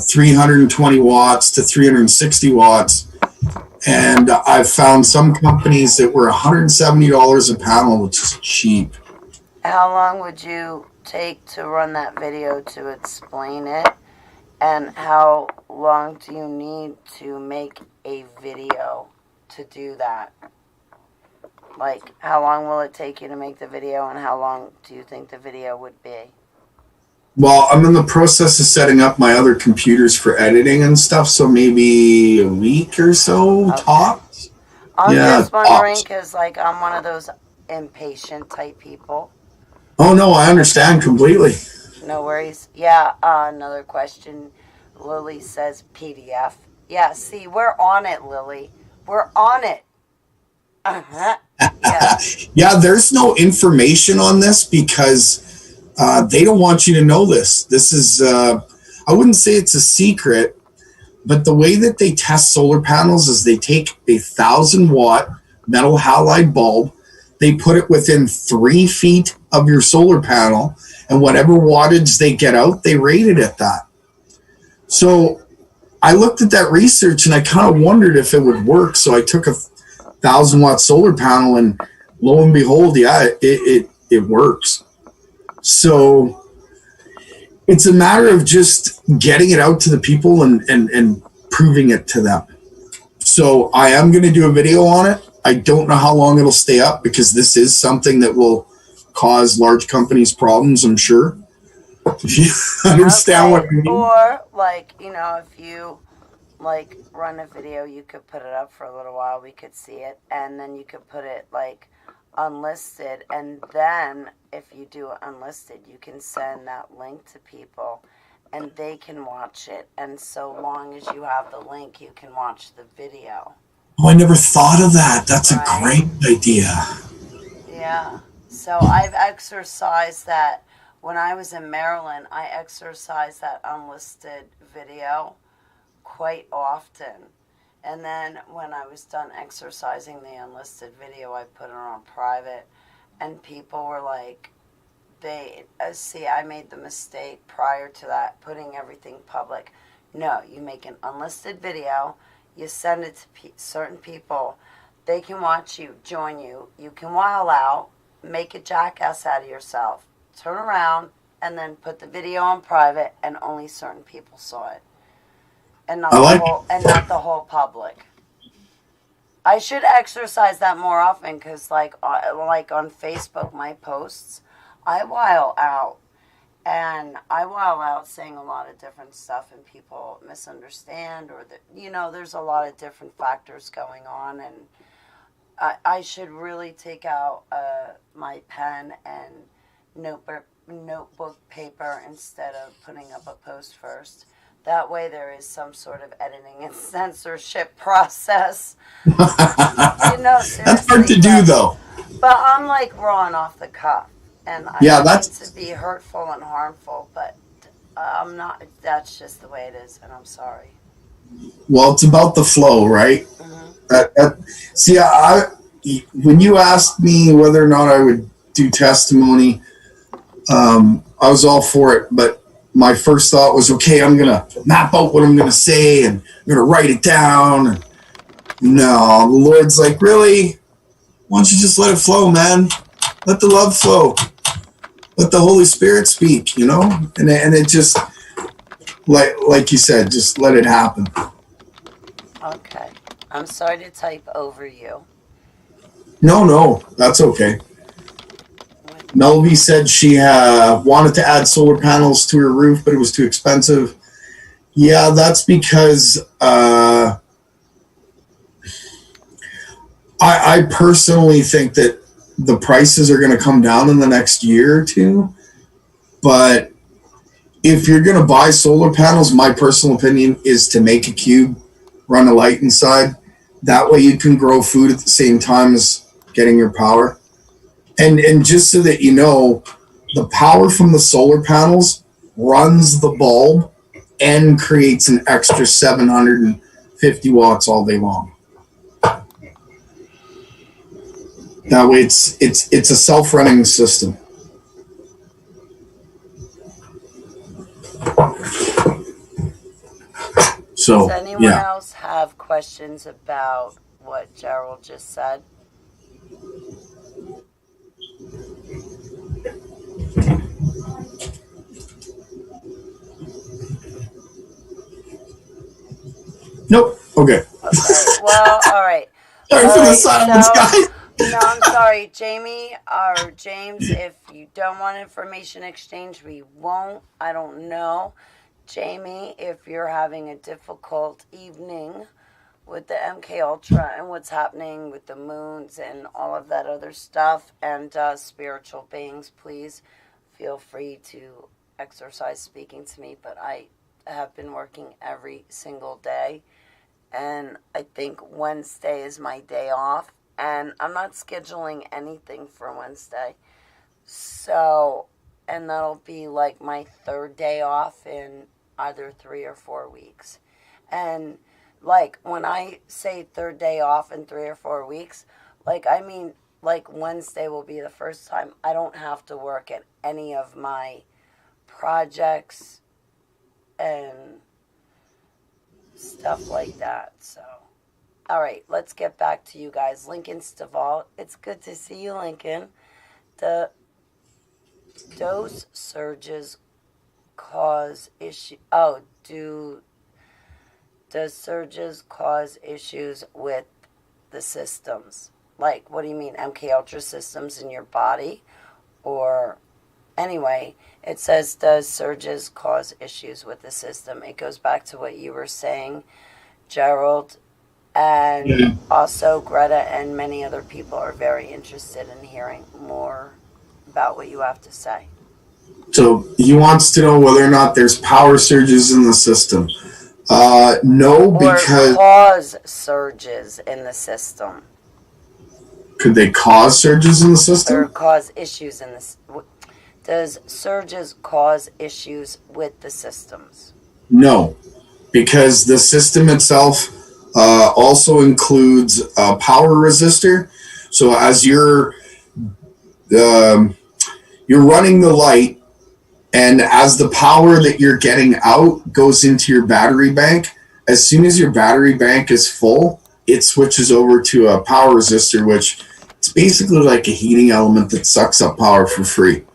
320 watts to 360 watts. And I've found some companies that were $170 a panel, which is cheap. How long would you take to run that video to explain it? And how long do you need to make a video to do that? Like, how long will it take you to make the video, and how long do you think the video would be? Well, I'm in the process of setting up my other computers for editing and stuff, so maybe a week or so Okay. tops. I'm Yeah, just wondering tops. because, like, I'm one of those impatient type people. Oh no, I understand completely. No worries. Yeah, another question. Lily says PDF. Yeah, see, we're on it, Lily. We're on it. Uh-huh. Yeah. Yeah, there's no information on this because they don't want you to know this. This is, I wouldn't say it's a secret, but the way that they test solar panels is they take a 1,000-watt metal halide bulb, they put it within 3 feet of your solar panel, and whatever wattage they get out, they rate it at that. So I looked at that research and I kind of wondered if it would work. So I took a 1,000-watt solar panel, and lo and behold, yeah, it works. So it's a matter of just getting it out to the people and proving it to them. So I am going to do a video on it. I don't know how long it'll stay up because this is something that will cause large companies problems, I'm sure. If you understand what I Okay. mean. Or, like, if you, like, run a video, you could put it up for a little while. We could see it. And then you could put it, like, unlisted. And then, if you do it unlisted, you can send that link to people and they can watch it. And so long as you have the link, you can watch the video. Oh, I never thought of that. That's a Right? great idea. Yeah. So I've exercised that. When I was in Maryland, I exercised that unlisted video quite often. And then when I was done exercising the unlisted video, I put it on private. And people were like, I made the mistake prior to that, putting everything public. No, you make an unlisted video, you send it to certain people, they can watch you, join you, you can while out, make a jackass out of yourself, turn around, and then put the video on private, and only certain people saw it, and not I like the whole public. I should exercise that more often because, like on Facebook, my posts, I while out. And I while out saying a lot of different stuff, and people misunderstand, or there's a lot of different factors going on, and I should really take out my pen and notebook paper instead of putting up a post first. That way there is some sort of editing and censorship process. Seriously. That's hard to do, though. But I'm like raw and off the cuff. And I Yeah, don't mean that's to be hurtful and harmful, but I'm not. That's just the way it is, and I'm sorry. well. It's about the flow, right? Mm-hmm. See, when you asked me whether or not I would do testimony, I was all for it. But my first thought was, okay, I'm gonna map out what I'm gonna say, and I'm gonna write it down. And no, the Lord's like, really? Why don't you just let it flow, man? Let the love flow. Let the Holy Spirit speak, and it just, like you said, just let it happen. Okay. I'm sorry to type over you. No, that's okay. Melvie said she wanted to add solar panels to her roof, but it was too expensive. Yeah, that's because I personally think that the prices are going to come down in the next year or two. But if you're going to buy solar panels, my personal opinion is to make a cube, run a light inside. That way you can grow food at the same time as getting your power. And just so that you know, the power from the solar panels runs the bulb and creates an extra 750 watts all day long. That way it's a self-running system. So, does anyone else have questions about what Gerald just said? Nope. Okay. Well, all right. Sorry for the silence, guys. No, I'm sorry, Jamie or James. If you don't want information exchange, we won't. I don't know. Jamie, if you're having a difficult evening with the MK Ultra and what's happening with the moons and all of that other stuff and spiritual beings, please feel free to exercise speaking to me. But I have been working every single day, and I think Wednesday is my day off, and I'm not scheduling anything for Wednesday. So, and that'll be like my third day off in either 3 or 4 weeks. And like when I say third day off in 3 or 4 weeks, I mean Wednesday will be the first time I don't have to work at any of my projects and stuff like that. So, all right, let's get back to you guys. Lincoln Staval, it's good to see you, Lincoln. The dose surges cause issue. Oh, does surges cause issues with the systems? Like, what do you mean, MK Ultra systems in your body? Or, anyway, it says, does surges cause issues with the system? It goes back to what you were saying, Gerald. And also, Greta and many other people are very interested in hearing more about what you have to say. So he wants to know whether or not there's power surges in the system. No, because... Or cause surges in the system. Could they cause surges in the system? Or cause issues in this. Does surges cause issues with the systems? No, because the system itself also includes a power resistor. So as you're running the light, and as the power that you're getting out goes into your battery bank, as soon as your battery bank is full, it switches over to a power resistor, which it's basically like a heating element that sucks up power for free.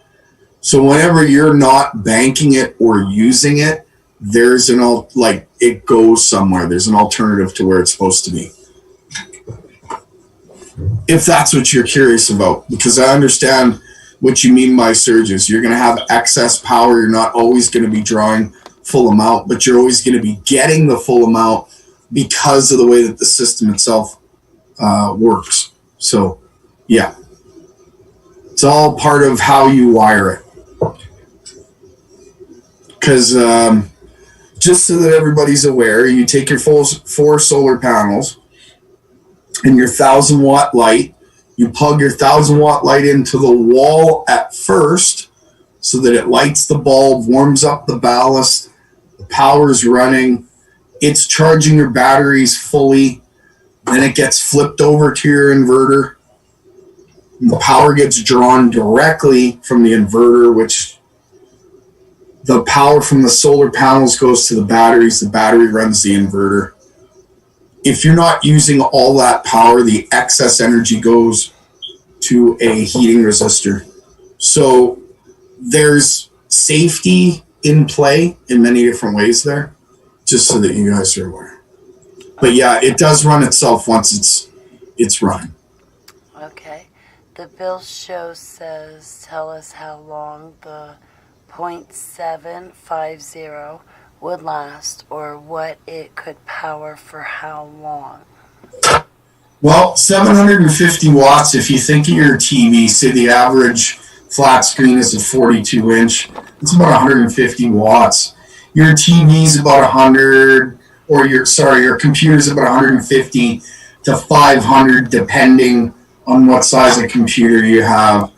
So whenever you're not banking it or using it, there's it goes somewhere. There's an alternative to where it's supposed to be. If that's what you're curious about, because I understand what you mean by surges. You're going to have excess power. You're not always going to be drawing full amount, but you're always going to be getting the full amount because of the way that the system itself works. So, yeah. It's all part of how you wire it. because just so that everybody's aware, you take your four solar panels and your 1,000-watt light. You plug your 1,000-watt light into the wall at first so that it lights the bulb, warms up the ballast, the power's running, it's charging your batteries fully, then it gets flipped over to your inverter. And the power gets drawn directly from the inverter, which the power from the solar panels goes to the batteries. The battery runs the inverter. If you're not using all that power, the excess energy goes to a heating resistor. So there's safety in play in many different ways there, just so that you guys are aware. But yeah, it does run itself once it's running. Okay. The bill show says, tell us how long the 0.750 would last, or what it could power for how long. Well, 750 watts, if you think of your TV, say the average flat screen is a 42-inch, it's about 150 watts. Your TV's about 100, or your computer's about 150 to 500, depending on what size of computer you have.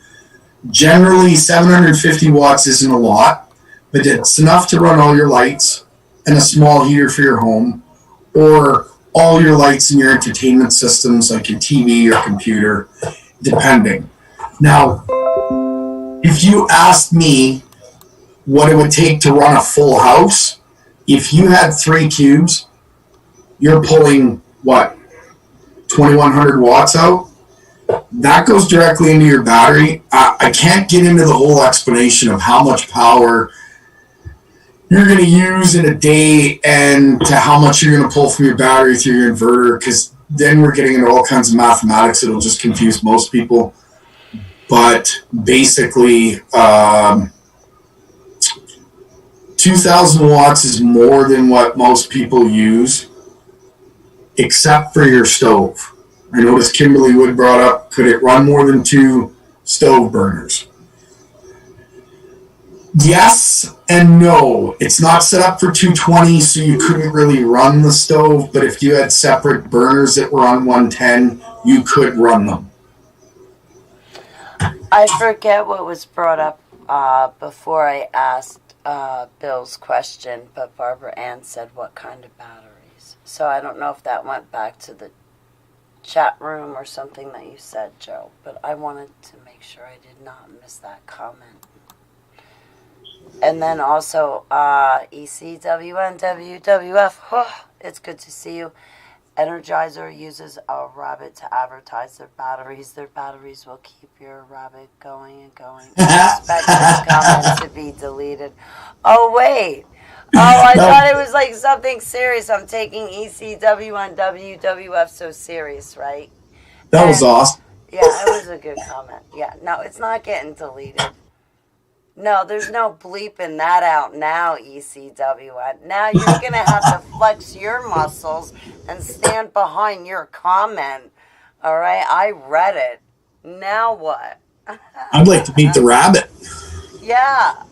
Generally, 750 watts isn't a lot, but it's enough to run all your lights and a small heater for your home, or all your lights in your entertainment systems like your TV, your computer, depending. Now, if you asked me what it would take to run a full house, if you had 3 cubes, you're pulling, 2,100 watts out? That goes directly into your battery. I can't get into the whole explanation of how much power you're going to use in a day and to how much you're going to pull from your battery through your inverter, because then we're getting into all kinds of mathematics that'll just confuse most people. But basically, 2,000 watts is more than what most people use, except for your stove. I noticed Kimberly Wood brought up, could it run more than 2 stove burners? Yes and no. It's not set up for 220, so you couldn't really run the stove, but if you had separate burners that were on 110, you could run them. I forget what was brought up before I asked Bill's question, but Barbara Ann said what kind of batteries. So I don't know if that went back to the chat room or something that you said, Joe, but I wanted to make sure I did not miss that comment. And then also ECWNWWF, it's good to see you. Energizer uses a rabbit to advertise their batteries. Their batteries will keep your rabbit going and going. Expect this comment to be deleted. Oh, wait. Oh, I thought it was like something serious. I'm taking ECW and WWF so serious, right? That was awesome. Yeah, it was a good comment. Yeah, no, it's not getting deleted. No, there's no bleeping that out now, ECW. Now you're going to have to flex your muscles and stand behind your comment. All right? I read it. Now what? I'd like to meet the rabbit. Yeah.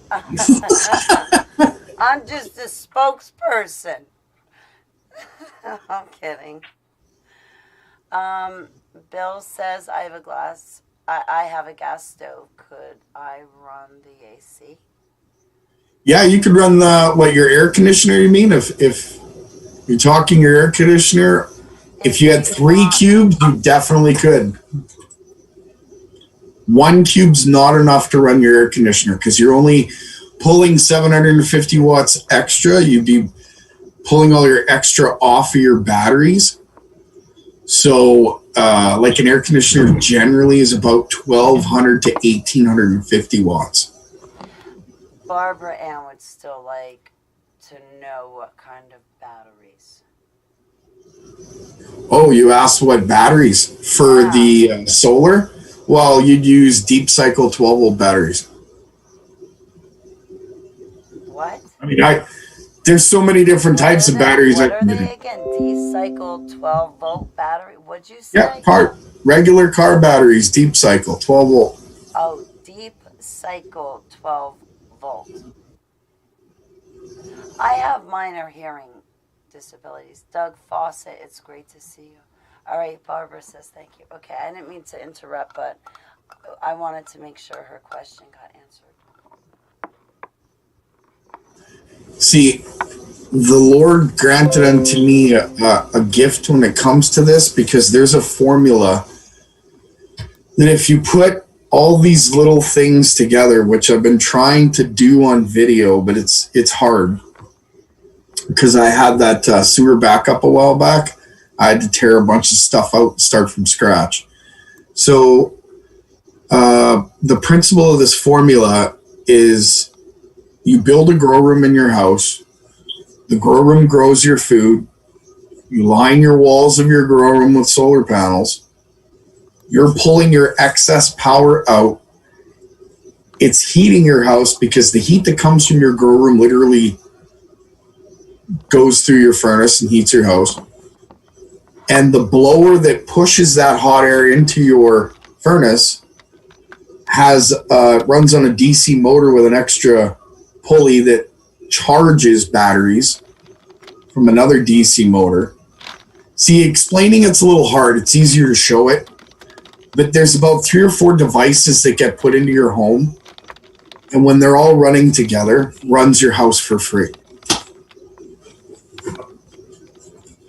I'm just a spokesperson. I'm kidding. Bill says I have a gas stove. Could I run the AC? Yeah, you could run your air conditioner, you mean? If you're talking your air conditioner, if you had 3 cubes, you definitely could. 1 cube's not enough to run your air conditioner because you're only pulling 750 watts extra. You'd be pulling all your extra off of your batteries. So, like an air conditioner generally is about 1,200 to 1,850 watts. Barbara Ann would still like to know what kind of batteries. Oh, you asked what batteries for the solar? Well, you'd use deep cycle 12-volt batteries. What? I mean, there's so many different types of batteries. What are they again? Deep cycle 12-volt battery? What'd you say? Yeah, regular car batteries, deep cycle 12-volt. Oh, deep cycle 12-volt. I have minor hearing disabilities. Doug Fawcett, it's great to see you. All right, Barbara says thank you. Okay, I didn't mean to interrupt, but I wanted to make sure her question got answered. See, the Lord granted unto me a gift when it comes to this, because there's a formula that if you put all these little things together, which I've been trying to do on video, but it's hard because I had that sewer backup a while back. I had to tear a bunch of stuff out and start from scratch. So the principle of this formula is you build a grow room in your house. The grow room grows your food. You line your walls of your grow room with solar panels. You're pulling your excess power out. It's heating your house because the heat that comes from your grow room literally goes through your furnace and heats your house. And the blower that pushes that hot air into your furnace runs on a DC motor with an extra pulley that charges batteries from another DC motor. See, explaining it's a little hard. It's easier to show it. But there's about 3 or 4 devices that get put into your home. And when they're all running together, runs your house for free.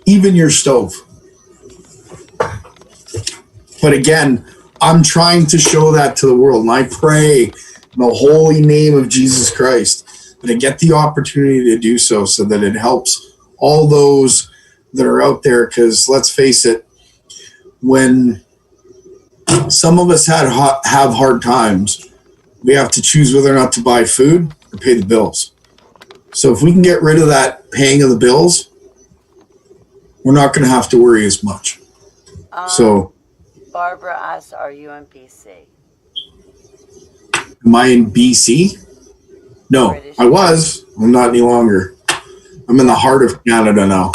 Even your stove. But again, I'm trying to show that to the world. And I pray in the holy name of Jesus Christ that I get the opportunity to do so that it helps all those that are out there. Because let's face it, when some of us have hard times, we have to choose whether or not to buy food or pay the bills. So if we can get rid of that paying of the bills, we're not going to have to worry as much. Barbara asked, are you in BC? Am I in BC? No, British. I was. I'm not any longer. I'm in the heart of Canada now.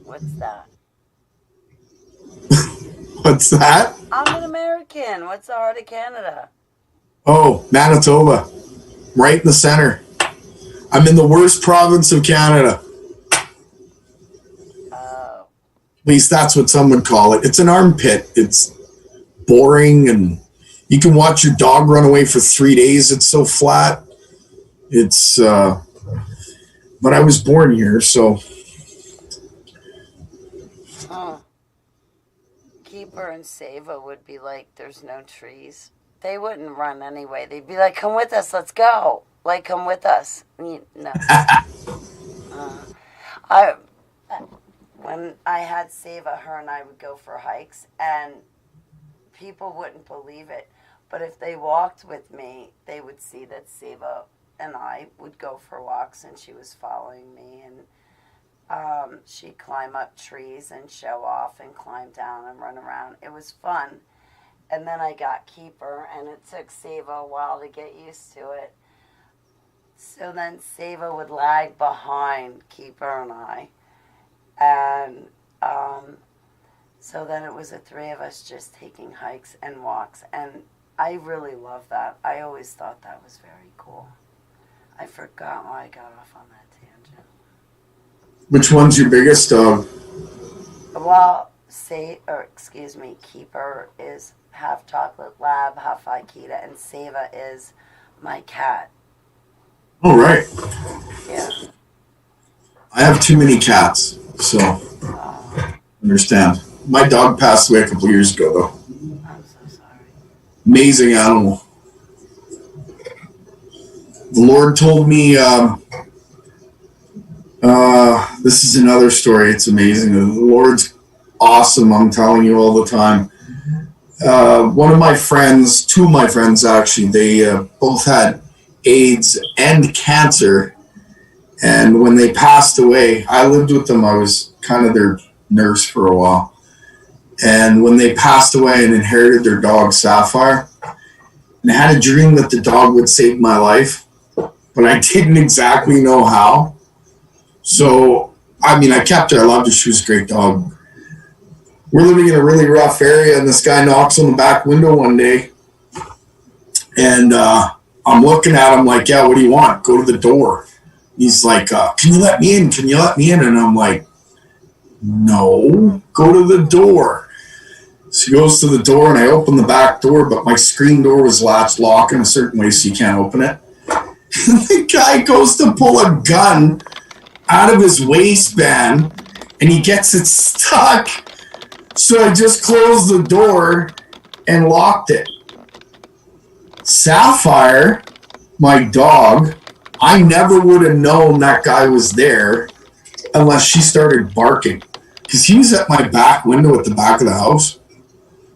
What's that? What's that? I'm an American. What's the heart of Canada? Oh, Manitoba. Right in the center. I'm in the worst province of Canada. Oh. At least that's what some would call it. It's an armpit. It's boring, and you can watch your dog run away for 3 days. It's so flat. It's, but I was born here, so. Keeper and Sava would be like, there's no trees. They wouldn't run anyway. They'd be like, come with us, let's go. Like, come with us. No. When I had Sava, her and I would go for hikes, and people wouldn't believe it. But if they walked with me, they would see that Sava and I would go for walks, and she was following me, and she'd climb up trees and show off and climb down and run around. It was fun. And then I got Keeper, and it took Sava a while to get used to it. So then Sava would lag behind Keeper and I. And so then it was the 3 of us just taking hikes and walks. And I really love that. I always thought that was very cool. I forgot why I got off on that tangent. Which one's your biggest dog? Well, Keeper is half chocolate lab, half Akita, and Sava is my cat. Oh, right. Yeah. I have too many cats, so understand. My dog passed away a couple years ago, though. I'm so sorry. Amazing animal. The Lord told me, this is another story. It's amazing. The Lord's awesome. I'm telling you all the time. One of my friends, 2 of my friends actually, they both had AIDS and cancer. And when they passed away, I lived with them. I was kind of their nurse for a while. And when they passed away and inherited their dog, Sapphire, and I had a dream that the dog would save my life, but I didn't exactly know how. So, I mean, I kept her. I loved her. She was a great dog. We're living in a really rough area, and this guy knocks on the back window one day. And I'm I'm looking at him like, yeah, what do you want? Go to the door. He's like, can you let me in? Can you let me in? And I'm like, no, go to the door. So he goes to the door, and I open the back door, but my screen door was latched locked in a certain way, so you can't open it. The guy goes to pull a gun out of his waistband, and he gets it stuck. So I just closed the door and locked it. Sapphire, my dog, I never would have known that guy was there unless she started barking. Because he was at my back window at the back of the house.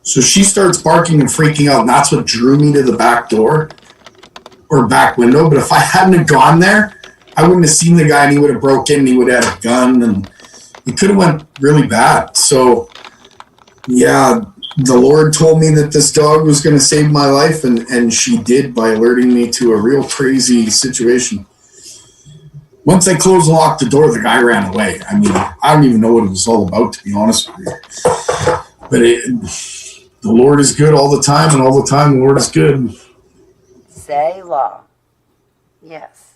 So she starts barking and freaking out, and that's what drew me to the back door or back window. But if I hadn't have gone there, I wouldn't have seen the guy, and he would have broke in, and he would have had a gun, and it could have went really bad. So, yeah, the Lord told me that this dog was going to save my life, and she did by alerting me to a real crazy situation. Once I closed and locked the door, the guy ran away. I mean, I don't even know what it was all about, to be honest with you. But the Lord is good all the time, and all the time the Lord is good. Selah. Yes.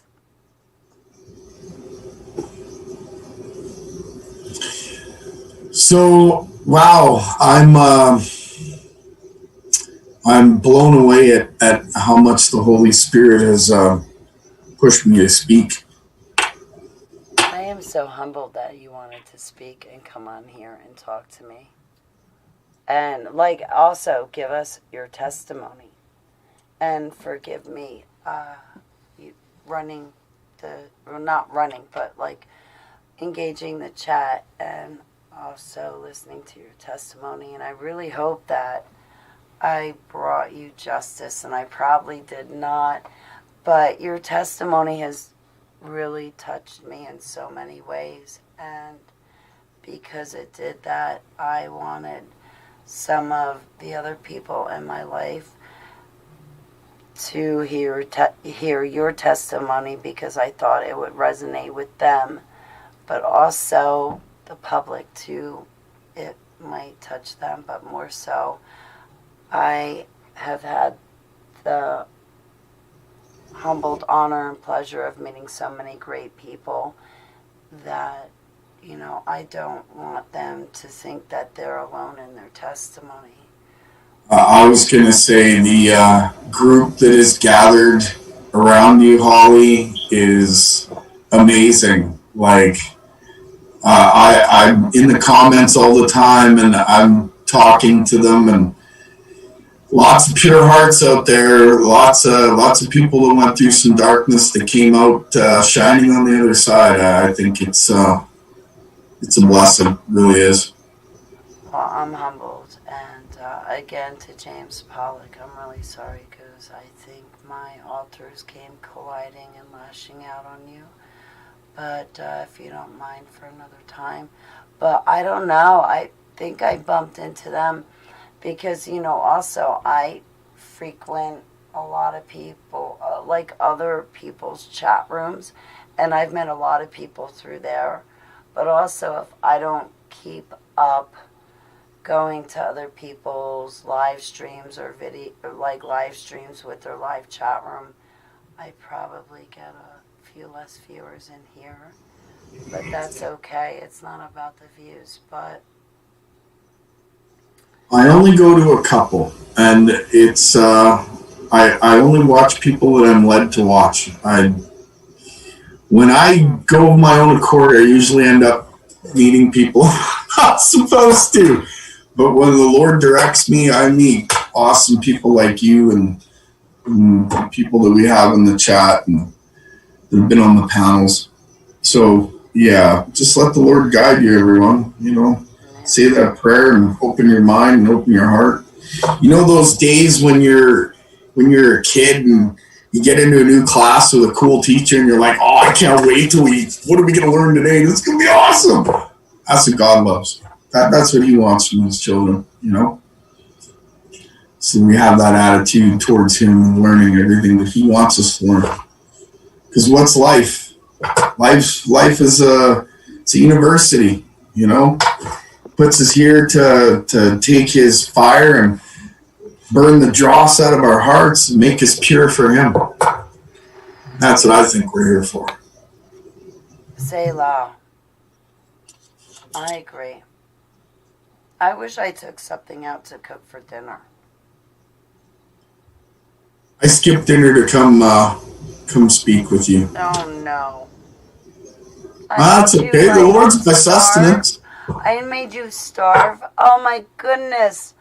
So, wow, I'm blown away at how much the Holy Spirit has pushed me to speak. I am so humbled that you wanted to speak and come on here and talk to me. And, also give us your testimony. And forgive me, engaging the chat and also listening to your testimony. And I really hope that I brought you justice, and I probably did not. But your testimony has really touched me in so many ways. And because it did that, I wanted some of the other people in my life to hear your testimony, because I thought it would resonate with them, but also the public too. It might touch them, but more so, I have had the humbled honor and pleasure of meeting so many great people that, I don't want them to think that they're alone in their testimony. I was going to say the group that is gathered around you, Holly, is amazing. I'm in the comments all the time, and I'm talking to them, and lots of pure hearts out there. Lots of people that went through some darkness that came out shining on the other side. I think it's a blessing, it really is. Well, I'm humbled, and again to James Pollock, I'm really sorry, because I think my altars came colliding and lashing out on you. But if you don't mind, for another time. But I don't know. I think I bumped into them because, also I frequent a lot of people, other people's chat rooms, and I've met a lot of people through there. But also, if I don't keep up going to other people's live streams or live streams with their live chat room, I probably get a few less viewers in here. But that's okay. It's not about the views, but I only go to a couple, and it's I only watch people that I'm led to watch. When I go of my own accord, I usually end up meeting people I'm not supposed to. But when the Lord directs me, I meet awesome people like you and people that we have in the chat and that have been on the panels. So, yeah, just let the Lord guide you, everyone. Say that prayer and open your mind and open your heart. Those days when you're a kid and you get into a new class with a cool teacher and you're like, oh, I can't wait what are we going to learn today? This is going to be awesome. That's what God loves. That's what he wants from his children, So we have that attitude towards him and learning everything that he wants us to learn. Because what's life? Life is it's a university, puts us here to take his fire and burn the dross out of our hearts and make us pure for Him. That's what I think we're here for. Selah. I agree. I wish I took something out to cook for dinner. I skipped dinner to come speak with you. Oh no. That's okay. The Lord's my sustenance. I made you starve. Oh my goodness.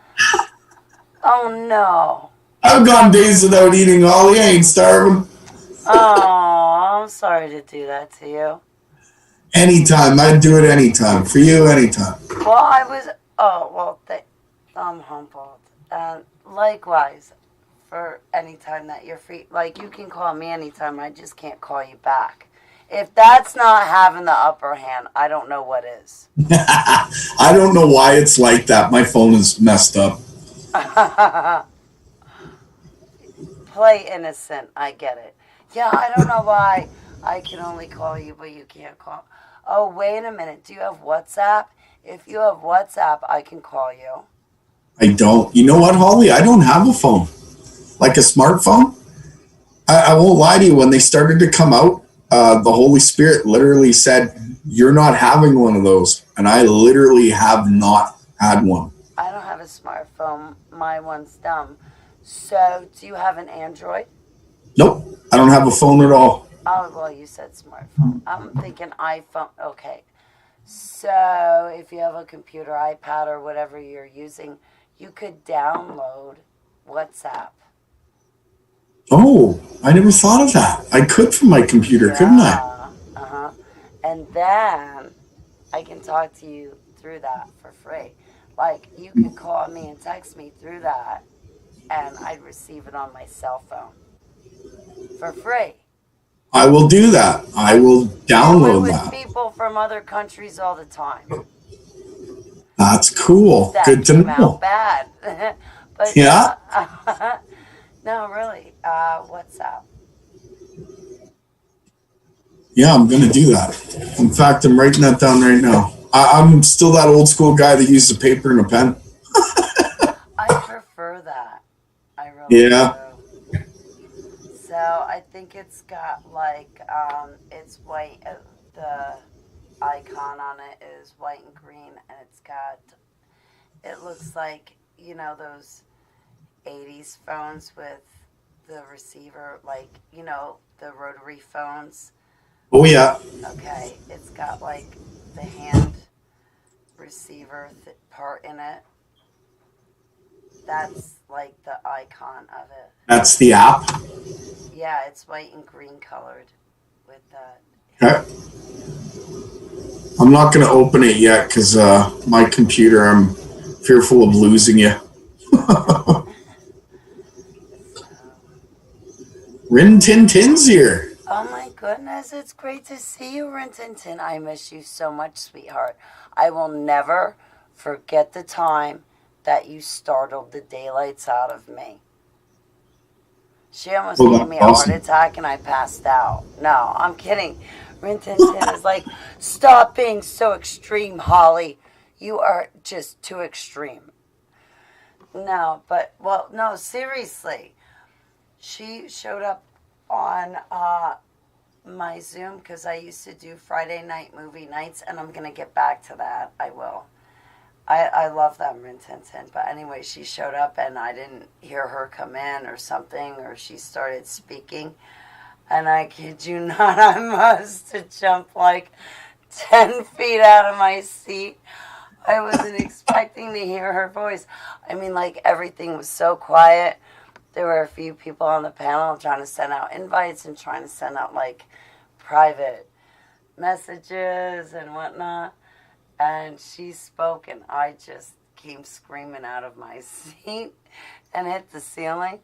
Oh no. I've gone days without eating, Holly. I ain't starving. Oh, I'm sorry to do that to you. Anytime. I'd do it anytime. For you, anytime. Well, I'm humbled. And likewise, for any time that you're free. Like, you can call me anytime. I just can't call you back. If that's not having the upper hand, I don't know what is. I don't know why it's like that. My phone is messed up. Play innocent. I get it. Yeah, I don't know why I can only call you, but you can't call. Oh, wait a minute. Do you have WhatsApp? If you have WhatsApp, I can call you. I don't. You know what, Holly? I don't have a phone. Like a smartphone. I won't lie to you. When they started to come out, the Holy Spirit literally said, "You're not having one of those." And I literally have not had one. I don't have a smartphone. My one's dumb. So, do you have an Android? Nope. I don't have a phone at all. Oh, well, you said smartphone. I'm thinking iPhone. Okay. So, if you have a computer, iPad, or whatever you're using, you could download WhatsApp. Oh, I never thought of that. I could from my computer, couldn't I? Uh-huh. And then I can talk to you through that for free. Like, you could call me and text me through that, and I'd receive it on my cell phone for free. I will do that. I will download that. With people from other countries all the time. That's cool. That good to know. Out bad. But yeah. No, really. WhatsApp. Yeah, I'm going to do that. In fact, I'm writing that down right now. I'm still that old school guy that uses a paper and a pen. I prefer that. I really do. So I think it's got like, it's white. The icon on it is white and green, and it looks like, you know, those 80s phones with the receiver, like, you know, the rotary phones. Oh, yeah. Okay, it's got like the hand receiver part in it. That's like the icon of it. That's the app? Yeah, it's white and green colored with that. Okay. I'm not going to open it yet because my computer, I'm fearful of losing you. Rin Tin Tin's here. Oh my goodness, it's great to see you, Rin Tin Tin. I miss you so much, sweetheart. I will never forget the time that you startled the daylights out of me. She almost gave me a heart attack and I passed out. No, I'm kidding. Rin Tin Tin is like, stop being so extreme, Holly. You are just too extreme. No, seriously. She showed up on my Zoom because I used to do Friday night movie nights, and I'm going to get back to that. I will. I love them, Rin Tin Tin. But anyway, she showed up, and I didn't hear her come in or something, or she started speaking. And I kid you not, I must have jumped like 10 feet out of my seat. I wasn't expecting to hear her voice. I mean, like, everything was so quiet. There were a few people on the panel trying to send out invites and trying to send out, like, private messages and whatnot. And she spoke, and I just came screaming out of my seat and hit the ceiling.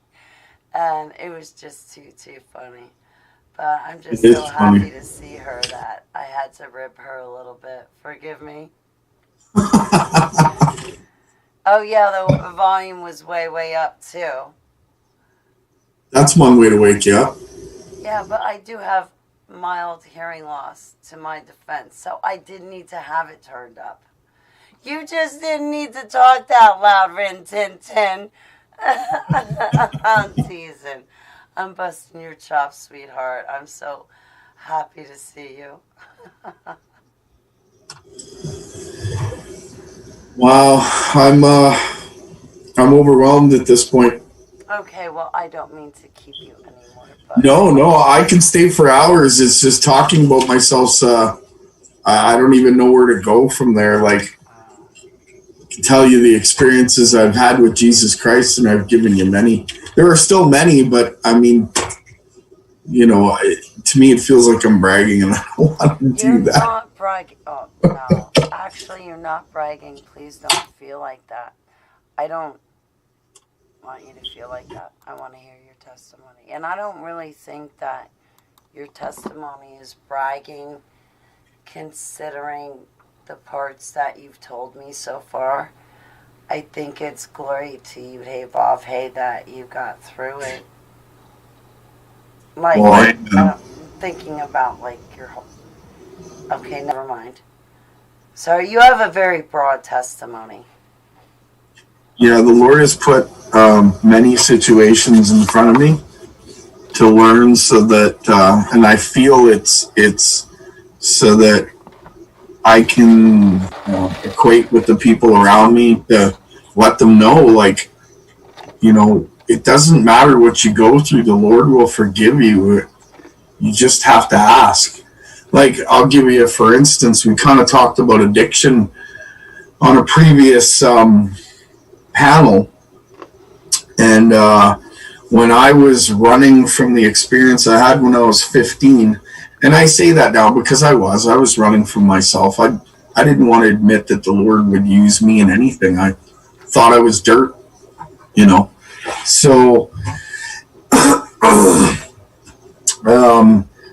And it was just too funny. But I'm just so happy to see her that I had to rib her a little bit. Forgive me. Oh, yeah, the volume was way up, too. That's one way to wake you up. Yeah, but I do have mild hearing loss to my defense, so I didn't need to have it turned up. You just didn't need to talk that loud, Rin Tin Tin. I'm teasing. I'm busting your chops, sweetheart. I'm so happy to see you. Wow, I'm overwhelmed at this point. Okay, well, I don't mean to keep you anymore, but No, I can stay for hours. It's just talking about myself. I don't even know where to go from there. Like, uh, I can tell you the experiences I've had with Jesus Christ, and I've given you many. There are still many, but I mean, to me, it feels like I'm bragging, and I don't want to you're do that. not bragging. Oh, no. Actually, you're not bragging. Please don't feel like that. I don't want you to feel like that. I want to hear your testimony. And I don't really think that your testimony is bragging, considering the parts that you've told me so far. I think it's glory to you, hey Bob, hey, that you got through it. Like, Well, I'm thinking about like your whole. Okay, never mind. So you have a very broad testimony. yeah, the Lord has put many situations in front of me to learn, so that, and I feel it's so that I can equate with the people around me to let them know, like, it doesn't matter what you go through, the Lord will forgive you. You just have to ask. Like, I'll give you, for instance, we kind of talked about addiction on a previous panel. And when I was running from the experience I had when I was 15, and I say that now because I was running from myself. I didn't want to admit that the Lord would use me in anything. I thought I was dirt, you know. So,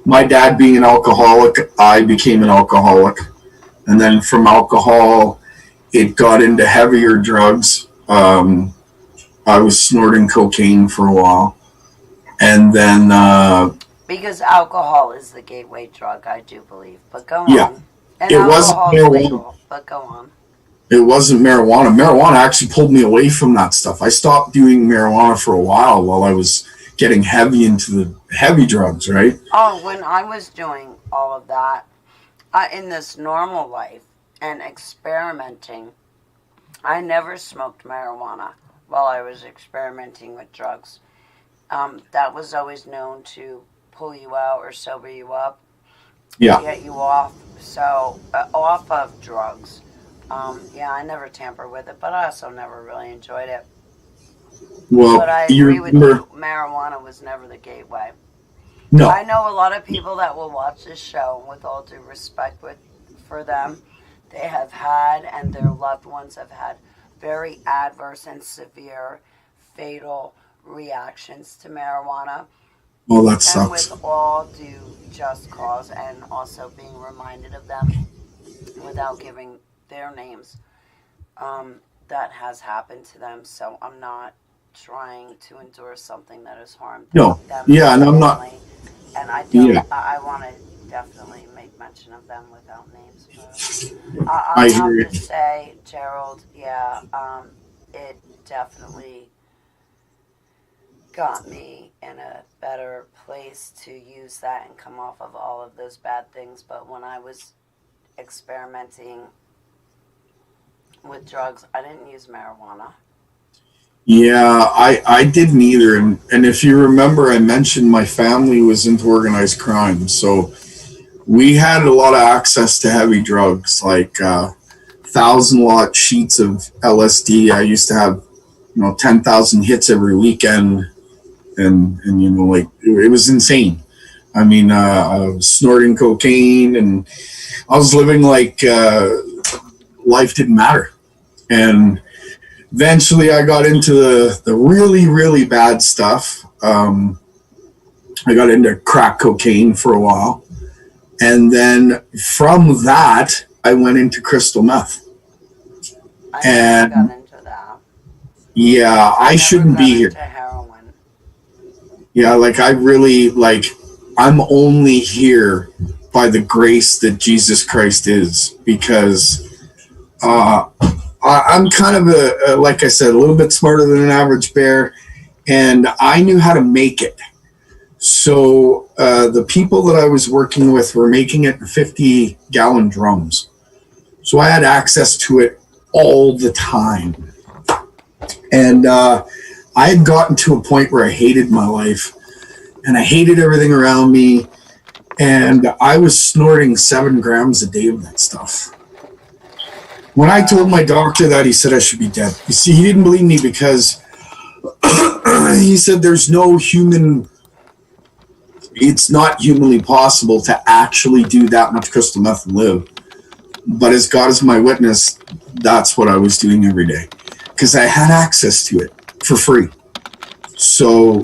my dad being an alcoholic, I became an alcoholic. And then from alcohol, it got into heavier drugs. I was snorting cocaine for a while. And then, Because alcohol is the gateway drug, I do believe. But go yeah, on. And it wasn't alcohol's marijuana. legal, but go on. It wasn't marijuana. Marijuana actually pulled me away from that stuff. I stopped doing marijuana for a while I was getting heavy into the heavy drugs, right? Oh, when I was doing all of that in this normal life and experimenting, I never smoked marijuana while I was experimenting with drugs. That was always known to pull you out or sober you up, Yeah. get you off. So off of drugs. Yeah, I never tampered with it, but I also never really enjoyed it. Well, But I you agree with remember? you. Marijuana was never the gateway. No. I know a lot of people that will watch this show, with all due respect for them, they have had and their loved ones have had very adverse and severe fatal reactions to marijuana. Well, that And sucks. with all due just cause, and also being reminded of them without giving their names, that has happened to them. So I'm not trying to endure something that has harmed No. them Yeah, and I'm not. personally. And I don't. Yeah, I want to definitely make mention of them without names. But I I hear have you. to say, Gerald, yeah, it definitely got me in a better place to use that and come off of all of those bad things. But when I was experimenting with drugs, I didn't use marijuana. Yeah, I didn't either. And if you remember, I mentioned my family was into organized crime. So we had a lot of access to heavy drugs, like 1,000 watt sheets of LSD. I used to have, 10,000 hits every weekend. And like, it was insane. I mean, I was snorting cocaine, and I was living like life didn't matter. And eventually I got into the really, really bad stuff. I got into crack cocaine for a while. And then from that, I went into crystal meth. I never got And into that. yeah, I I never shouldn't got be here. into heroin. Yeah, like I really, like, I'm only here by the grace that Jesus Christ is, because I'm kind of like I said, a little bit smarter than an average bear, and I knew how to make it. So the people that I was working with were making it in 50-gallon drums. So I had access to it all the time. And I had gotten to a point where I hated my life and I hated everything around me. And I was snorting 7 grams a day of that stuff. When I told my doctor that, he said I should be dead. You see, he didn't believe me because he said there's no human, it's not humanly possible to actually do that much crystal meth and live. But as God is my witness, that's what I was doing every day because I had access to it for free. So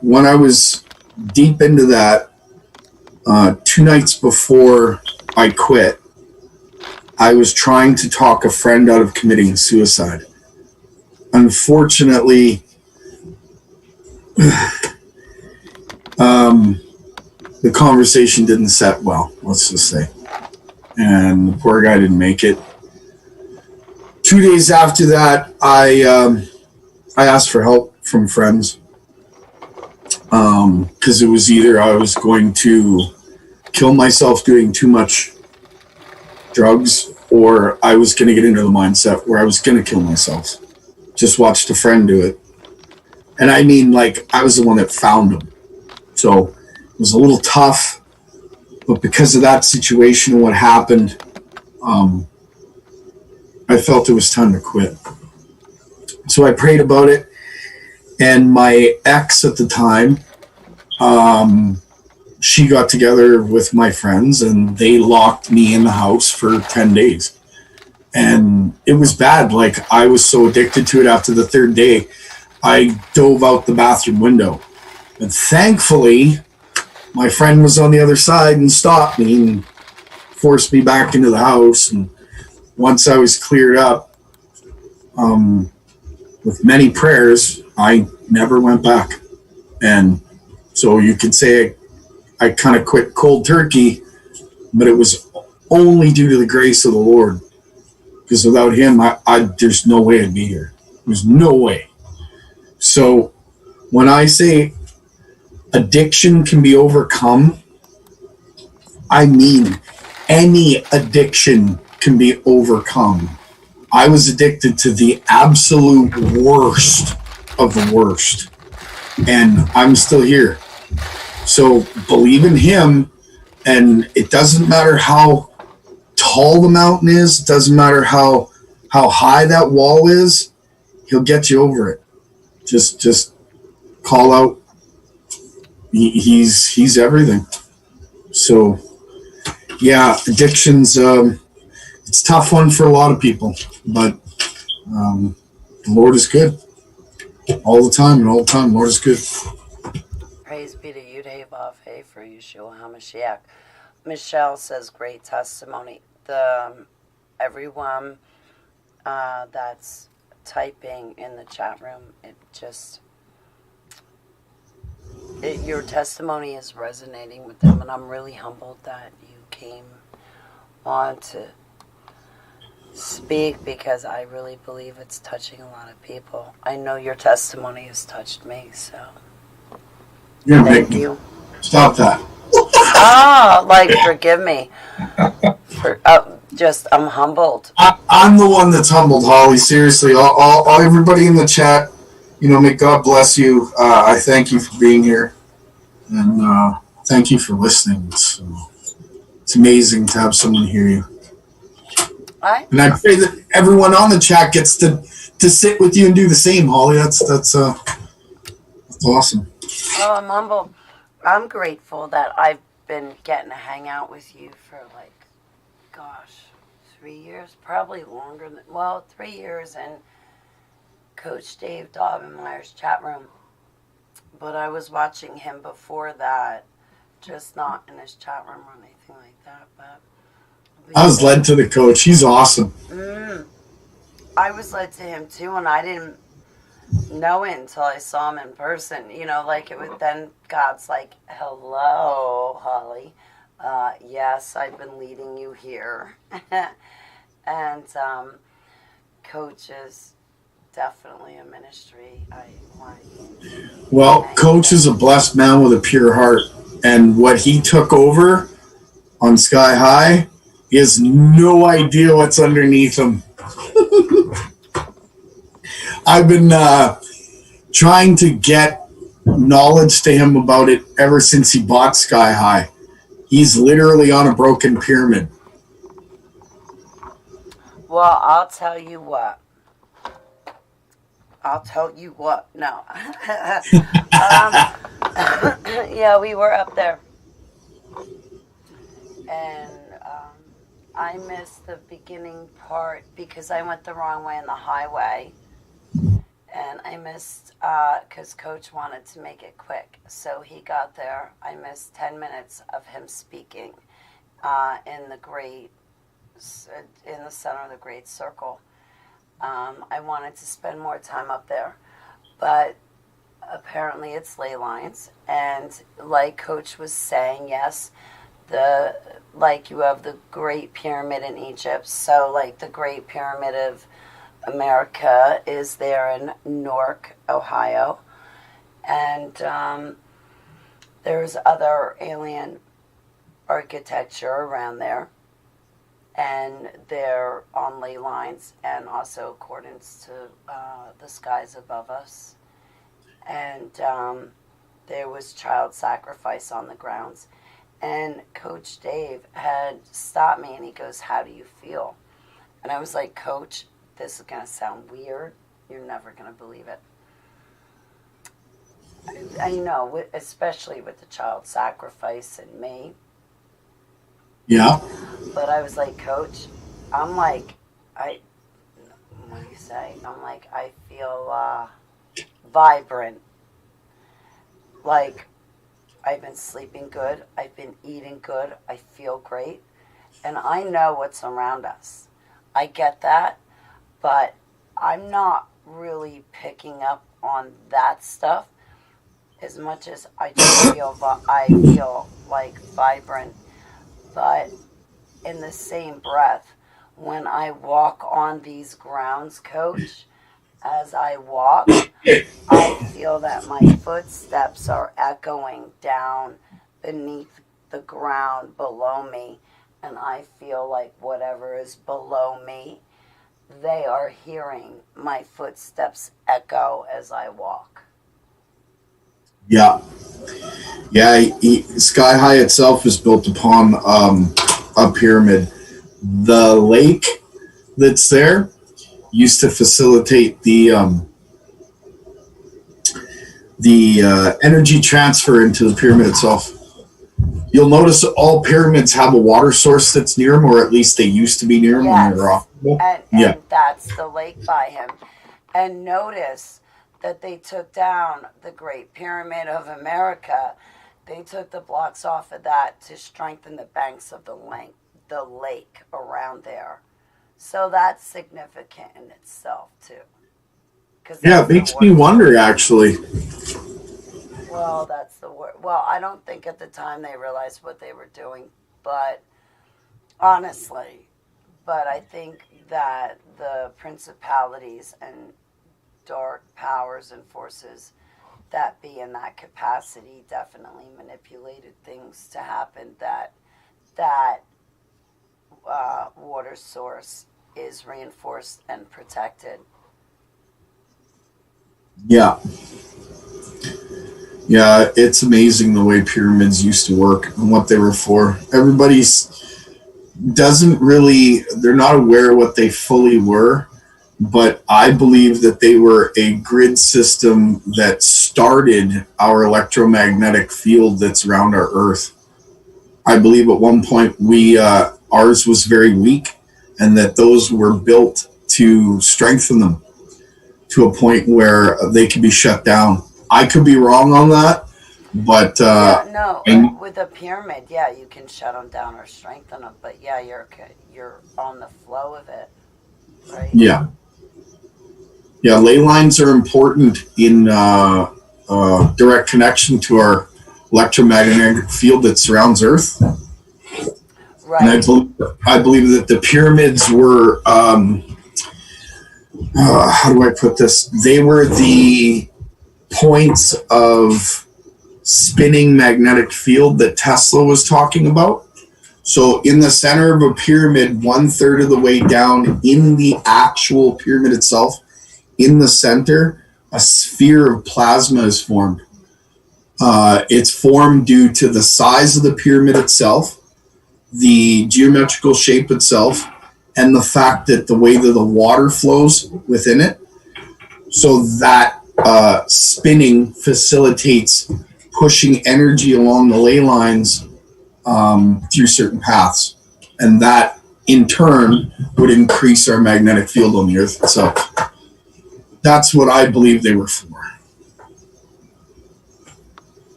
when I was deep into that, 2 nights before I quit, I was trying to talk a friend out of committing suicide. Unfortunately, the conversation didn't set well, let's just say. And the poor guy didn't make it. 2 days after that, I asked for help from friends because it was either I was going to kill myself doing too much drugs or I was going to get into the mindset where I was going to kill myself. Just watched a friend do it. And I mean, like, I was the one that found him. So it was a little tough. But because of that situation and what happened, I felt it was time to quit. So I prayed about it. And my ex at the time, she got together with my friends and they locked me in the house for 10 days. And it was bad. Like, I was so addicted to it after the 3rd day, I dove out the bathroom window. And thankfully, my friend was on the other side and stopped me and forced me back into the house. And once I was cleared up, with many prayers, I never went back. And so you could say I kind of quit cold turkey, but it was only due to the grace of the Lord. Because without him, there's no way I'd be here. There's no way. So when I say addiction can be overcome, I mean any addiction can be overcome. I was addicted to the absolute worst of the worst, and I'm still here. So believe in him, and it doesn't matter how tall the mountain is, it doesn't matter how high that wall is, he'll get you over it. Just call out. He's everything. So yeah, addictions, it's a tough one for a lot of people, but the Lord is good all the time, and all the time, Lord is good. Praise be to you, Dave, for Yeshua HaMashiach. Michelle says, great testimony. Everyone that's typing in the chat room, your testimony is resonating with them, and I'm really humbled that you came on to speak because I really believe it's touching a lot of people. I know your testimony has touched me, so thank you. Stop that. Forgive me. I'm humbled. I'm the one that's humbled, Holly. Seriously, all everybody in the chat, may God bless you. I thank you for being here, and thank you for listening. It's amazing to have someone hear you. And I pray that everyone on the chat gets to sit with you and do the same, Holly. That's awesome. Oh, I'm humbled. I'm grateful that I've been getting to hang out with you for 3 years, probably longer than 3 years in Coach Dave Daubenmire's chat room. But I was watching him before that, just not in his chat room or anything like that. But I was led to the coach. He's awesome. I was led to him too, and I didn't know it until I saw him in person. Then God's like, hello, Holly. Yes, I've been leading you here. And Coach is definitely a ministry. I want. Well, Coach is a blessed man with a pure heart, and what he took over on Sky High, he has no idea what's underneath him. I've been trying to get knowledge to him about it ever since he bought Sky High. He's literally on a broken pyramid. Well, I'll tell you what. No. Yeah, we were up there. And I missed the beginning part because I went the wrong way on the highway. And I missed, because Coach wanted to make it quick. So he got there. I missed 10 minutes of him speaking in the center of the Great Circle. I wanted to spend more time up there, but apparently it's ley lines. And like Coach was saying, yes, you have the Great Pyramid in Egypt. So like the Great Pyramid of America is there in Newark, Ohio. And there's other alien architecture around there. And they're on ley lines and also accordance to the skies above us. And there was child sacrifice on the grounds. And Coach Dave had stopped me and he goes, "How do you feel?" And I was like, "Coach, this is going to sound weird. You're never going to believe it." I know, especially with the child sacrifice and me. Yeah. But I was like, "Coach," I'm like, what do you say? I'm like, I feel vibrant. Like, I've been sleeping good. I've been eating good. I feel great. And I know what's around us. I get that. But I'm not really picking up on that stuff as much as I just feel like vibrant. But in the same breath, when I walk on these grounds, Coach, as I walk, I feel that my footsteps are echoing down beneath the ground below me. And I feel like whatever is below me, they are hearing my footsteps echo as I walk. Yeah. Yeah, Sky High itself is built upon a pyramid. The lake that's there used to facilitate the energy transfer into the pyramid itself. You'll notice that all pyramids have a water source that's near them, or at least they used to be near them when they were off. And that's the lake by him. And notice that they took down the Great Pyramid of America. They took the blocks off of that to strengthen the banks of the lake around there. So that's significant in itself, too. Yeah, it makes me wonder, actually. Well, that's the word. Well, I don't think at the time they realized what they were doing, but honestly, I think that the principalities and dark powers and forces that be in that capacity definitely manipulated things to happen, that water source is reinforced and protected. Yeah. Yeah, it's amazing the way pyramids used to work and what they were for. They're not aware what they fully were, but I believe that they were a grid system that started our electromagnetic field that's around our Earth. I believe at one point ours was very weak, and that those were built to strengthen them to a point where they could be shut down. I could be wrong on that, but with a pyramid, you can shut them down or strengthen them. But you're on the flow of it, right? Yeah. Ley lines are important in direct connection to our electromagnetic field that surrounds Earth. Right. And I believe that the pyramids were how do I put this? They were the points of spinning magnetic field that Tesla was talking about. So in the center of a pyramid, 1/3 of the way down in the actual pyramid itself, in the center, a sphere of plasma is formed. It's formed due to the size of the pyramid itself, the geometrical shape itself, and the fact that the way that the water flows within it. So that spinning facilitates pushing energy along the ley lines through certain paths. And that, in turn, would increase our magnetic field on the Earth itself. That's what I believe they were for.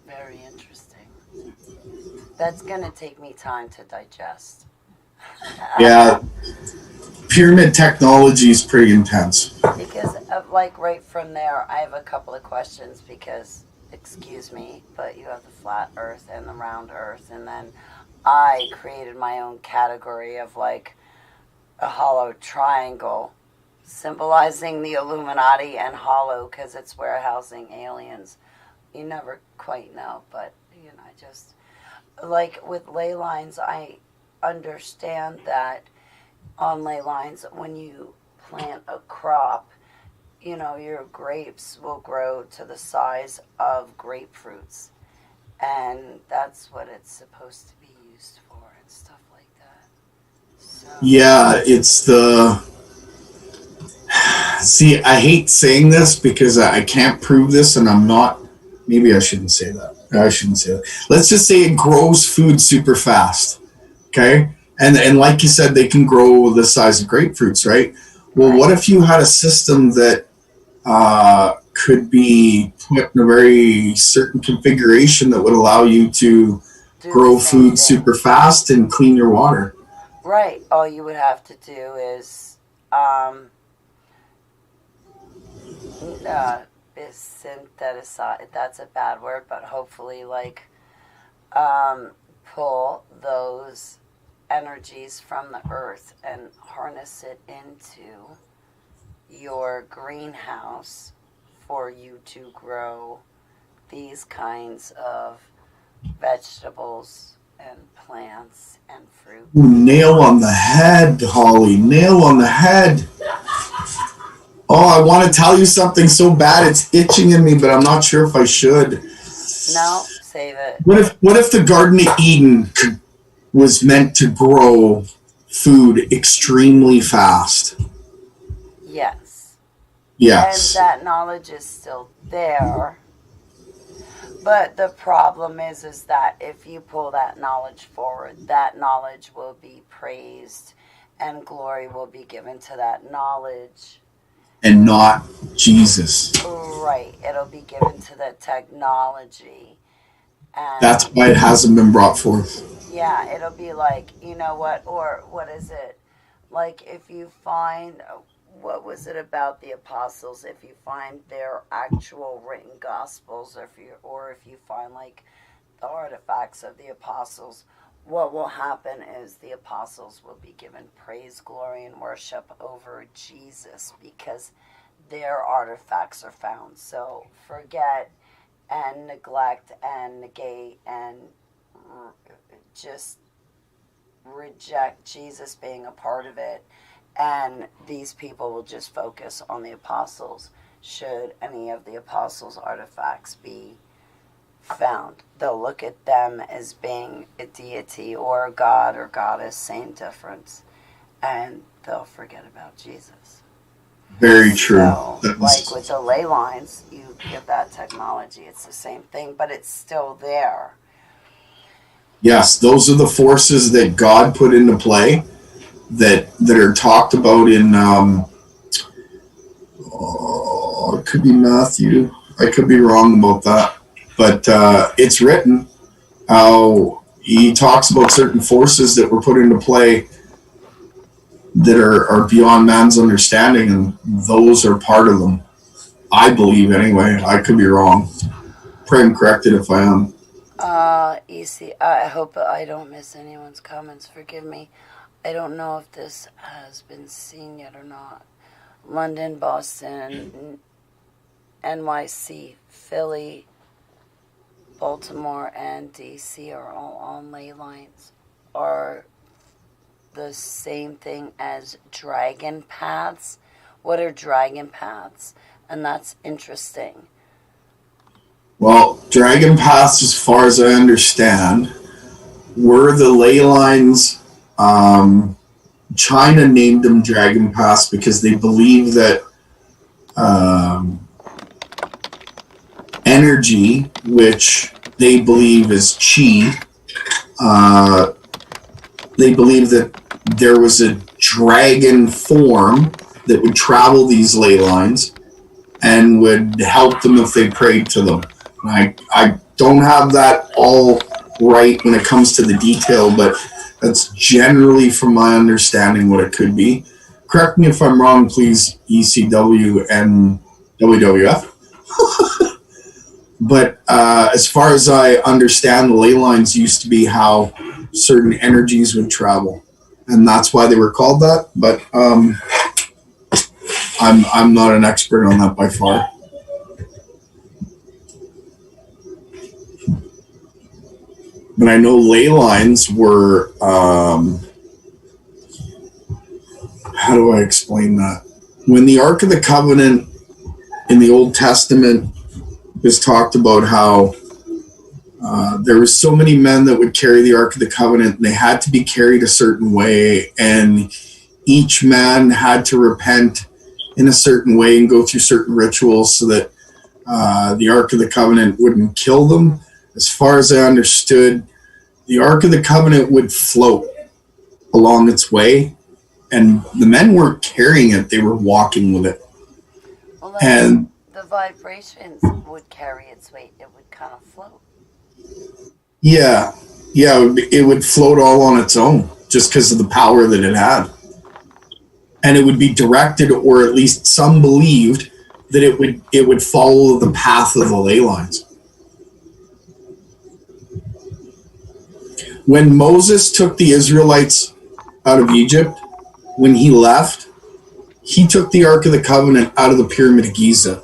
Very interesting. That's going to take me time to digest. Yeah, pyramid technology is pretty intense. Because, like, right from there, I have a couple of questions because, excuse me, but you have the flat earth and the round earth, and then I created my own category of, like, a hollow triangle symbolizing the Illuminati and hollow because it's warehousing aliens. You never quite know, but, you know, I just, like, with ley lines, I understand that on ley lines, when you plant a crop, you know, your grapes will grow to the size of grapefruits. And that's what it's supposed to be used for and stuff like that. So. Yeah, it's the... See, I hate saying this because I can't prove this and I'm not... Maybe I shouldn't say that. I shouldn't say that. Let's just say it grows food super fast. Okay? And like you said, they can grow the size of grapefruits, right? Well, what if you had a system that could be put in a very certain configuration that would allow you to grow food super fast and clean your water? Right. All you would have to do is synthesize. That's a bad word, but hopefully, like, pull those energies from the earth and harness it into your greenhouse for you to grow these kinds of vegetables and plants and fruit. Nail on the head, Holly. Nail on the head. Oh, I want to tell you something so bad it's itching in me, but I'm not sure if I should. No, save it. What if the Garden of Eden was meant to grow food extremely fast? Yes. Yes. And that knowledge is still there. But the problem is that if you pull that knowledge forward, that knowledge will be praised and glory will be given to that knowledge. And not Jesus. Right. It'll be given to the technology. And that's why it hasn't been brought forth. Yeah, it'll be like, you know what, or what is it? Like if you find, what was it about the apostles? If you find their actual written gospels, or if you find like the artifacts of the apostles, what will happen is the apostles will be given praise, glory, and worship over Jesus because their artifacts are found. So forget and neglect and negate and just reject Jesus being a part of it. And these people will just focus on the apostles. Should any of the apostles' artifacts be found, they'll look at them as being a deity or a god or goddess, same difference, and they'll forget about Jesus. Very true. So, like with the ley lines, you get that technology. It's the same thing, but it's still there. Yes, those are the forces that God put into play that are talked about in, it could be Matthew. I could be wrong about that. But it's written how he talks about certain forces that were put into play that are beyond man's understanding, and those are part of them. I believe, anyway. I could be wrong. Pray I'm corrected if I am. Easy. I hope I don't miss anyone's comments. Forgive me. I don't know if this has been seen yet or not. London, Boston, NYC, Philly, Baltimore, and DC are all on ley lines. Are the same thing as dragon paths. What are dragon paths? And that's interesting. Well, dragon paths, as far as I understand, were the ley lines. China named them dragon paths because they believe that energy, which they believe is chi, they believe that there was a dragon form that would travel these ley lines and would help them if they prayed to them. I don't have that all right when it comes to the detail, but that's generally, from my understanding, what it could be. Correct me if I'm wrong, please, ECW and WWF. But as far as I understand, the ley lines used to be how certain energies would travel, and that's why they were called that. But I'm not an expert on that by far. But I know ley lines were, how do I explain that? When the Ark of the Covenant in the Old Testament is talked about how there were so many men that would carry the Ark of the Covenant, and they had to be carried a certain way, and each man had to repent in a certain way and go through certain rituals so that the Ark of the Covenant wouldn't kill them. As far as I understood, the Ark of the Covenant would float along its way, and the men weren't carrying it, they were walking with it. Well, and the vibrations would carry its weight. It would kind of float. Yeah, it would float all on its own just because of the power that it had. And it would be directed, or at least some believed, that it would follow the path of the ley lines. When Moses took the Israelites out of Egypt, when he left, he took the Ark of the Covenant out of the Pyramid of Giza.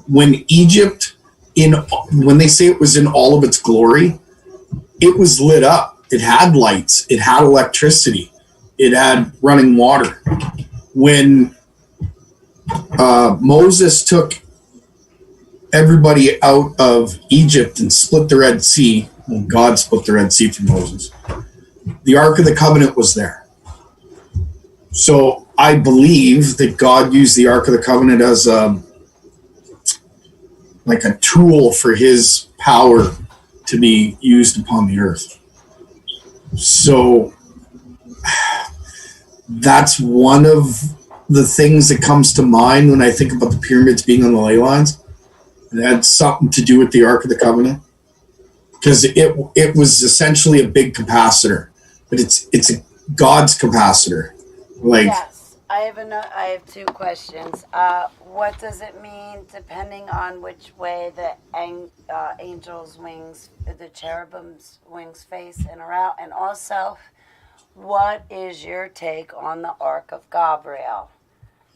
When Egypt, when they say it was in all of its glory, it was lit up. It had lights. It had electricity. It had running water. When Moses took everybody out of Egypt and split the Red Sea, well, God split the Red Sea through Moses, the Ark of the Covenant was there. So I believe that God used the Ark of the Covenant as like a tool for his power to be used upon the earth. So that's one of the things that comes to mind when I think about the pyramids being on the ley lines. It had something to do with the Ark of the Covenant, because it was essentially a big capacitor, but it's a God's capacitor. Like, yes, I have two questions. What does it mean, depending on which way the angel's wings, the cherubim's wings face in or out? And also, what is your take on the Ark of Gabriel?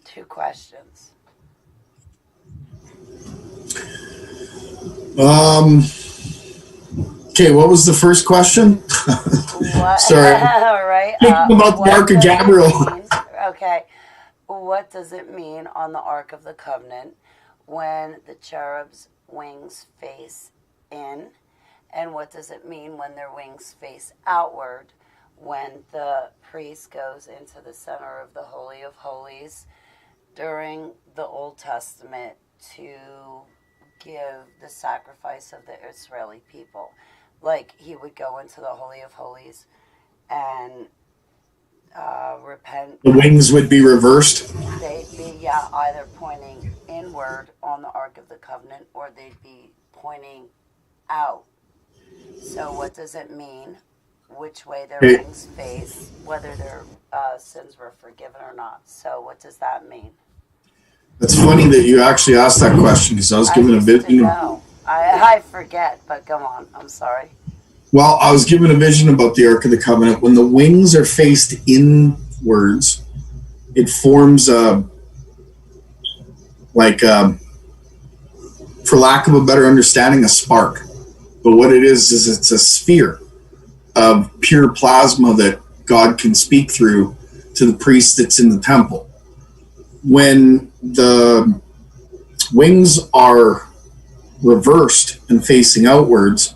Two questions. Okay, what was the first question? Sorry. All right. Thinking about the Ark of Gabriel. Okay. What does it mean on the Ark of the Covenant when the cherub's wings face in? And what does it mean when their wings face outward when the priest goes into the center of the Holy of Holies during the Old Testament to give the sacrifice of the Israeli people? Like, he would go into the Holy of Holies and repent. The wings would be reversed? They'd be, either pointing inward on the Ark of the Covenant, or they'd be pointing out. So what does it mean? Which way their wings face, whether their sins were forgiven or not. So what does that mean? It's funny that you actually asked that question, because I was given a vision. I forget, but go on. I'm sorry. Well, I was given a vision about the Ark of the Covenant. When the wings are faced inwards, it forms a like, for lack of a better understanding, a spark. But what it is it's a sphere of pure plasma that God can speak through to the priest that's in the temple. When the wings are reversed and facing outwards,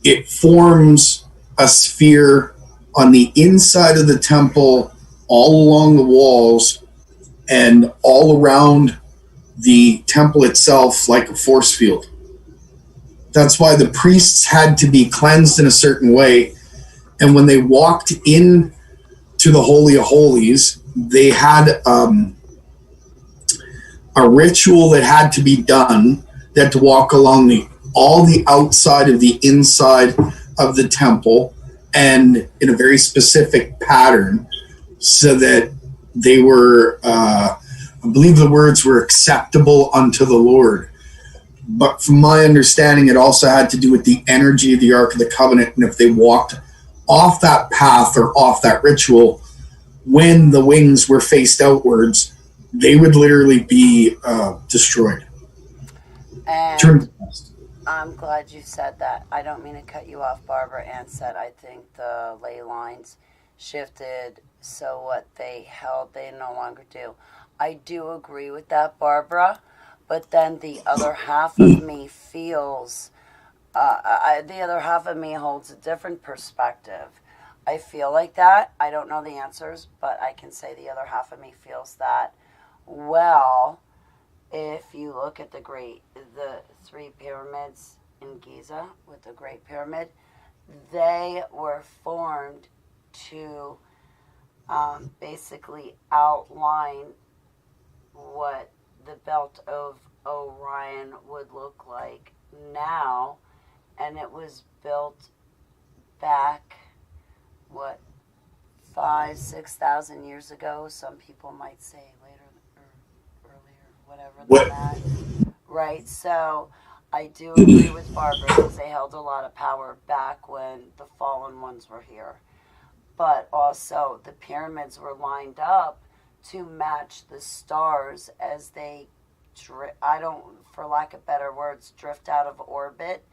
it forms a sphere on the inside of the temple, all along the walls, and all around the temple itself, like a force field. That's why the priests had to be cleansed in a certain way. And when they walked in to the Holy of Holies, they had a ritual that had to be done. They had to walk along all the outside of the inside of the temple, and in a very specific pattern, so that they were, I believe the words were acceptable unto the Lord. But from my understanding, it also had to do with the energy of the Ark of the Covenant. And if they walked off that path or off that ritual, when the wings were faced outwards, they would literally be destroyed. And I'm glad you said that. I don't mean to cut you off. Barbara Ann said, I think the ley lines shifted, so what they held, they no longer do. I do agree with that, Barbara. But then the other half of me feels, the other half of me holds a different perspective. I feel like that. I don't know the answers, but I can say the other half of me feels that, well, if you look at the three pyramids in Giza with the Great Pyramid, they were formed to basically outline what the belt of Orion would look like now, and it was built back, 5,000-6,000 years ago. Some people might say later or earlier, whatever than that. Right, so I do agree with Barbara because they held a lot of power back when the fallen ones were here. But also the pyramids were lined up to match the stars as they, for lack of better words, drift out of orbit.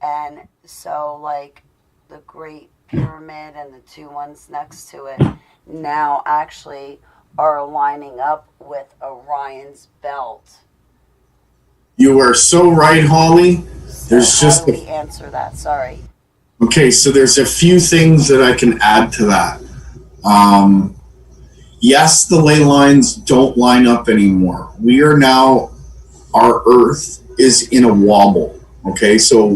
And so, like, the Great Pyramid and the two ones next to it now actually are lining up with Orion's belt. You are so right, Holly. So how do we answer that? Sorry. Okay, so there's a few things that I can add to that. Yes, the ley lines don't line up anymore. We are now, our Earth is in a wobble. Okay, so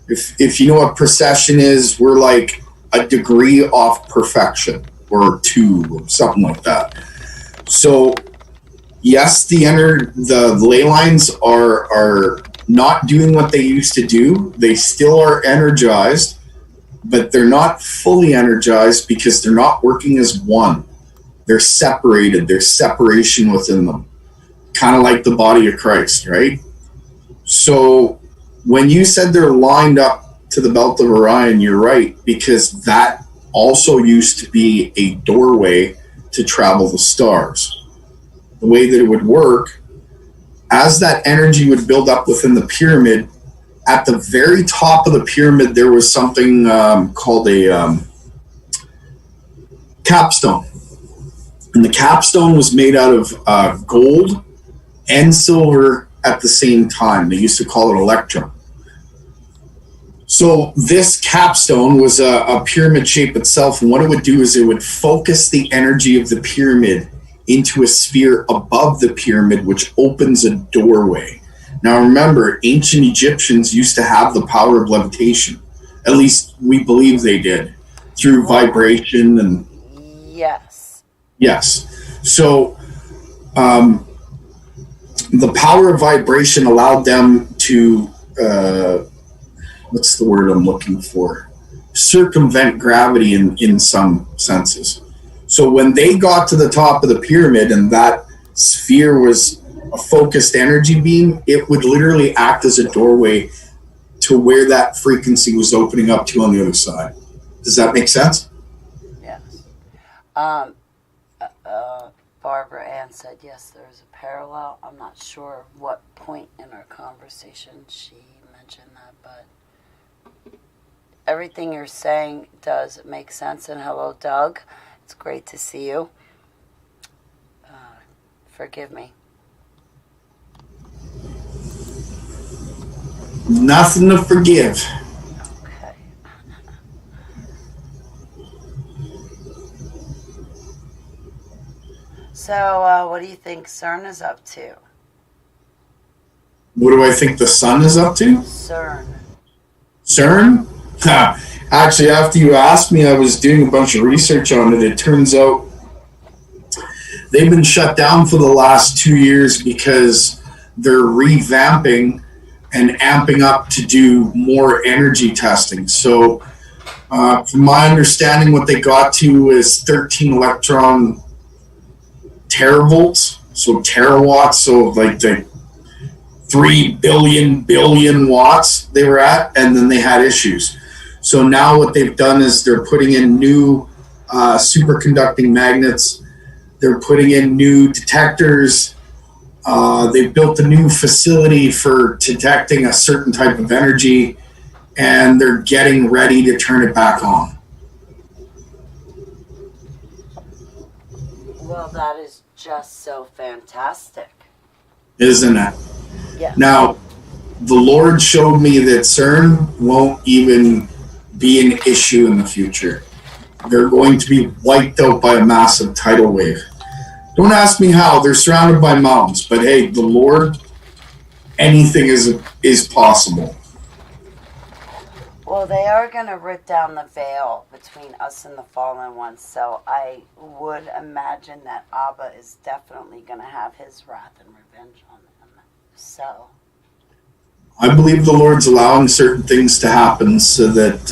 if you know what precession is, we're like a degree off perfection, or two, or something like that. So yes, the ley lines are not doing what they used to do. They still are energized, but they're not fully energized because they're not working as one. They're separated. There's separation within them, kind of like the body of Christ, right? So when you said they're lined up to the belt of Orion, you're right, because that also used to be a doorway to travel the stars. The way that it would work, as that energy would build up within the pyramid, at the very top of the pyramid, there was something called a capstone. And the capstone was made out of gold and silver at the same time. They used to call it electrum. So this capstone was a pyramid shape itself, and what it would do is it would focus the energy of the pyramid into a sphere above the pyramid, which opens a doorway. Now remember, ancient Egyptians used to have the power of levitation. At least we believe they did, through vibration and... Yes. So the power of vibration allowed them to, what's the word I'm looking for? Circumvent gravity in some senses. So when they got to the top of the pyramid and that sphere was a focused energy beam, it would literally act as a doorway to where that frequency was opening up to on the other side. Does that make sense? Yes. Barbara Ann said, yes, there is a parallel. I'm not sure what point in our conversation she mentioned that, but everything you're saying does make sense. And hello, Doug. It's great to see you. Forgive me. Nothing to forgive. Okay. So, what do you think CERN is up to? What do I think the sun is up to? CERN. CERN? Actually, after you asked me, I was doing a bunch of research on it. It turns out they've been shut down for the last 2 years because they're revamping and amping up to do more energy testing. So, from my understanding, what they got to is 13 electron teravolts, so terawatts, so like the 3 billion watts they were at, and then they had issues. So now what they've done is they're putting in new superconducting magnets. They're putting in new detectors. They've built a new facility for detecting a certain type of energy, and they're getting ready to turn it back on. Well, that is just so fantastic. Isn't it? Yeah. Now, the Lord showed me that CERN won't even be an issue in the future. They're going to be wiped out by a massive tidal wave. Don't ask me how. They're surrounded by mountains. But hey, the Lord, anything is possible. Well, they are going to rip down the veil between us and the fallen ones. So I would imagine that Abba is definitely going to have his wrath and revenge on them. So I believe the Lord's allowing certain things to happen so that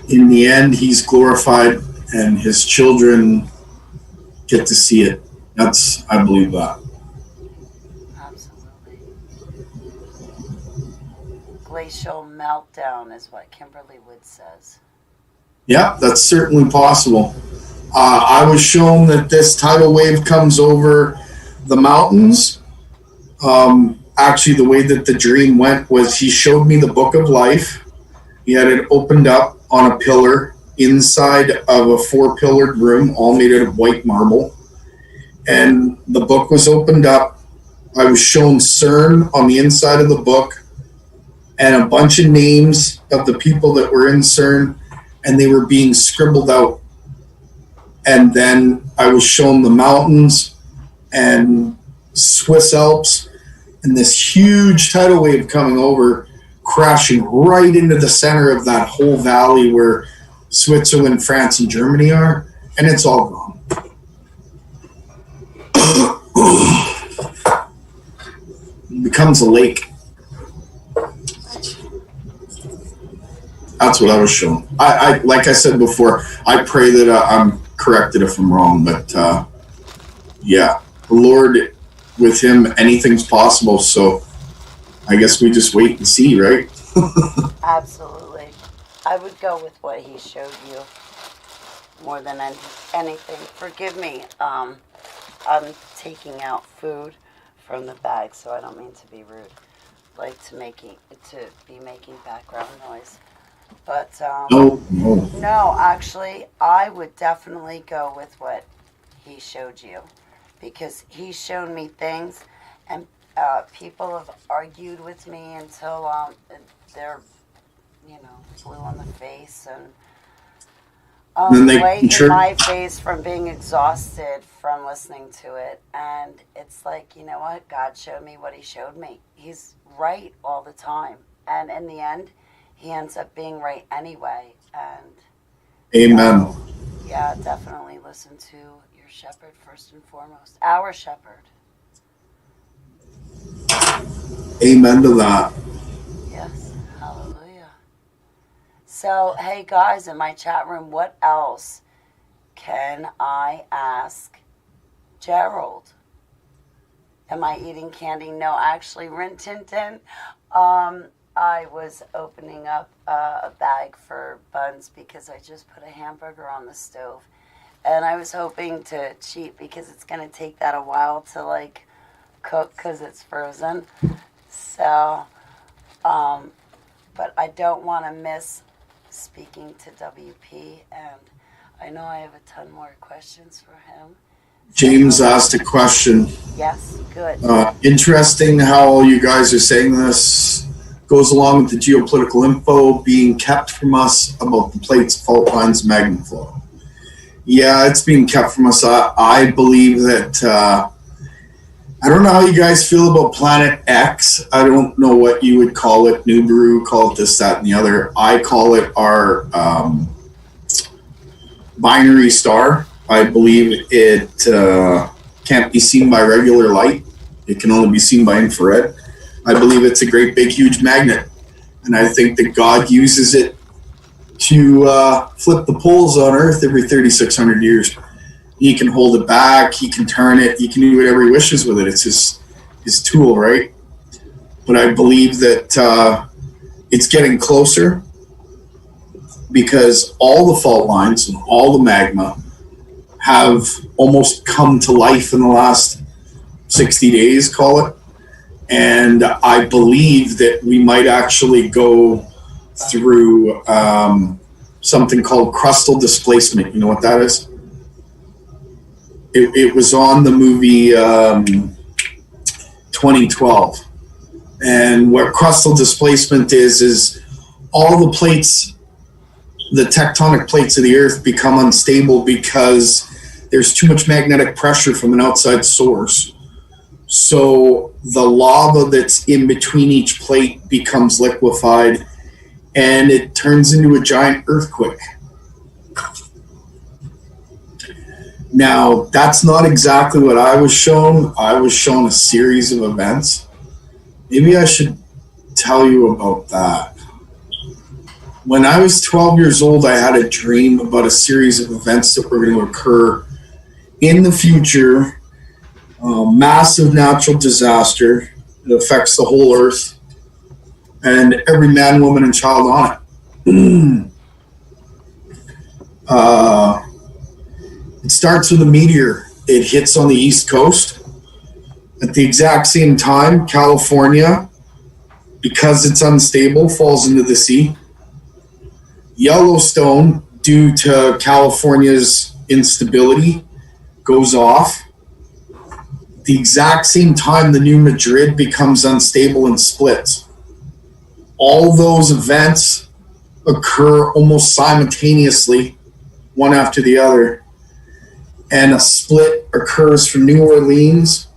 in the end he's glorified and his children get to see it. I believe that. absolutely. Glacial meltdown is what Kimberly Wood says. Yeah, that's certainly possible. I was shown that this tidal wave comes over the mountains. Actually, the way that the dream went was he showed me the book of life. He had it opened up on a pillar inside of a 4-pillared room, all made out of white marble. And the book was opened up. I was shown CERN on the inside of the book and a bunch of names of the people that were in CERN, and they were being scribbled out. And then I was shown the mountains and Swiss Alps and this huge tidal wave coming over, crashing right into the center of that whole valley where Switzerland, France, and Germany are, and it's all gone. It becomes a lake. That's what I was shown. I like I said before, I pray that I'm corrected if I'm wrong, but yeah, the Lord, with him, anything's possible. So I guess we just wait and see, right? Absolutely. I would go with what he showed you more than anything. Forgive me. I'm taking out food from the bag, so I don't mean to be rude. Like to be making background noise. But no, actually, I would definitely go with what he showed you, because he showed me things, and people have argued with me until they're, blue on the face and white in my face from being exhausted from listening to it. And it's like, you know what? God showed me what he showed me. He's right all the time. And in the end, he ends up being right anyway. And amen. Yeah, definitely listen to your shepherd first and foremost. Our shepherd. Amen to that. Yes. Hallelujah. So, hey guys, in my chat room, what else can I ask Gerald? Am I eating candy? No, actually, Rin Tin Tin. I was opening up a bag for buns because I just put a hamburger on the stove. And I was hoping to cheat because it's going to take that a while to like cook because it's frozen. So, but I don't want to miss speaking to WP, and I know I have a ton more questions for him. James asked a question. Yes, good. Interesting how all you guys are saying this goes along with the geopolitical info being kept from us about the plates, fault lines, magma flow. Yeah, it's being kept from us. I believe that, I don't know how you guys feel about Planet X. I don't know what you would call it. Nubaru, call it this, that, and the other. I call it our binary star. I believe it can't be seen by regular light. It can only be seen by infrared. I believe it's a great, big, huge magnet. And I think that God uses it to flip the poles on Earth every 3,600 years. He can hold it back. He can turn it. He can do whatever he wishes with it. It's his tool, right? But I believe that it's getting closer because all the fault lines and all the magma have almost come to life in the last 60 days, call it. And I believe that we might actually go through something called crustal displacement. You know what that is? It was on the movie 2012. And what crustal displacement is all the plates, the tectonic plates of the Earth become unstable because there's too much magnetic pressure from an outside source. So the lava that's in between each plate becomes liquefied and it turns into a giant earthquake. Now, that's not exactly what I was shown. I was shown a series of events. Maybe I should tell you about that. When I was 12 years old, I had a dream about a series of events that were going to occur in the future. Massive natural disaster that affects the whole Earth and every man, woman, and child on it. It starts with a meteor. It hits on the East Coast. At the exact same time, California, because it's unstable, falls into the sea. Yellowstone, due to California's instability, goes off. The exact same time, the New Madrid becomes unstable and splits. All those events occur almost simultaneously, one after the other. And a split occurs from New Orleans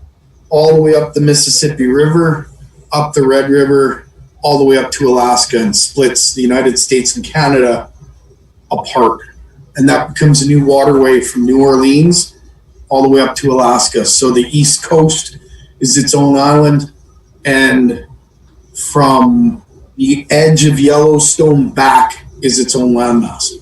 all the way up the Mississippi River, up the Red River, all the way up to Alaska, and splits the United States and Canada apart. And that becomes a new waterway from New Orleans all the way up to Alaska. So the East Coast is its own island, and from the edge of Yellowstone back is its own landmass.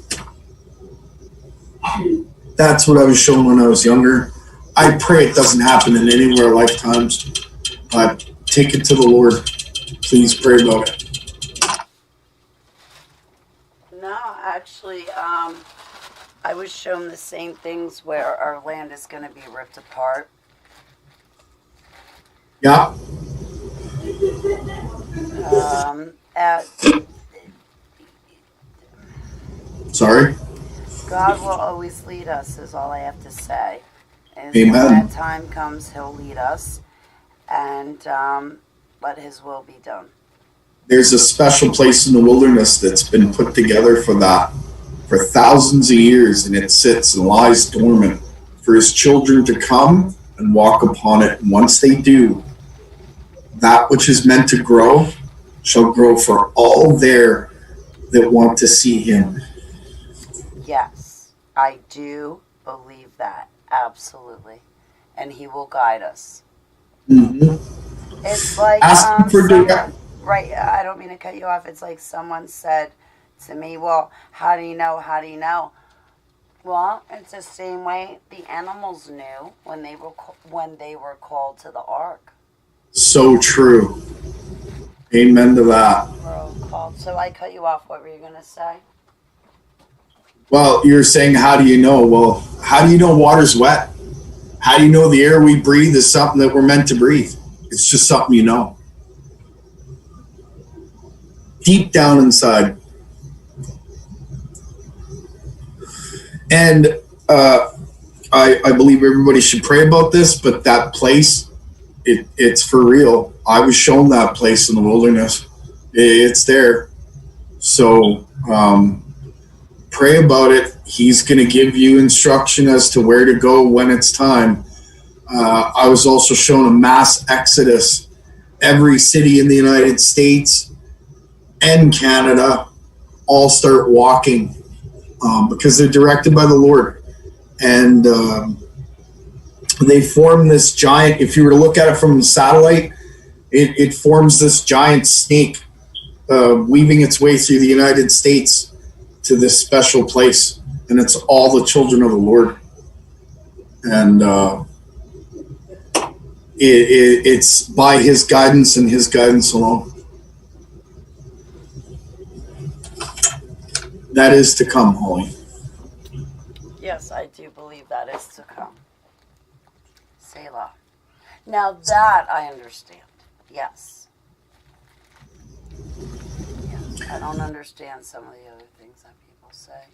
That's what I was shown when I was younger. I pray it doesn't happen in any of our lifetimes, but take it to the Lord. Please pray about it. No, actually, I was shown the same things where our land is going to be ripped apart. Yeah. Sorry? God will always lead us, is all I have to say. And Amen. when that time comes, he'll lead us, and let his will be done. There's a special place in the wilderness that's been put together for that for thousands of years, and it sits and lies dormant for his children to come and walk upon it. And once they do, that which is meant to grow shall grow for all there that want to see him. Yes, I do believe that. Absolutely. And he will guide us. Mm-hmm. It's like right, I don't mean to cut you off. It's like someone said to me, well, how do you know? How do you know? Well, it's the same way the animals knew when they were called to the ark. So true. Amen to that. We're all called. So I cut you off. What were you going to say? Well, you're saying, how do you know? Well, how do you know water's wet? How do you know the air we breathe is something that we're meant to breathe? It's just something you know. Deep down inside. And I believe everybody should pray about this, but that place, it's for real. I was shown that place in the wilderness. It's there. So pray about it. He's going to give you instruction as to where to go when it's time. I was also shown a mass exodus. Every city in the United States and Canada all start walking because they're directed by the Lord. And they form this giant, if you were to look at it from the satellite, it forms this giant snake weaving its way through the United States to this special place. And it's all the children of the Lord. And it's by his guidance and his guidance alone. That is to come, Holly. Yes, I do believe that is to come. Selah. Now that I understand. Yes. Yes. I don't understand some of the other things that people say.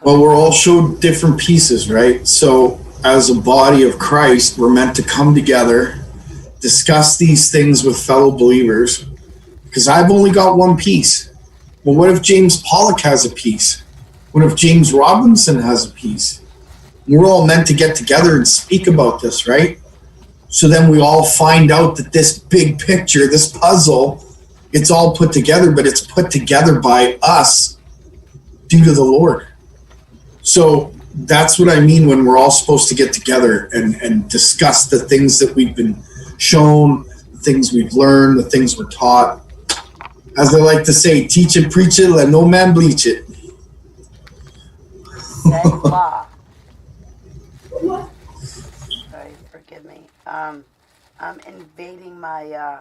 Well, we're all showed different pieces, right? So as a body of Christ, we're meant to come together, discuss these things with fellow believers, because I've only got one piece. Well, what if James Pollock has a piece? What if James Robinson has a piece? We're all meant to get together and speak about this, right? So then we all find out that this big picture, this puzzle, it's all put together, but it's put together by us due to the Lord. So that's what I mean when we're all supposed to get together and discuss the things that we've been shown, the things we've learned, the things we're taught. As I like to say, teach it, preach it, let no man bleach it. Selah. Sorry, forgive me. I'm invading my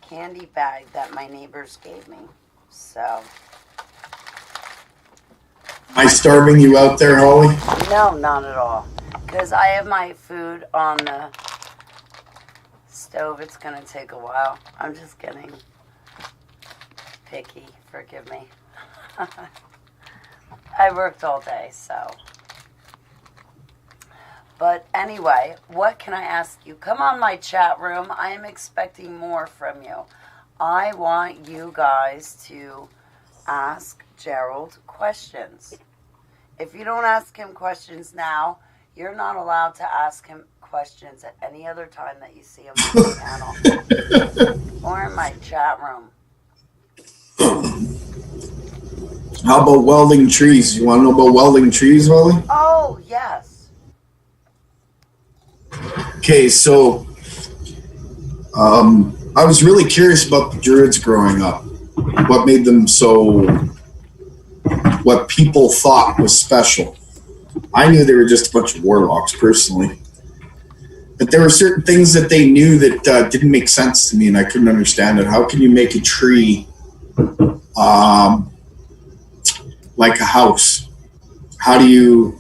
candy bag that my neighbors gave me. So. Am I starving you out there, Holly? No, not at all. Because I have my food on the stove. It's going to take a while. I'm just getting picky. Forgive me. I worked all day, so. But anyway, what can I ask you? Come on my chat room. I am expecting more from you. I want you guys to ask Gerald questions. If you don't ask him questions now, you're not allowed to ask him questions at any other time that you see him on the channel or in my chat room. How about welding trees? You want to know about welding trees, Holly? Oh, yes. Okay, so I was really curious about the Druids growing up. What made them so, what people thought was special. I knew they were just a bunch of warlocks personally. But there were certain things that they knew that didn't make sense to me, and I couldn't understand it. How can you make a tree like a house? How do you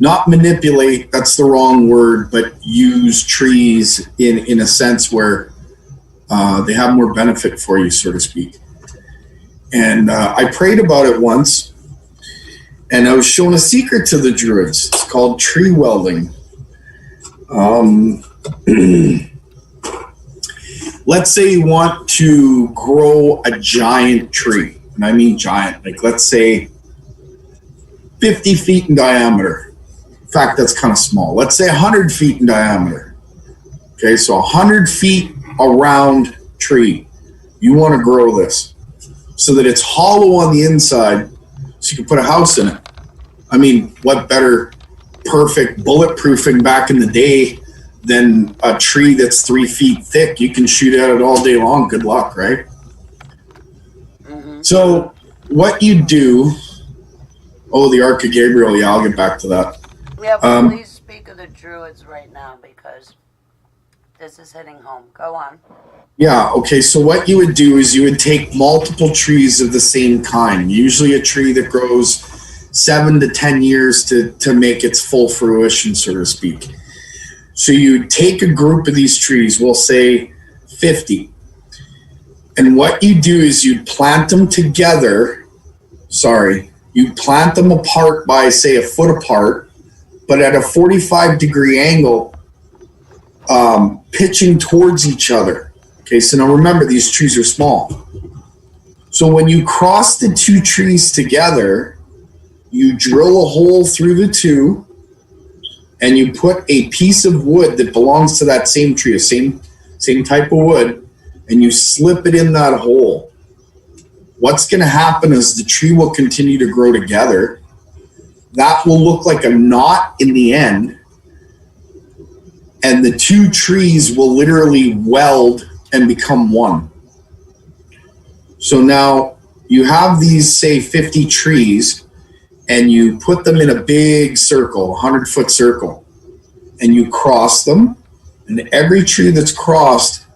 not manipulate, that's the wrong word, but use trees in a sense where they have more benefit for you, so to speak. And I prayed about it once, and I was shown a secret to the Druids. It's called tree welding. Let's say you want to grow a giant tree, and I mean giant, like let's say 50 feet in diameter. In fact, that's kind of small. Let's say 100 feet in diameter. Okay, so 100 feet around tree. You want to grow this so that it's hollow on the inside so you can put a house in it. I mean, what better perfect bulletproofing back in the day than a tree that's 3 feet thick? You can shoot at it all day long. Good luck, right? Mm-hmm. So what you do, the Ark of Gabriel, yeah, I'll get back to that. Yeah, but please speak of the Druids right now because This is hitting home. Go on. Yeah, okay, so what you would do is you would take multiple trees of the same kind, usually a tree that grows 7 to 10 years to make its full fruition, so to speak. So you take a group of these trees, we'll say 50, and what you do is you plant them together, you plant them apart by, say, a foot apart, but at a 45-degree angle, pitching towards each other. Okay, so now remember, these trees are small. So when you cross the two trees together, you drill a hole through the two, and you put a piece of wood that belongs to that same tree, same type of wood, and you slip it in that hole. What's going to happen is the tree will continue to grow together. That will look like a knot in the end, and the two trees will literally weld and become one. So now you have these, say, 50 trees, and you put them in a big circle, 100-foot circle, and you cross them, and every tree that's crossed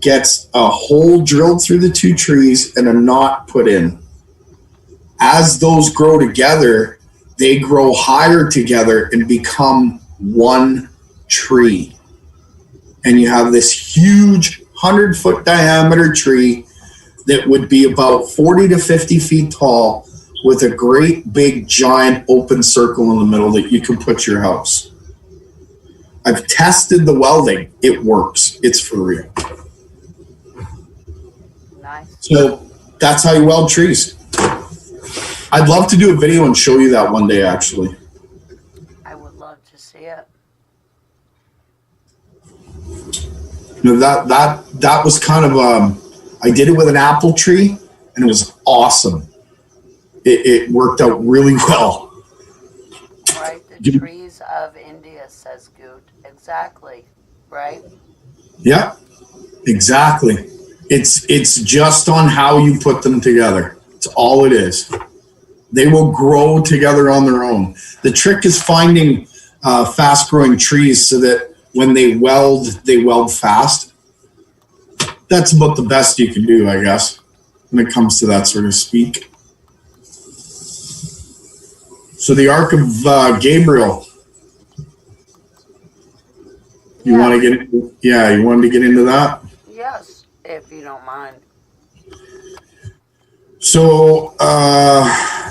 gets a hole drilled through the two trees and a knot put in. As those grow together, they grow higher together and become one tree. And you have this huge 100-foot diameter tree that would be about 40 to 50 feet tall with a great big giant open circle in the middle that you can put your house. I've tested the welding. It works. It's for real. Nice. So that's how you weld trees. I'd love to do a video and show you that one day, actually. I would love to see it. You know, that was kind of I did it with an apple tree, and it was awesome. It worked out really well. Right, the trees of India, says Goot. Exactly, right? Yeah, exactly. It's just on how you put them together. It's all it is. They will grow together on their own. The trick is finding fast-growing trees so that when they weld fast. That's about the best you can do, I guess, when it comes to that sort of speak. So the Ark of Gabriel. You want to get into, you wanted to get into that? Yes, if you don't mind. So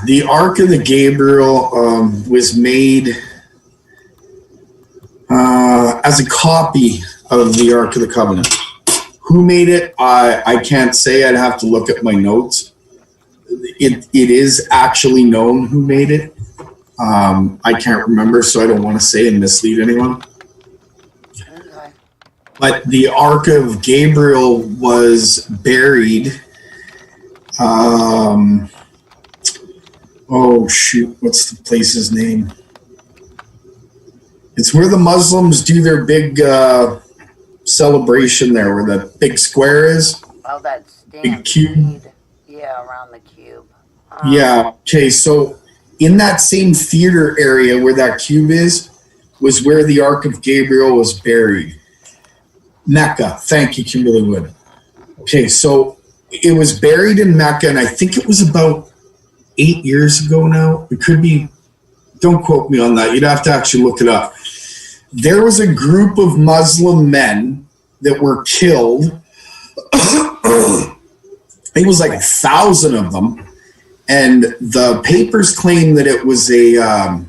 the Ark of the Gabriel was made as a copy of the Ark of the Covenant. Who made it? I can't say. I'd have to look at my notes. It is actually known who made it. I can't remember, so I don't want to say and mislead anyone. Okay. But the Ark of Gabriel was buried. Oh shoot, what's the place's name? It's where the Muslims do their big celebration there, where the big square is. Oh, that's big cube. Yeah, around the cube. Yeah. Okay. So in that same theater area where that cube is, was where the Ark of Gabriel was buried. Mecca. Thank you, Kimberly Wood. Okay. So it was buried in Mecca, and I think it was about 8 years ago now. It could be. Don't quote me on that. You'd have to actually look it up. There was a group of Muslim men that were killed. It was like 1,000 of them. And the papers claim that it was a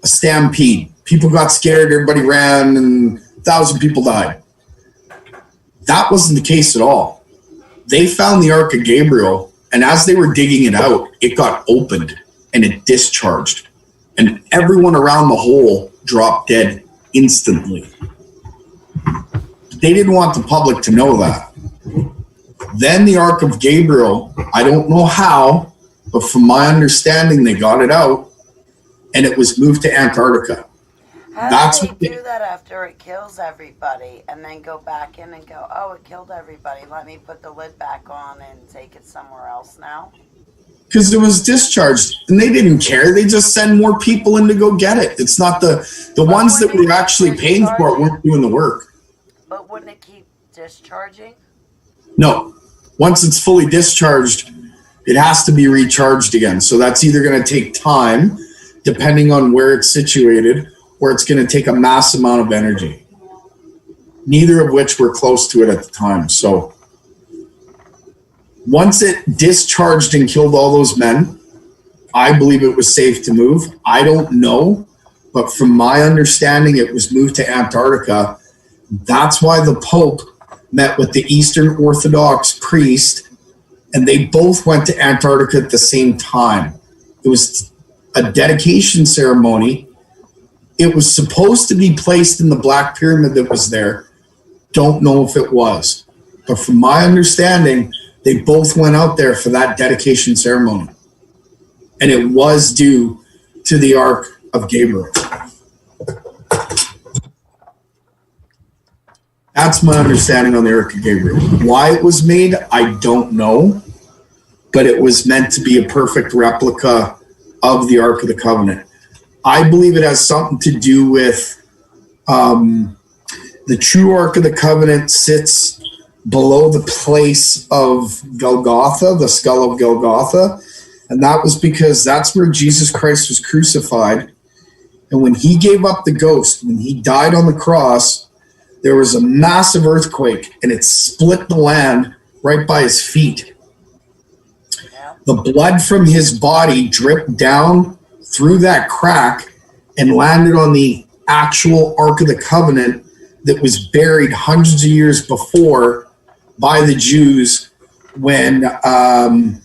stampede. People got scared, everybody ran, and 1,000 people died. That wasn't the case at all. They found the Ark of Gabriel, and as they were digging it out, it got opened, and it discharged. And everyone around the hole dropped dead instantly. They didn't want the public to know that. Then the Ark of Gabriel, I don't know how, but from my understanding, they got it out, and it was moved to Antarctica. How do they do that after it kills everybody, and then go back in and go, oh, it killed everybody, let me put the lid back on and take it somewhere else now? Because it was discharged, and they didn't care. They just send more people in to go get it. It's not the ones that were actually paying for it weren't doing the work. wouldn't it keep discharging? No. Once it's fully discharged, it has to be recharged again. So that's either going to take time, depending on where it's situated, or it's going to take a mass amount of energy. Neither of which were close to it at the time. So once it discharged and killed all those men, I believe it was safe to move. I don't know, but from my understanding, it was moved to Antarctica. That's why the Pope met with the Eastern Orthodox priest, and they both went to Antarctica at the same time. It was a dedication ceremony. It was supposed to be placed in the Black Pyramid that was there. Don't know if it was. But from my understanding, they both went out there for that dedication ceremony. And it was due to the Ark of Gabriel. That's my understanding on the Ark of Gabriel. Why it was made, I don't know. But it was meant to be a perfect replica of the Ark of the Covenant. I believe it has something to do with the true Ark of the Covenant sits below the place of Golgotha, the skull of Golgotha. And that was because that's where Jesus Christ was crucified. And when he gave up the ghost, when he died on the cross, there was a massive earthquake and it split the land right by his feet. The blood from his body dripped down through that crack and landed on the actual Ark of the Covenant that was buried hundreds of years before by the Jews when, I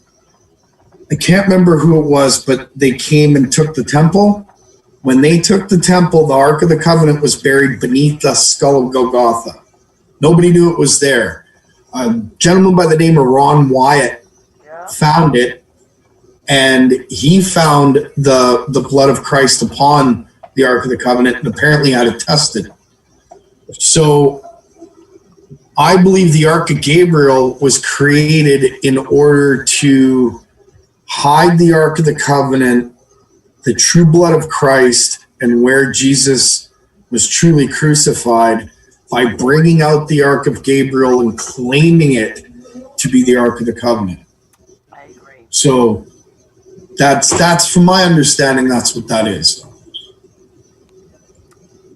can't remember who it was, but they came and took the temple. When they took the temple, the Ark of the Covenant was buried beneath the skull of Golgotha. Nobody knew it was there. A gentleman by the name of Ron Wyatt found it, and he found the blood of Christ upon the Ark of the Covenant and apparently had it tested. So I believe the Ark of Gabriel was created in order to hide the Ark of the Covenant, the true blood of Christ, and where Jesus was truly crucified by bringing out the Ark of Gabriel and claiming it to be the Ark of the Covenant. I agree. So that's from my understanding, that's what that is.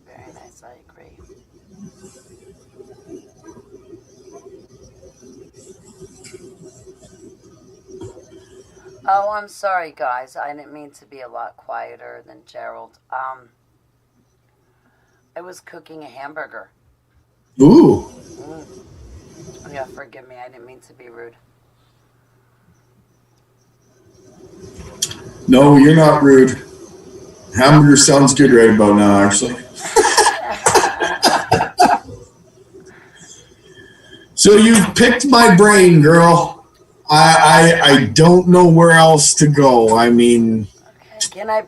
Very nice, I agree. Oh, I'm sorry, guys. I didn't mean to be a lot quieter than Gerald. I was cooking a hamburger. Ooh. Yeah, forgive me. I didn't mean to be rude. No, you're not rude. Hamburger sounds good right about now, actually. So you've picked my brain, girl. I don't know where else to go. I mean... Okay. Can I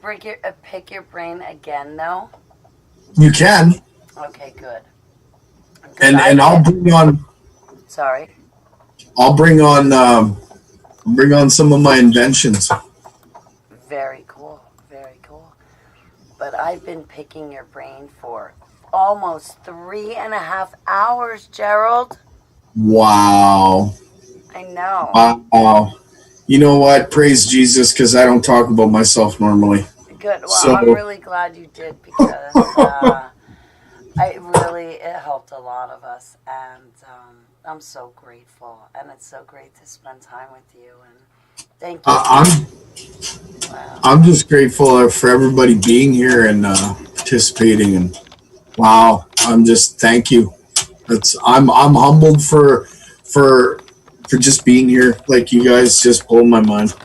pick your brain again, though? You can. Okay, good. And I'll bring on... Sorry. I'll bring on some of my inventions. Very cool. Very cool. But I've been picking your brain for almost 3.5 hours, Gerald. Wow. I know. Wow. You know what? Praise Jesus, because I don't talk about myself normally. Good. Well, I'm really glad you did because it helped a lot of us, and I'm so grateful, and it's so great to spend time with you. And thank you. I'm just grateful for everybody being here and participating, and wow, thank you. I'm humbled for just being here. Like, you guys just blow my mind.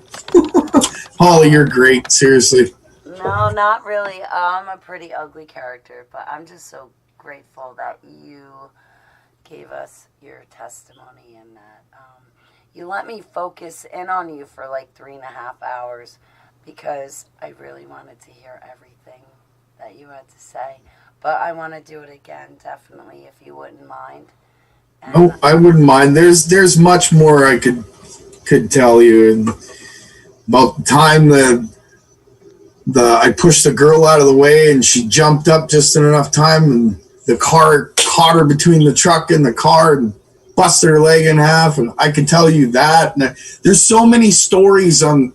Holly, you're great. Seriously. No, not really. I'm a pretty ugly character, but I'm just so grateful that you gave us your testimony and that you let me focus in on you for like 3.5 hours because I really wanted to hear everything that you had to say. But I want to do it again, definitely, if you wouldn't mind. Oh, I wouldn't mind. There's much more I could tell you. And about the time I pushed the girl out of the way and she jumped up just in enough time, and the car caught her between the truck and the car and busted her leg in half. And I can tell you that. And there's so many stories on.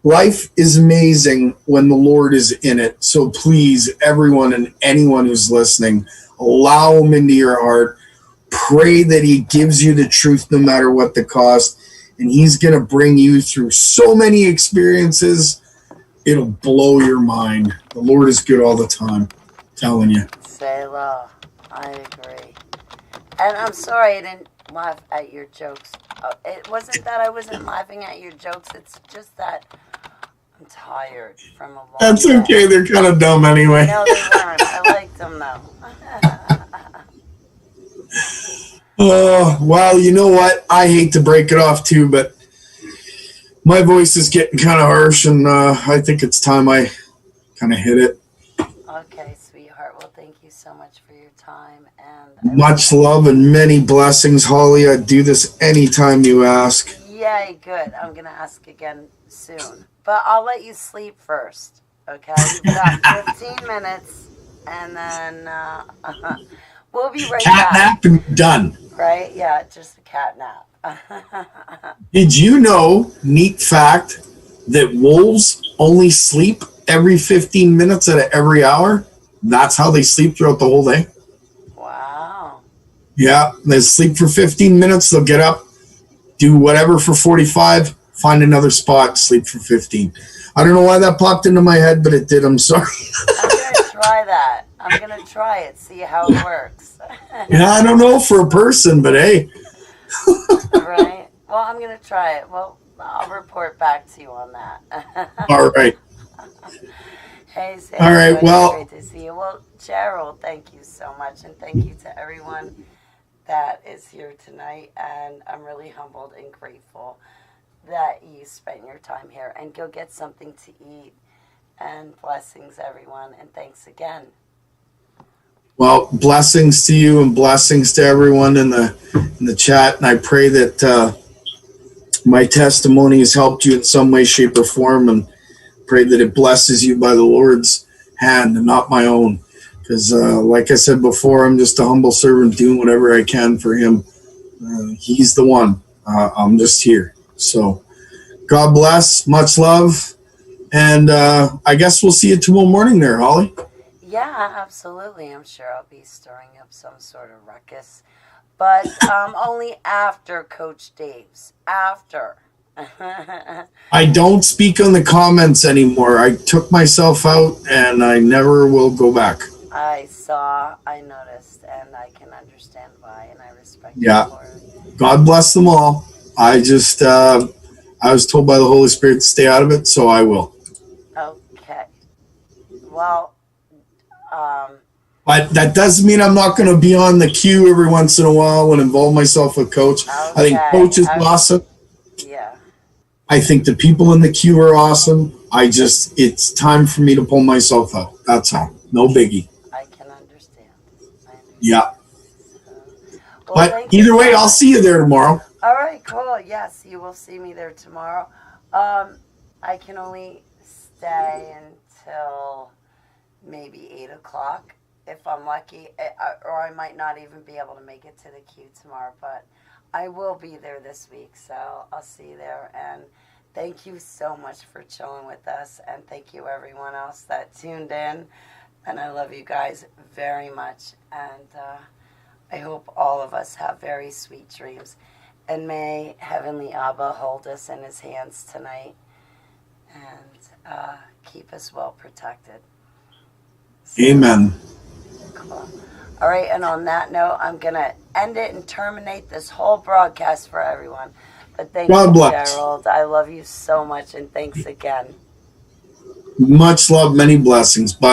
Life is amazing when the Lord is in it. So please, everyone and anyone who's listening, allow him into your heart. Pray that he gives you the truth no matter what the cost. And he's going to bring you through so many experiences. It'll blow your mind. The Lord is good all the time. I'm telling you. Selah. I agree. And I'm sorry I didn't laugh at your jokes. It wasn't that I wasn't laughing at your jokes. It's just that I'm tired from a long That's day. okay. They're kind of dumb anyway. No, they weren't. I liked them, though. Well, you know what? I hate to break it off too, but my voice is getting kind of harsh, and I think it's time I kind of hit it. Okay, sweetheart. Well, thank you so much for your time. And Much love and many blessings, Holly. I'd do this anytime you ask. Yay, good. I'm going to ask again soon. But I'll let you sleep first, okay? You've got 15 minutes, and then we'll be right Cat back. nap and done. Right? Yeah, just a cat nap. Did you know, neat fact, that wolves only sleep every 15 minutes out of every hour? That's how they sleep throughout the whole day. Wow. Yeah, they sleep for 15 minutes. They'll get up, do whatever for 45, find another spot, sleep for 15. I don't know why that popped into my head, but it did. I'm sorry. I'm going to try that. I'm going to try it, see how it works. Yeah, I don't know for a person, but hey. Right? Well, I'm going to try it. Well, I'll report back to you on that. All right. Hey, Sarah. All right, well. Great to see you. Well, Gerald, thank you so much. And thank you to everyone that is here tonight. And I'm really humbled and grateful that you spent your time here. And go get something to eat. And blessings, everyone. And thanks again. Well, blessings to you and blessings to everyone in the chat. And I pray that my testimony has helped you in some way, shape, or form. And pray that it blesses you by the Lord's hand and not my own. Because like I said before, I'm just a humble servant doing whatever I can for him. He's the one. I'm just here. So God bless. Much love. And I guess we'll see you tomorrow morning there, Holly. Yeah, absolutely. I'm sure I'll be stirring up some sort of ruckus. But only after Coach Dave's. After. I don't speak on the comments anymore. I took myself out and I never will go back. I noticed, and I can understand why, and I respect Yeah. you for it. God bless them all. I just, I was told by the Holy Spirit to stay out of it, so I will. Okay. Well, But that doesn't mean I'm not going to be on the queue every once in a while and involve myself with Coach. I think Coach is awesome. Yeah. I think the people in the queue are awesome. It's time for me to pull myself out. That's all. No biggie. I can understand. Yeah. Well, But either way, I'll see you there tomorrow. All right, cool. Yes, you will see me there tomorrow. I can only stay until maybe 8 o'clock if I'm lucky, or I might not even be able to make it to the queue tomorrow, but I will be there this week, so I'll see you there. And thank you so much for chilling with us, and thank you everyone else that tuned in, and I love you guys very much, and I hope all of us have very sweet dreams, and may Heavenly Abba hold us in his hands tonight and keep us well protected. So, Amen. cool. All right, and on that note, I'm going to end it and terminate this whole broadcast for everyone. But thank God you, bless. Gerald. I love you so much, and thanks again. Much love, many blessings. Bye.